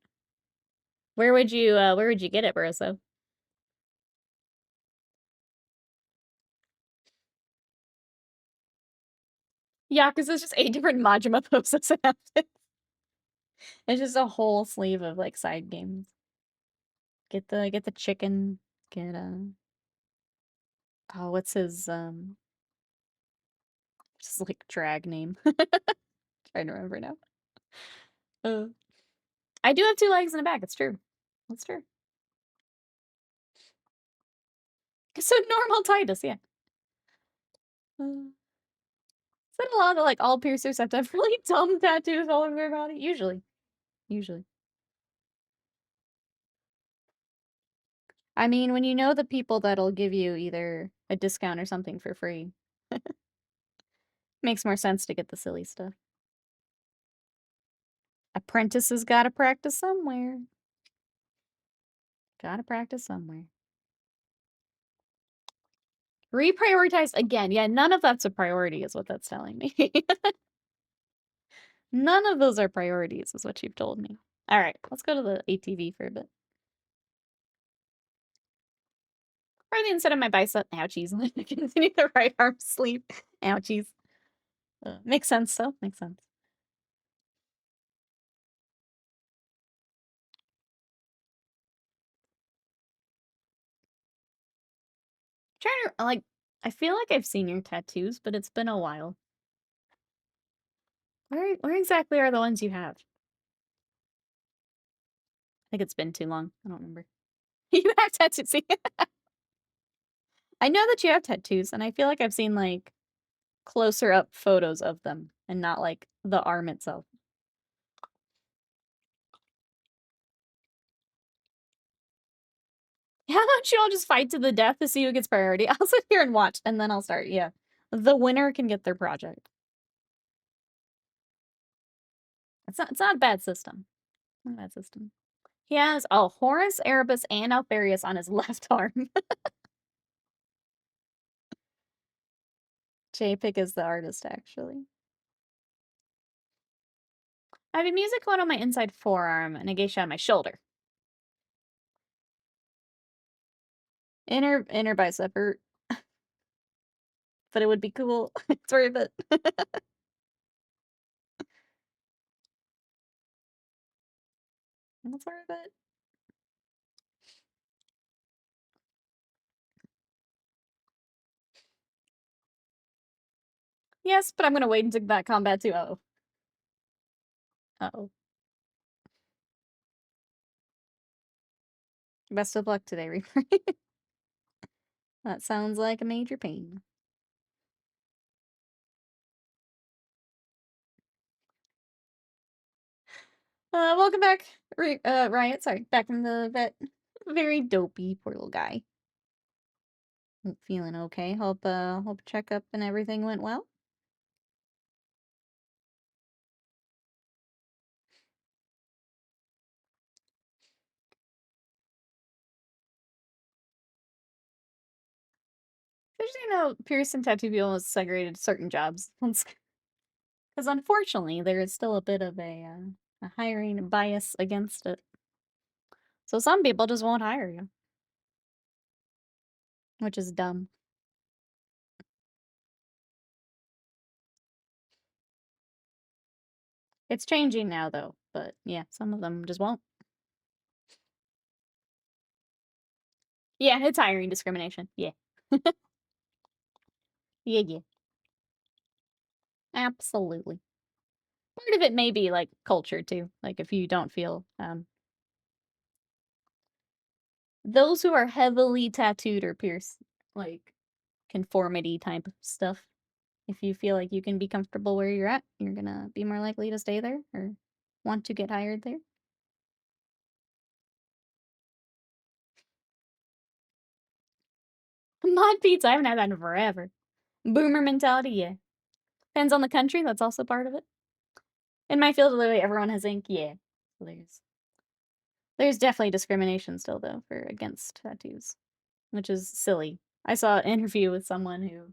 Where would you get it, Barosso? Yeah, because it's just 8 different Majima poses and outfits. It's just a whole sleeve of, like, side games. Get the chicken, get, oh, what's his, just, like, drag name? Trying to remember now. I do have 2 legs and a back, it's true. That's true. So normal Titus, yeah. Is that a lot of, like, all piercers have to have really dumb tattoos all over their body? Usually. Usually. I mean, when you know the people that'll give you either a discount or something for free, makes more sense to get the silly stuff. Apprentices gotta practice somewhere. Gotta practice somewhere. Reprioritize again. Yeah, none of that's a priority is what that's telling me. None of those are priorities is what you've told me. All right, let's go to the ATV for a bit. Or instead of my bicep, ouchies. Continue the right arm sleep, ouchies. Makes sense, though. Makes sense. Trying to, like, I feel like I've seen your tattoos, but it's been a while. Where exactly are the ones you have? I think it's been too long. I don't remember. You have tattoos. I know that you have tattoos, and I feel like I've seen, like, closer up photos of them and not, like, the arm itself. How about you all just fight to the death to see who gets priority? I'll sit here and watch, and then I'll start. Yeah. The winner can get their project. It's not a bad system. Not a bad system. He has Horus, Erebus, and Alfarius on his left arm. JPIC is the artist, actually. I have a music one on my inside forearm and a geisha on my shoulder. Inner bicep hurt. But it would be cool. It's worth it. It's worth it. Yes, but I'm gonna wait into that combat too. Uh-oh. Uh-oh. Best of luck today, Reaper. That sounds like a major pain. Welcome back, Riot. Sorry, back from the vet. Very dopey, poor little guy. Feeling okay. Hope checkup and everything went well. Especially, Pearson tattoo people is segregated to certain jobs. Because unfortunately, there is still a bit of a hiring bias against it. So some people just won't hire you, which is dumb. It's changing now, though. But yeah, some of them just won't. Yeah, it's hiring discrimination. Yeah. Yeah, yeah. Absolutely. Part of it may be, like, culture, too. Like, if you don't feel, Those who are heavily tattooed or pierced, like conformity type stuff. If you feel like you can be comfortable where you're at, you're gonna be more likely to stay there or want to get hired there. Mod pizza, I haven't had that in forever. Boomer mentality, yeah. Depends on the country, that's also part of it. In my field, literally everyone has ink, yeah. So there's definitely discrimination still though for against tattoos, which is silly. I saw an interview with someone who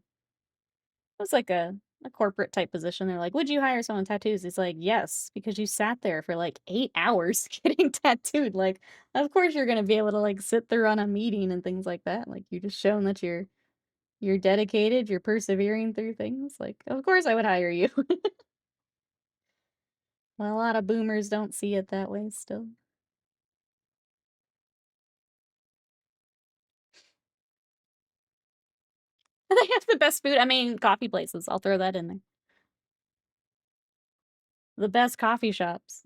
was like a corporate type position. They're like, "Would you hire someone with tattoos?" He's like, "Yes, because you sat there for like 8 hours getting tattooed. Like, of course you're gonna be able to like sit through on a meeting and things like that. Like, you just shown that you're dedicated, you're persevering through things. Like, of course I would hire you." Well, a lot of boomers don't see it that way still. They have the best food. I mean, coffee places. I'll throw that in there. The best coffee shops.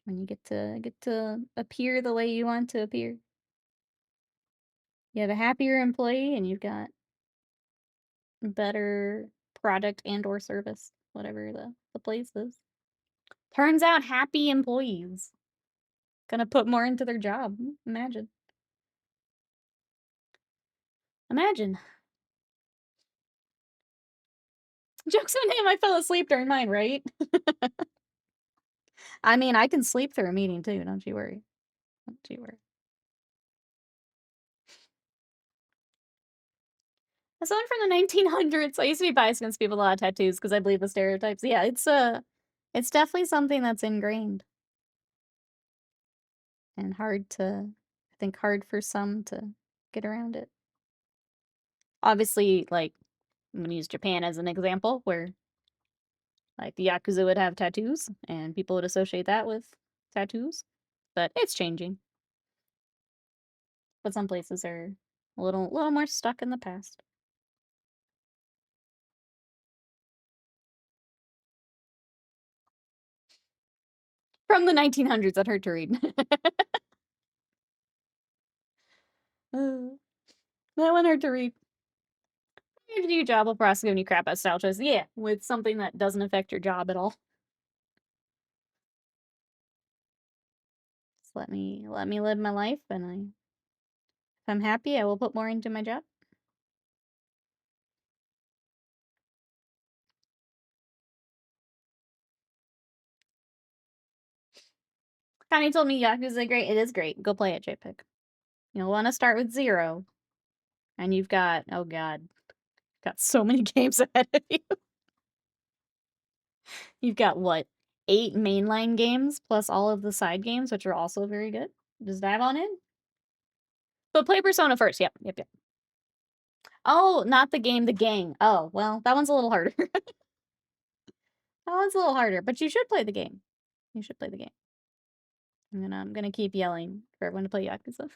When you get to appear the way you want to appear. You have a happier employee and you've got better product and or service, whatever the place is. Turns out happy employees gonna put more into their job. Imagine. Imagine. Joke's on him, I fell asleep during mine, right? I mean, I can sleep through a meeting too, don't you worry. Don't you worry. As someone from the 1900s, I used to be biased against people with a lot of tattoos because I believe the stereotypes. Yeah, it's definitely something that's ingrained and hard to, I think, hard for some to get around it. Obviously, like, I'm gonna use Japan as an example, where like the Yakuza would have tattoos and people would associate that with tattoos. But it's changing. But some places are a little more stuck in the past. From the 1900s, that hurt to read. Uh, that one hurt to read. You have to do your job will prosecute when you crap out style choices. Yeah, with something that doesn't affect your job at all. Just let me live my life, and if I'm happy, I will put more into my job. Connie told me Yakuza great. It is great. Go play it, JPEG. You'll want to start with 0, and you've got, oh god, got so many games ahead of you. You've got what? 8 mainline games plus all of the side games, which are also very good. Just dive on in. But play Persona first. Yep. Oh, not the game, the gang. Oh, well, that one's a little harder. That one's a little harder, but you should play the game. You should play the game. I'm gonna keep yelling for everyone to play Yakuza.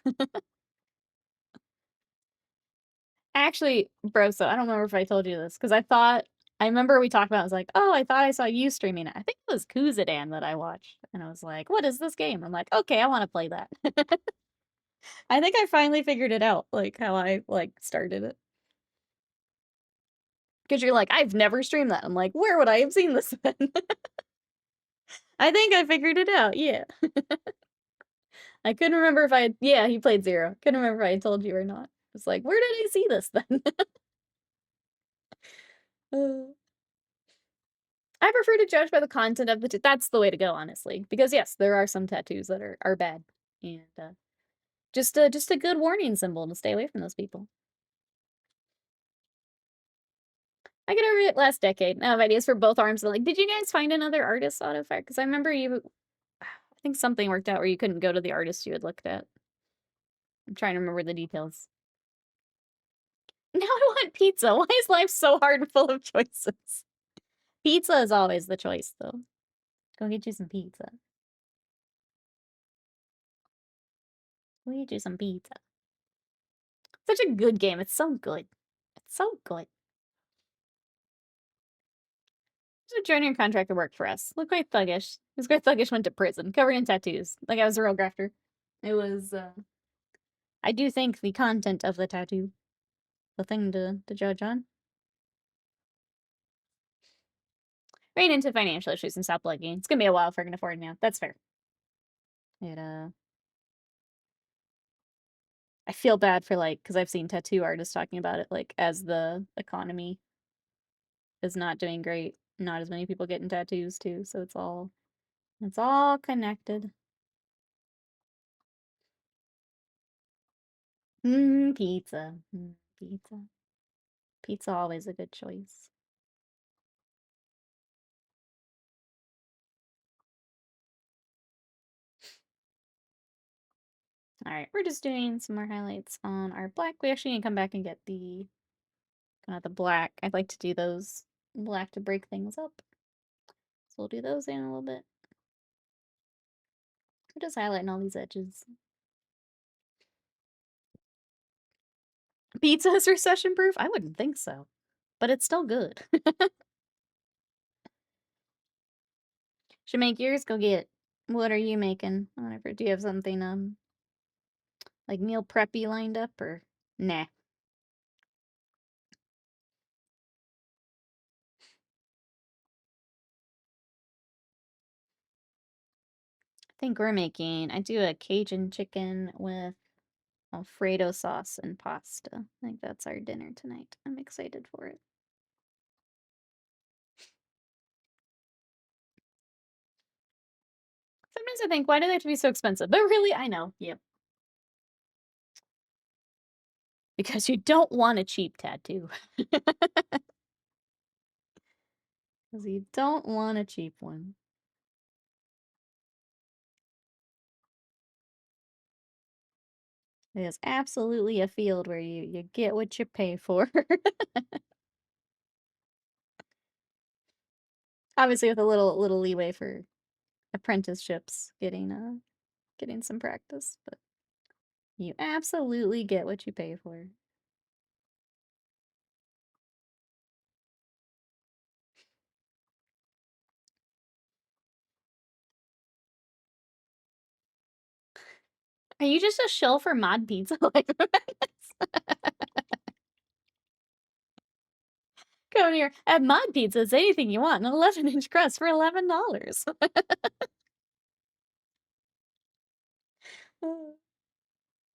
Actually, bro, so I don't remember if I told you this, because I remember we talked about it, I was like, oh, I thought I saw you streaming it. I think it was Kuzadan that I watched. And I was like, what is this game? I'm like, okay, I want to play that. I think I finally figured it out, like how I like started it. Because you're like, I've never streamed that. I'm like, where would I have seen this then? I think I figured it out, yeah. I couldn't remember if yeah, he played 0. Couldn't remember if I had told you or not. It's like, where did I see this then? I prefer to judge by the content of that's the way to go, honestly. Because yes, there are some tattoos that are bad. And just a good warning symbol to stay away from those people. I get over it last decade. I have ideas for both arms. Like, did you guys find another artist autofire? Because I remember I think something worked out where you couldn't go to the artist you had looked at. I'm trying to remember the details. Now I want pizza. Why is life so hard and full of choices? Pizza is always the choice, though. Go get you some pizza. Go get you some pizza. Such a good game. It's so good. It's so good. a junior contractor worked for us. Looked quite thuggish. He was quite thuggish, went to prison, covered in tattoos. Like I was a real grafter. It was, I do think the content of the tattoo, the thing to judge on. Ran into financial issues and stopped looking. It's gonna be a while if I can afford it now. That's fair. It, I feel bad for, like, because I've seen tattoo artists talking about it, like, as the economy is not doing great, not as many people getting tattoos too, so it's all connected. Pizza. Pizza. Pizza always a good choice. Alright, we're just doing some more highlights on our black. We actually need to come back and get the black. I'd like to do those black to break things up. So we'll do those in a little bit. We're just highlighting all these edges. Pizza is recession proof? I wouldn't think so. But it's still good. Should make yours? Go get. What are you making? Whatever. Do you have something like meal preppy lined up or nah? I think we're making. I do a Cajun chicken with Alfredo sauce and pasta. I think that's our dinner tonight. I'm excited for it. Sometimes I think, why do they have to be so expensive? But really, I know. Yep. Because you don't want a cheap tattoo. Because you don't want a cheap one. It is absolutely a field where you get what you pay for. Obviously with a little leeway for apprenticeships, getting some practice, but you absolutely get what you pay for. Are you just a shill for mod pizza? Like Come here. At Mod Pizza, it's anything you want. An 11-inch crust for $11.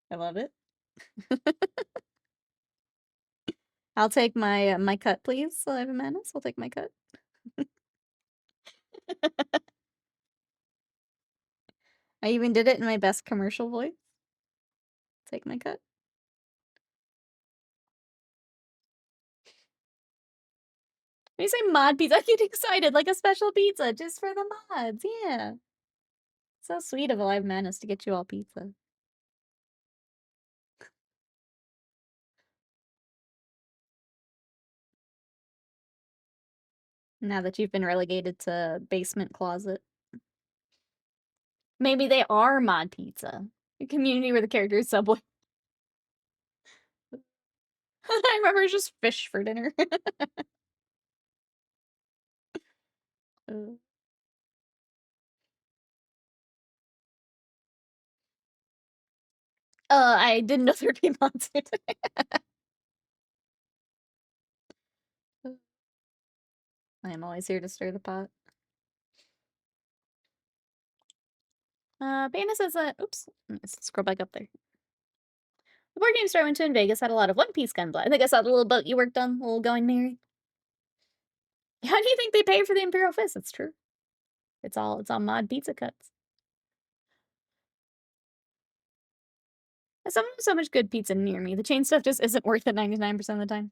I love it. I'll take my my cut, please. 11 minutes. I'll take my cut. I even did it in my best commercial voice. Take my cut. When you say mod pizza, I get excited, like a special pizza just for the mods. Yeah. So sweet of Alive Madness to get you all pizza. Now that you've been relegated to basement closet. Maybe they are mod pizza. A community where the character is Subway. I remember it was just fish for dinner. I didn't know there'd be mods here today. I am always here to stir the pot. Bana says that, oops, let's scroll back up there. The board game store I went to in Vegas had a lot of One Piece gunplay. I think I saw the little boat you worked on, the little Going Merry. How do you think they pay for the Imperial Fist? It's true. It's all mod pizza cuts. There's so much good pizza near me. The chain stuff just isn't worth it 99% of the time.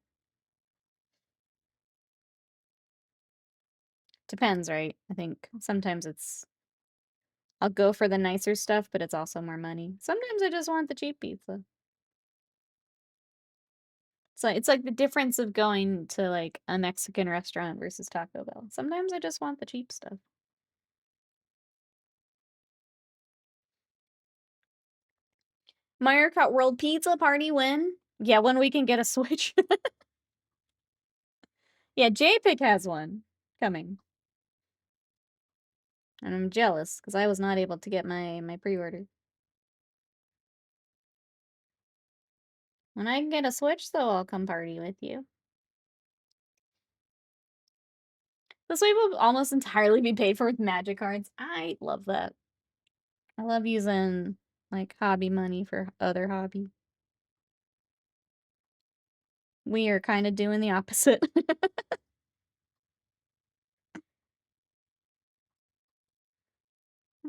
Depends, right? I think sometimes I'll go for the nicer stuff, but it's also more money. Sometimes I just want the cheap pizza. So it's like the difference of going to like a Mexican restaurant versus Taco Bell. Sometimes I just want the cheap stuff. Mario Kart World Pizza Party when? Yeah, when we can get a Switch. Yeah, JPEG has one coming. And I'm jealous, because I was not able to get my pre-order. When I can get a Switch, though, I'll come party with you. This way will almost entirely be paid for with magic cards. I love that. I love using, like, hobby money for other hobby. We are kind of doing the opposite.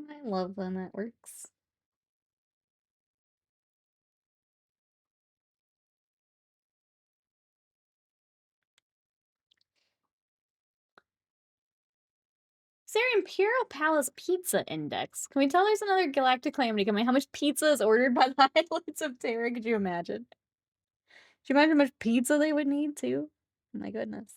I love when that works. Is there Imperial Palace Pizza Index? Can we tell there's another galactic calamity coming? How much pizza is ordered by the Highlands of Terra? Could you imagine? Could you imagine how much pizza they would need, too? Oh my goodness.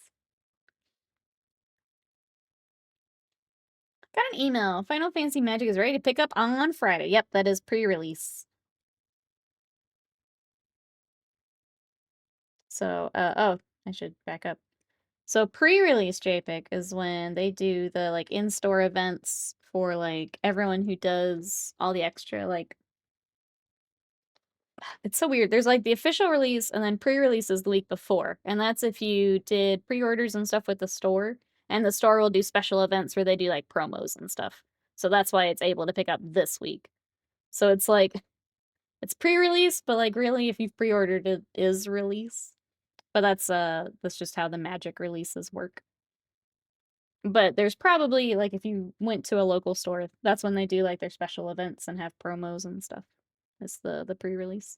Got an email. Final Fantasy Magic is ready to pick up on Friday. Yep, that is pre-release. So, oh, I should back up. So pre-release JPEG is when they do the, like, in-store events for, like, everyone who does all the extra, like... It's so weird. There's, like, the official release, and then pre-release is the week before. And that's if you did pre-orders and stuff with the store. And the store will do special events where they do, like, promos and stuff. So that's why it's able to pick up this week. So it's, like... It's pre-release, but, like, really, if you've pre-ordered, it is release. But that's just how the Magic releases work. But there's probably, like, if you went to a local store, that's when they do, like, their special events and have promos and stuff. It's the pre-release.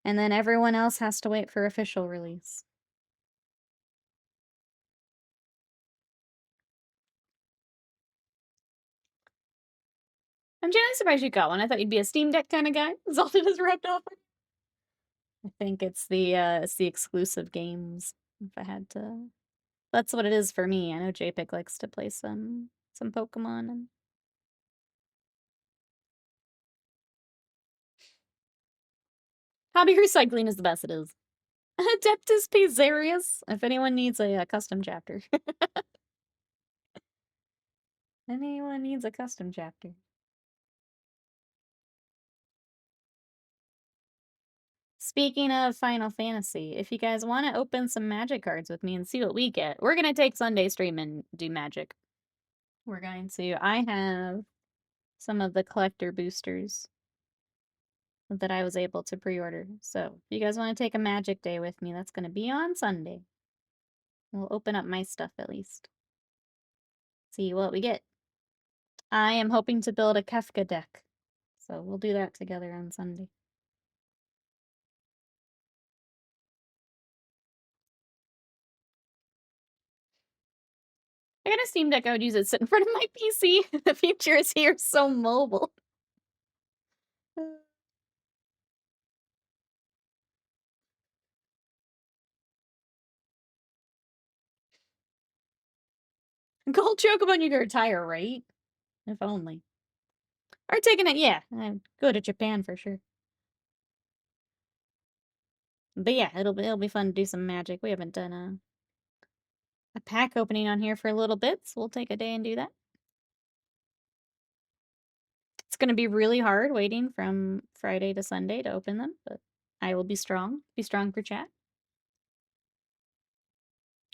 And then everyone else has to wait for official release. I'm genuinely surprised you got one. I thought you'd be a Steam Deck kind of guy. Zelda just rubbed off. I think it's the exclusive games. If I had to, that's what it is for me. I know JPEG likes to play some Pokemon and... Hobby recycling is the best it is. Adeptus Pizarius. If anyone needs a custom chapter. Anyone needs a custom chapter. Speaking of Final Fantasy, if you guys want to open some Magic cards with me and see what we get, we're going to take Sunday stream and do Magic. We're going to... I have some of the collector boosters that I was able to pre-order. So if you guys want to take a Magic day with me, that's going to be on Sunday. We'll open up my stuff at least. See what we get. I am hoping to build a Kefka deck. So we'll do that together on Sunday. I got a Steam Deck. I would use it sit in front of my PC. The future is here, so mobile. Gold Chocobo, you could retire, right? If only. Or taking it, yeah. I'd go to Japan for sure. But yeah, it'll be fun to do some Magic. We haven't done a pack opening on here for a little bit, so we'll take a day and do that. It's gonna be really hard waiting from Friday to Sunday to open them, but I will be strong. Be strong for chat.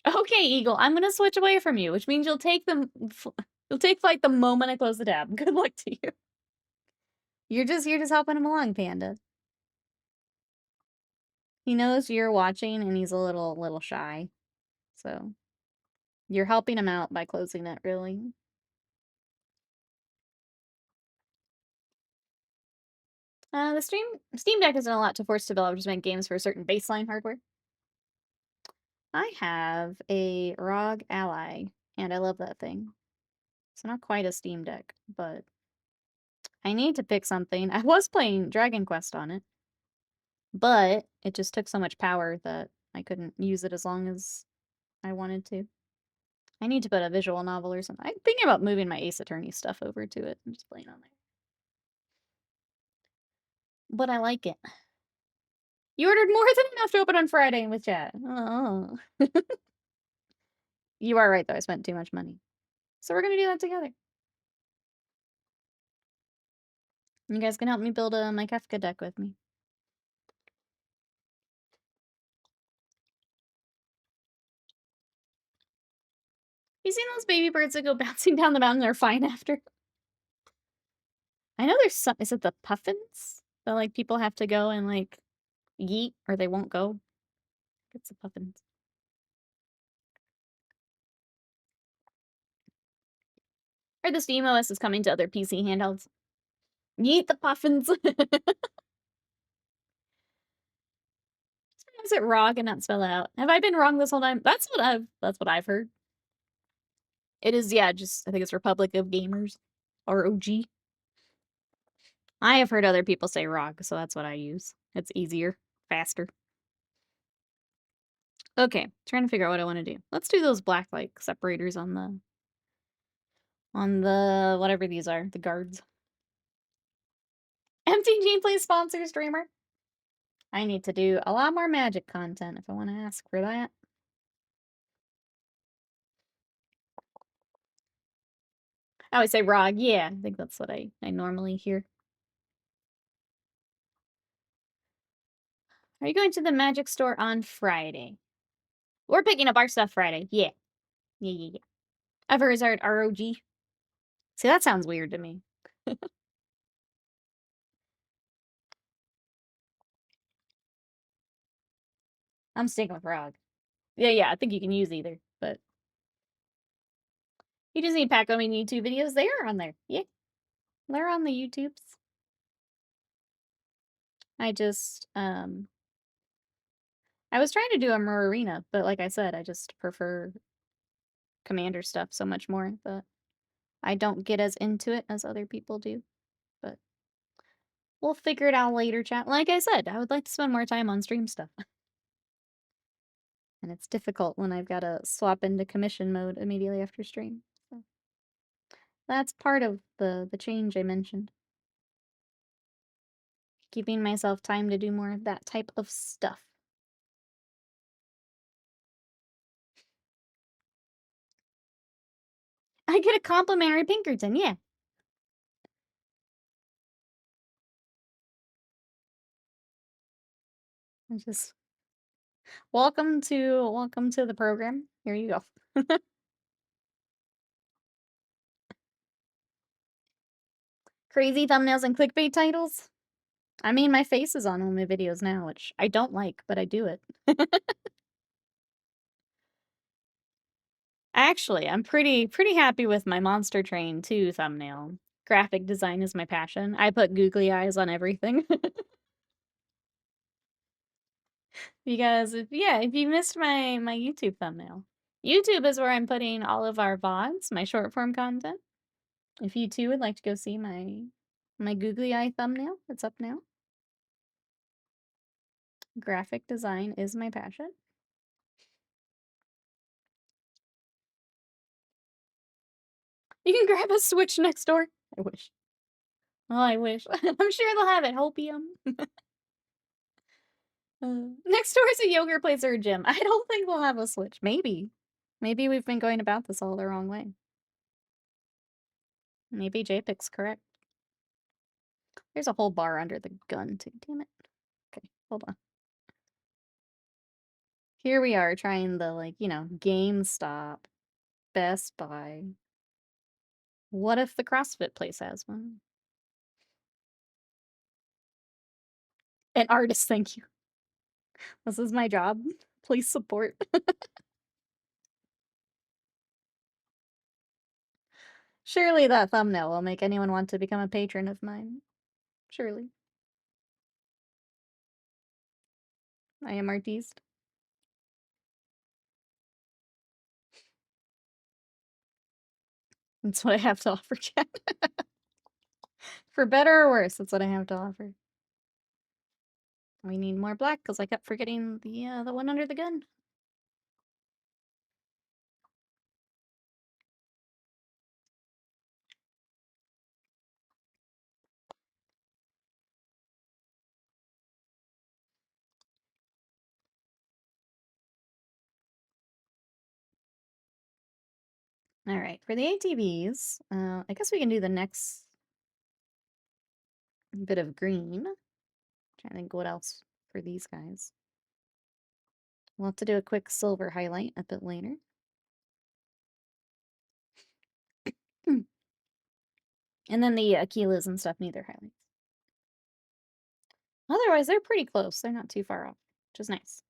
Okay, Eagle, I'm gonna switch away from you, which means you'll take them. You'll take flight the moment I close the tab. Good luck to you. You're just helping him along, Panda. He knows you're watching and he's a little shy. So you're helping him out by closing it, really. The Steam Deck has done a lot to force developers to make games for a certain baseline hardware. I have a ROG Ally, and I love that thing. It's not quite a Steam Deck, but I need to pick something. I was playing Dragon Quest on it, but it just took so much power that I couldn't use it as long as I wanted to. I need to put a visual novel or something. I'm thinking about moving my Ace Attorney stuff over to it and just playing on there. But I like it. You ordered more than enough to open on Friday with chat. Oh. You are right, though. I spent too much money. So we're gonna do that together. You guys can help me build my Kefka deck with me. You seen those baby birds that go bouncing down the mountain? They're fine after. I know there's some. Is it the puffins that like people have to go and like yeet or they won't go? It's the puffins. Or the SteamOS is coming to other PC handhelds. Yeet the puffins. Is it ROG and not spell out? Have I been wrong this whole time? That's what I've heard. It is, yeah, just I think it's Republic of Gamers. ROG. I have heard other people say ROG, so that's what I use. It's easier, faster. Okay, trying to figure out what I want to do. Let's do those black like separators on the whatever these are, the guards. Empty gameplay sponsor streamer. I need to do a lot more magic content if I want to ask for that. I always say ROG. Yeah, I think that's what I normally hear. Are you going to the magic store on Friday? We're picking up our stuff Friday. Yeah. Yeah. Everizard ROG. See, that sounds weird to me. I'm sticking with ROG. Yeah, I think you can use either, but you just need Pack Omi YouTube videos. They are on there. Yeah. They're on the YouTubes. I just, I was trying to do a Arena, but like I said, I just prefer Commander stuff so much more, but I don't get as into it as other people do, but we'll figure it out later, chat. Like I said, I would like to spend more time on stream stuff. And it's difficult when I've got to swap into commission mode immediately after stream. So that's part of the change I mentioned. Giving myself time to do more of that type of stuff. I get a complimentary Pinkerton, yeah. I just welcome to the program. Here you go. Crazy thumbnails and clickbait titles. I mean, my face is on all my videos now, which I don't like, but I do it. Actually, I'm pretty happy with my Monster Train 2 thumbnail. Graphic design is my passion. I put googly eyes on everything. Because if you missed my YouTube thumbnail. YouTube is where I'm putting all of our VODs, my short form content. If you too would like to go see my googly eye thumbnail, it's up now. Graphic design is my passion. You can grab a Switch next door. I wish. Oh, I wish. I'm sure they'll have it. Hopium. Next door is a yoga place or a gym. I don't think we'll have a Switch. Maybe. Maybe we've been going about this all the wrong way. Maybe JPEG's correct. There's a whole bar under the gun, too. Damn it. Okay, hold on. Here we are trying the, like, GameStop, Best Buy. What if the CrossFit place has one? An artist, thank you. This is my job. Please support. Surely that thumbnail will make anyone want to become a patron of mine. Surely. I am artiste. That's what I have to offer, chat. For better or worse, that's what I have to offer. We need more black because I kept forgetting the one under the gun. Alright, for the ATVs, I guess we can do the next bit of green. Trying to think what else for these guys. We'll have to do a quick silver highlight a bit later. And then the Aquilas and stuff need their highlights. Otherwise, they're pretty close. They're not too far off, which is nice.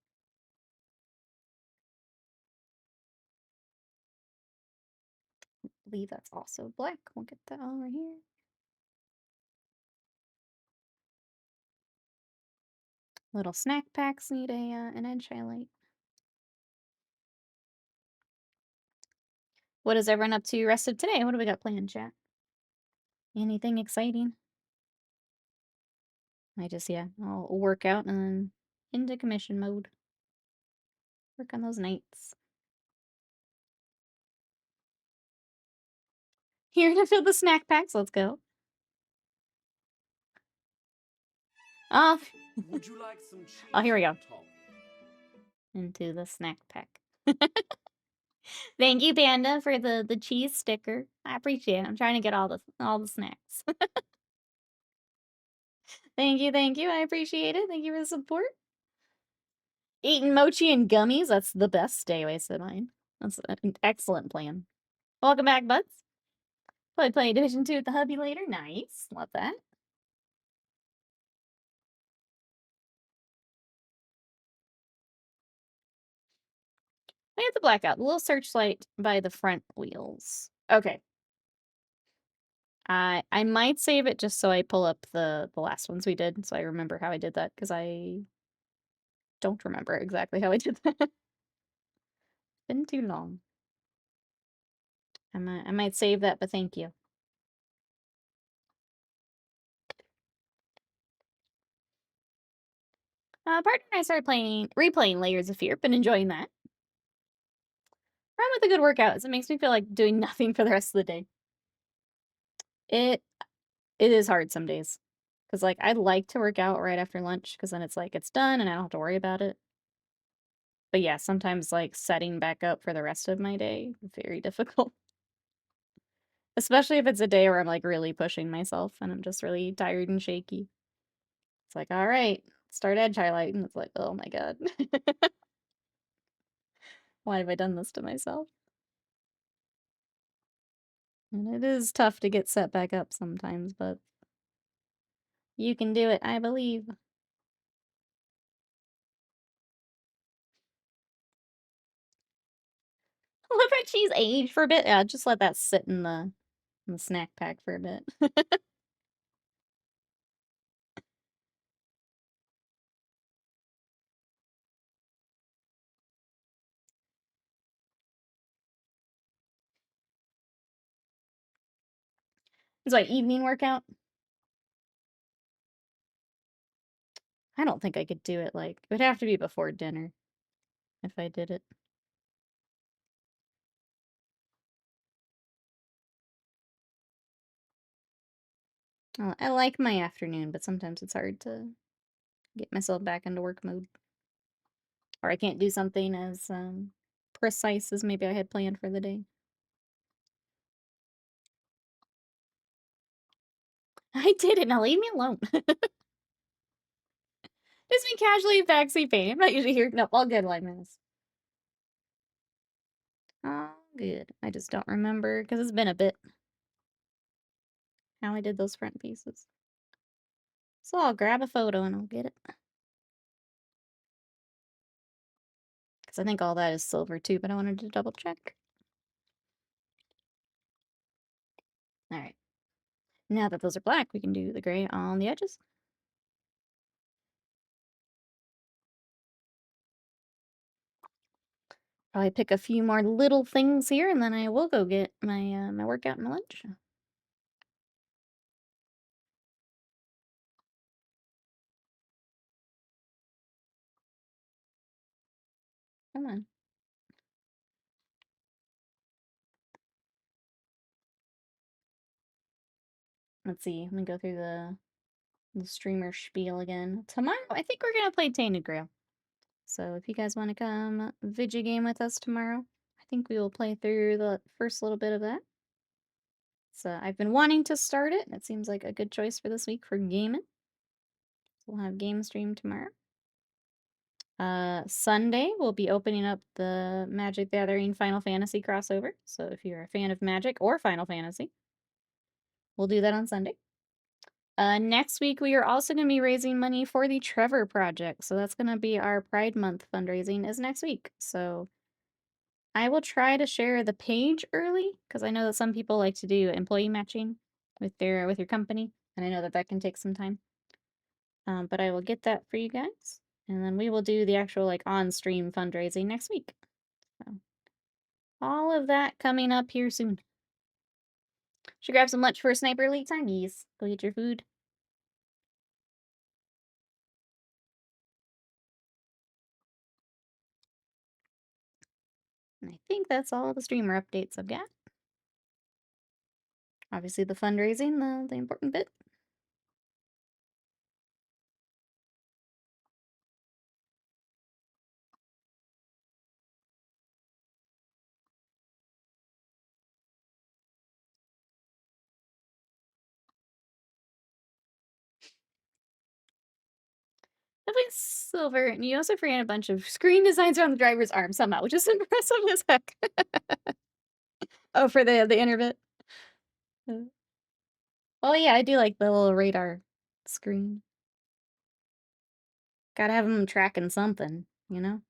I believe that's also black. We'll get that over here. Little snack packs need an edge highlight. What is everyone up to rest of today? What do we got planned, chat? Anything exciting? I'll work out and then into commission mode. Work on those nights. Here to fill the snack packs. Let's go. Off. Would you like some cheese Oh, here we go. on top? Into the snack pack. Thank you, Panda, for the cheese sticker. I appreciate it. I'm trying to get all the snacks. Thank you. I appreciate it. Thank you for the support. Eating mochi and gummies. That's the best day waste of mine. That's an excellent plan. Welcome back, buds. Probably play Division 2 with the hubby later. Nice. Love that. I have the blackout. The little searchlight by the front wheels. Okay. I might save it just so I pull up the last ones we did, so I remember how I did that, because I don't remember exactly how I did that. Been too long. I might save that, but thank you. Partner and I started replaying Layers of Fear. Been enjoying that. Problem with a good workout is it makes me feel like doing nothing for the rest of the day. It is hard some days. Because, like, I'd like to work out right after lunch, because then it's like, it's done and I don't have to worry about it. But yeah, sometimes, like, setting back up for the rest of my day, very difficult. Especially if it's a day where I'm, like, really pushing myself and I'm just really tired and shaky. It's like, all right, start edge highlighting. It's like, oh my god. Why have I done this to myself? And it is tough to get set back up sometimes, but you can do it, I believe. Let my cheese age for a bit. Yeah, just let that sit in the snack pack for a bit. It's like evening workout. I don't think I could do it, like, it would have to be before dinner if I did it. I like my afternoon, but sometimes it's hard to get myself back into work mode. Or I can't do something as precise as maybe I had planned for the day. I did it, now leave me alone. Just me casually backseat painting. I'm not usually here. Nope, all good, Limehouse. All good. I just don't remember, because it's been a bit, how I did those front pieces. So I'll grab a photo and I'll get it. Because I think all that is silver too, but I wanted to double check. Alright. Now that those are black, we can do the gray on the edges. Probably pick a few more little things here, and then I will go get my my workout and my lunch. Come on. Let's see. Let me go through the streamer spiel again. Tomorrow, I think we're gonna play Tainted Grail. So if you guys want to come video game with us tomorrow, think we will play through the first little bit of that. So I've been wanting to start it. It seems like a good choice for this week for gaming. We'll have game stream tomorrow. Sunday, we'll be opening up the Magic the Gathering Final Fantasy crossover. So if you're a fan of Magic or Final Fantasy, we'll do that on Sunday. Next week, we are also going to be raising money for the Trevor Project. So that's going to be our Pride Month fundraising is next week. So I will try to share the page early because I know that some people like to do employee matching with your company, and I know that that can take some time. But I will get that for you guys, and then we will do the actual like on-stream fundraising next week. So all of that coming up here soon. Should grab some lunch for Sniper Elite Tangies. Go get your food. And I think that's all the streamer updates I've got. Obviously the fundraising, the important bit. Definitely silver, and you also ran a bunch of screen designs on the driver's arm somehow, which is impressive as heck. Oh, for the inner bit? Oh yeah, I do like the little radar screen. Gotta have them tracking something, you know?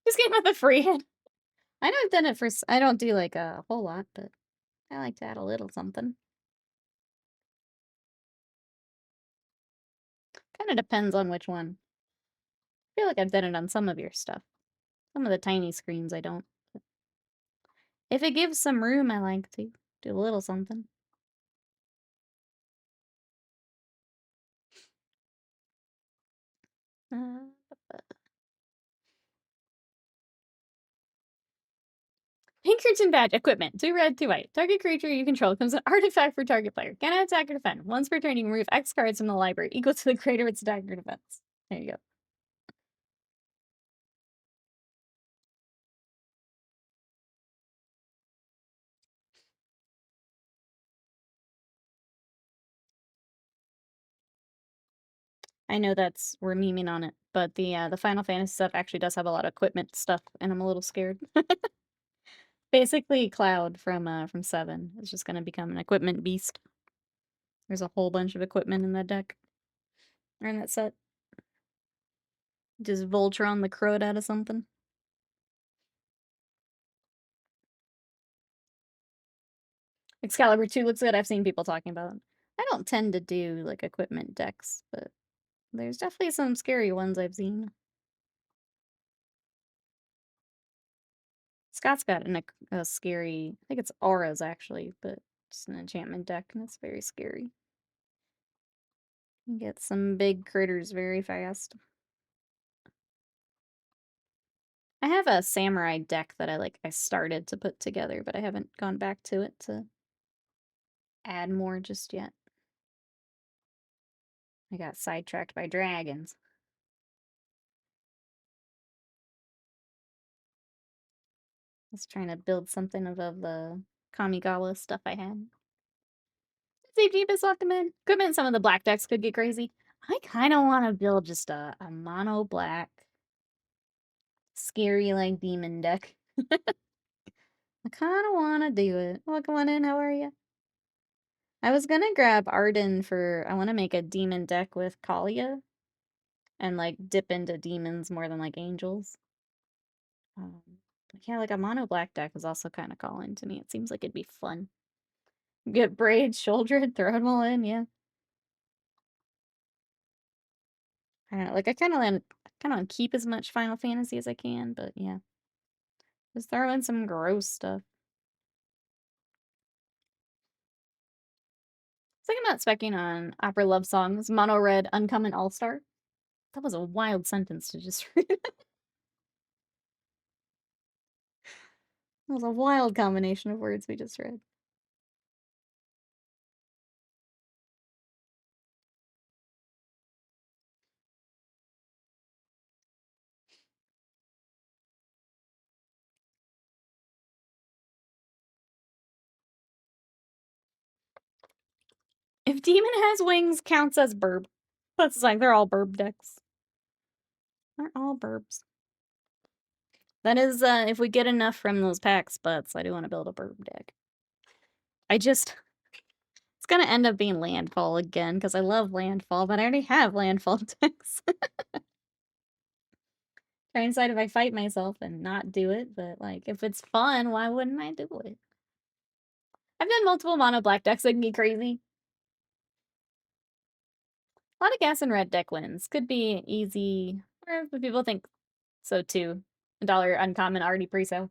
Just getting with the freehand. I know I've done it I don't do like a whole lot, but I like to add a little something. Kind of depends on which one. I feel like I've done it on some of your stuff. Some of the tiny screens I don't. But if it gives some room, I like to do a little something. Uh, Pinkerton badge equipment. 2 red, 2 white. Target creature you control becomes an artifact for target player. Cannot attack or defend. Once per turn, you can remove X cards from the library equal to the greater its attack or defense. There you go. I know we're memeing on it, but the Final Fantasy stuff actually does have a lot of equipment stuff, and I'm a little scared. Basically, Cloud from 7 is just gonna become an equipment beast. There's a whole bunch of equipment in that deck. Or in that set. Just Voltron the crowd out of something. Excalibur 2 looks good. I've seen people talking about it. I don't tend to do like equipment decks, but there's definitely some scary ones I've seen. Scott's got a scary, I think it's auras actually, but just an enchantment deck, and it's very scary. You get some big critters very fast. I have a samurai deck that I started to put together, but I haven't gone back to it to add more just yet. I got sidetracked by dragons. I was trying to build something above the Kamigawa stuff I had. See, Jeebus, welcome in. Equipment, some of the black decks could get crazy. I kind of want to build just a mono black, scary like demon deck. I kind of want to do it. Welcome on in. How are you? I was gonna grab Arden I want to make a demon deck with Kalia and like dip into demons more than like angels. Um, yeah, like a mono black deck is also kind of calling to me. It seems like it'd be fun. Get braids, shoulder, throw them all in, yeah. I don't know, like I kind of want to keep as much Final Fantasy as I can, but yeah. Just throw in some gross stuff. It's like I'm not specking on opera love songs. Mono red, uncommon all-star. That was a wild sentence to just read. That was a wild combination of words we just read. If Demon has wings counts as burb. That's like they're all burb decks. They're all burbs. That is, if we get enough from those pack spots, I do want to build a burb deck. It's gonna end up being landfall again, because I love landfall, but I already have landfall decks. Trying to decide if I fight myself and not do it, but like, if it's fun, why wouldn't I do it? I've done multiple mono black decks that can get crazy. A lot of gas and red deck wins. Could be easy, or people think so too. $1 uncommon already pre-sale.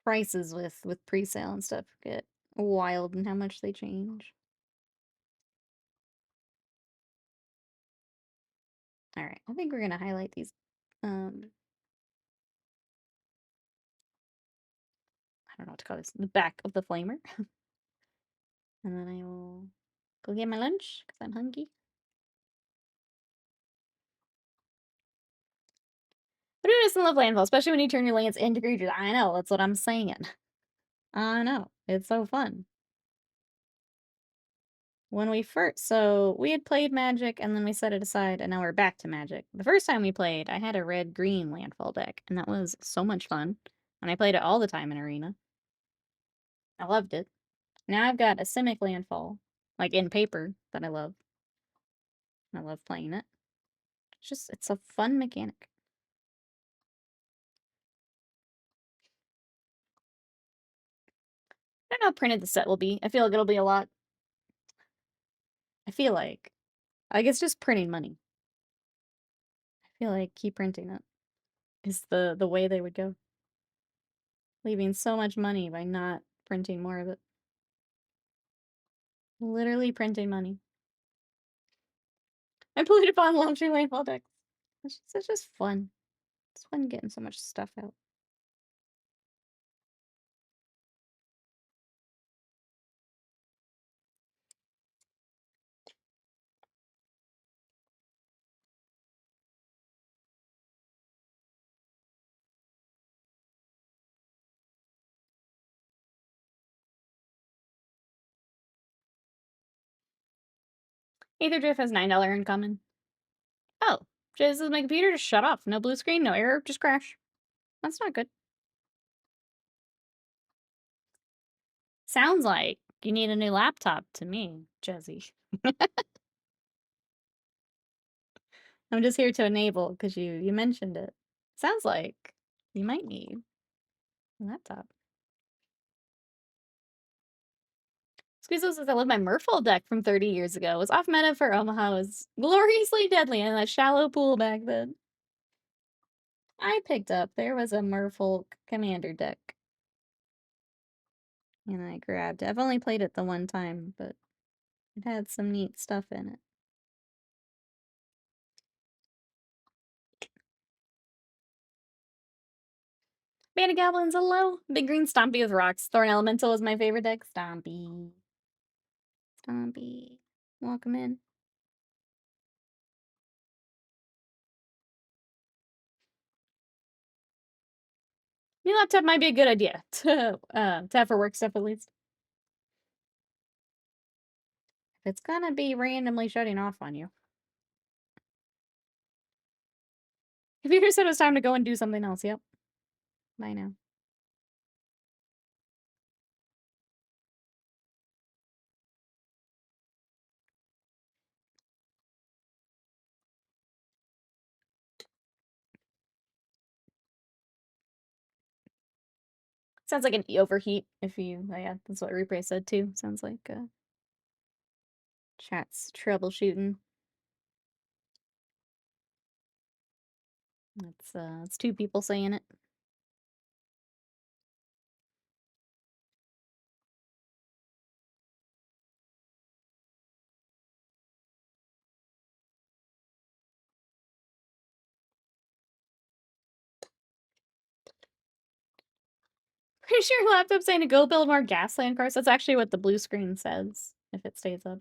Prices with pre-sale and stuff get wild in how much they change. All right, I think we're gonna highlight these. I don't know what to call this. The back of the flamer, and then I will go get my lunch because I'm hungry. But who doesn't love landfall, especially when you turn your lands into creatures? I know, that's what I'm saying. I know, it's so fun. When we we had played Magic and then we set it aside and now we're back to Magic. The first time we played, I had a red-green landfall deck and that was so much fun. And I played it all the time in Arena. I loved it. Now I've got a Simic landfall, like in paper, that I love. I love playing it. It's a fun mechanic. I don't know how printed the set will be. I feel like it'll be a lot. I feel like it's just printing money. I feel like keep printing it is the way they would go. Leaving so much money by not printing more of it. Literally printing money. I played upon launching landfall decks. It's just fun. It's fun getting so much stuff out. Aether Drift has $9 uncommon. Oh, this is my computer just shut off. No blue screen, no error, just crash. That's not good. Sounds like you need a new laptop to me, Jesse. I'm just here to enable because you mentioned it. Sounds like you might need a laptop. Squeezos says I love my Merfolk deck from 30 years ago. It was off meta for Omaha. It was gloriously deadly in that shallow pool back then. I picked up. There was a Merfolk commander deck. And I grabbed it. I've only played it the one time, but it had some neat stuff in it. Band of Goblins, hello! Big Green Stompy with rocks. Thorn Elemental is my favorite deck. Stompy. Stompy. Welcome in. New laptop might be a good idea to have for work stuff at least. If it's gonna be randomly shutting off on you. Computer said it was time to go and do something else. Yep. Bye now. Sounds like an overheat if you, oh yeah, that's what Replay said too. Sounds like chat's troubleshooting. It's two people saying it. Pretty sure laptop's saying to go build more Gasland cars. That's actually what the blue screen says, if it stays up.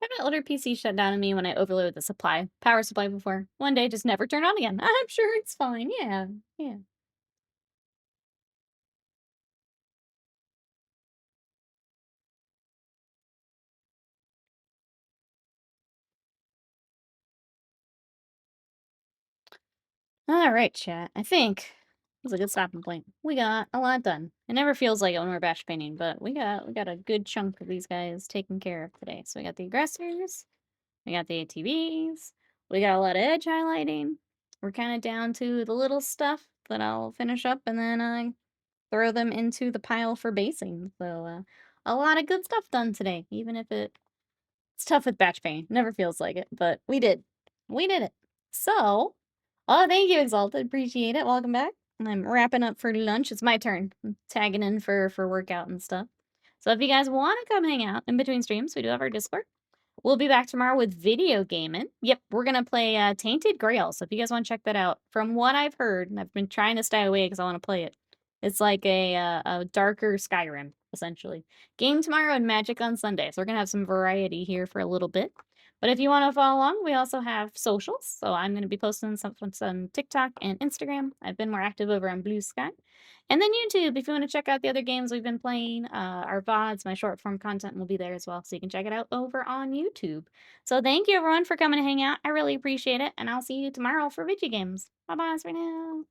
My older PC shut down on me when I overloaded the power supply before. One day, just never turned on again. I'm sure it's fine. Yeah, yeah. All right, chat. I think it was a good stopping point. We got a lot done. It never feels like it when we're bash painting, but we got a good chunk of these guys taken care of today. So we got the aggressors, we got the ATVs, we got a lot of edge highlighting. We're kind of down to the little stuff that I'll finish up and then throw them into the pile for basing. So a lot of good stuff done today, even if it's tough with batch painting. Never feels like it, but we did. We did it. So, oh, thank you, Exalted. Appreciate it. Welcome back. I'm wrapping up for lunch. It's my turn. I'm tagging in for workout and stuff. So if you guys want to come hang out in between streams, we do have our Discord. We'll be back tomorrow with video gaming. Yep, we're gonna play Tainted Grail. So if you guys want to check that out, from what I've heard, and I've been trying to stay away because I want to play it. It's like a darker Skyrim, essentially. Game tomorrow and Magic on Sunday. So we're gonna have some variety here for a little bit. But if you want to follow along, we also have socials. So I'm going to be posting some TikTok and Instagram. I've been more active over on Blue Sky. And then YouTube, if you want to check out the other games we've been playing, our VODs, my short form content will be there as well. So you can check it out over on YouTube. So thank you everyone for coming to hang out. I really appreciate it. And I'll see you tomorrow for video games. Bye bye for now.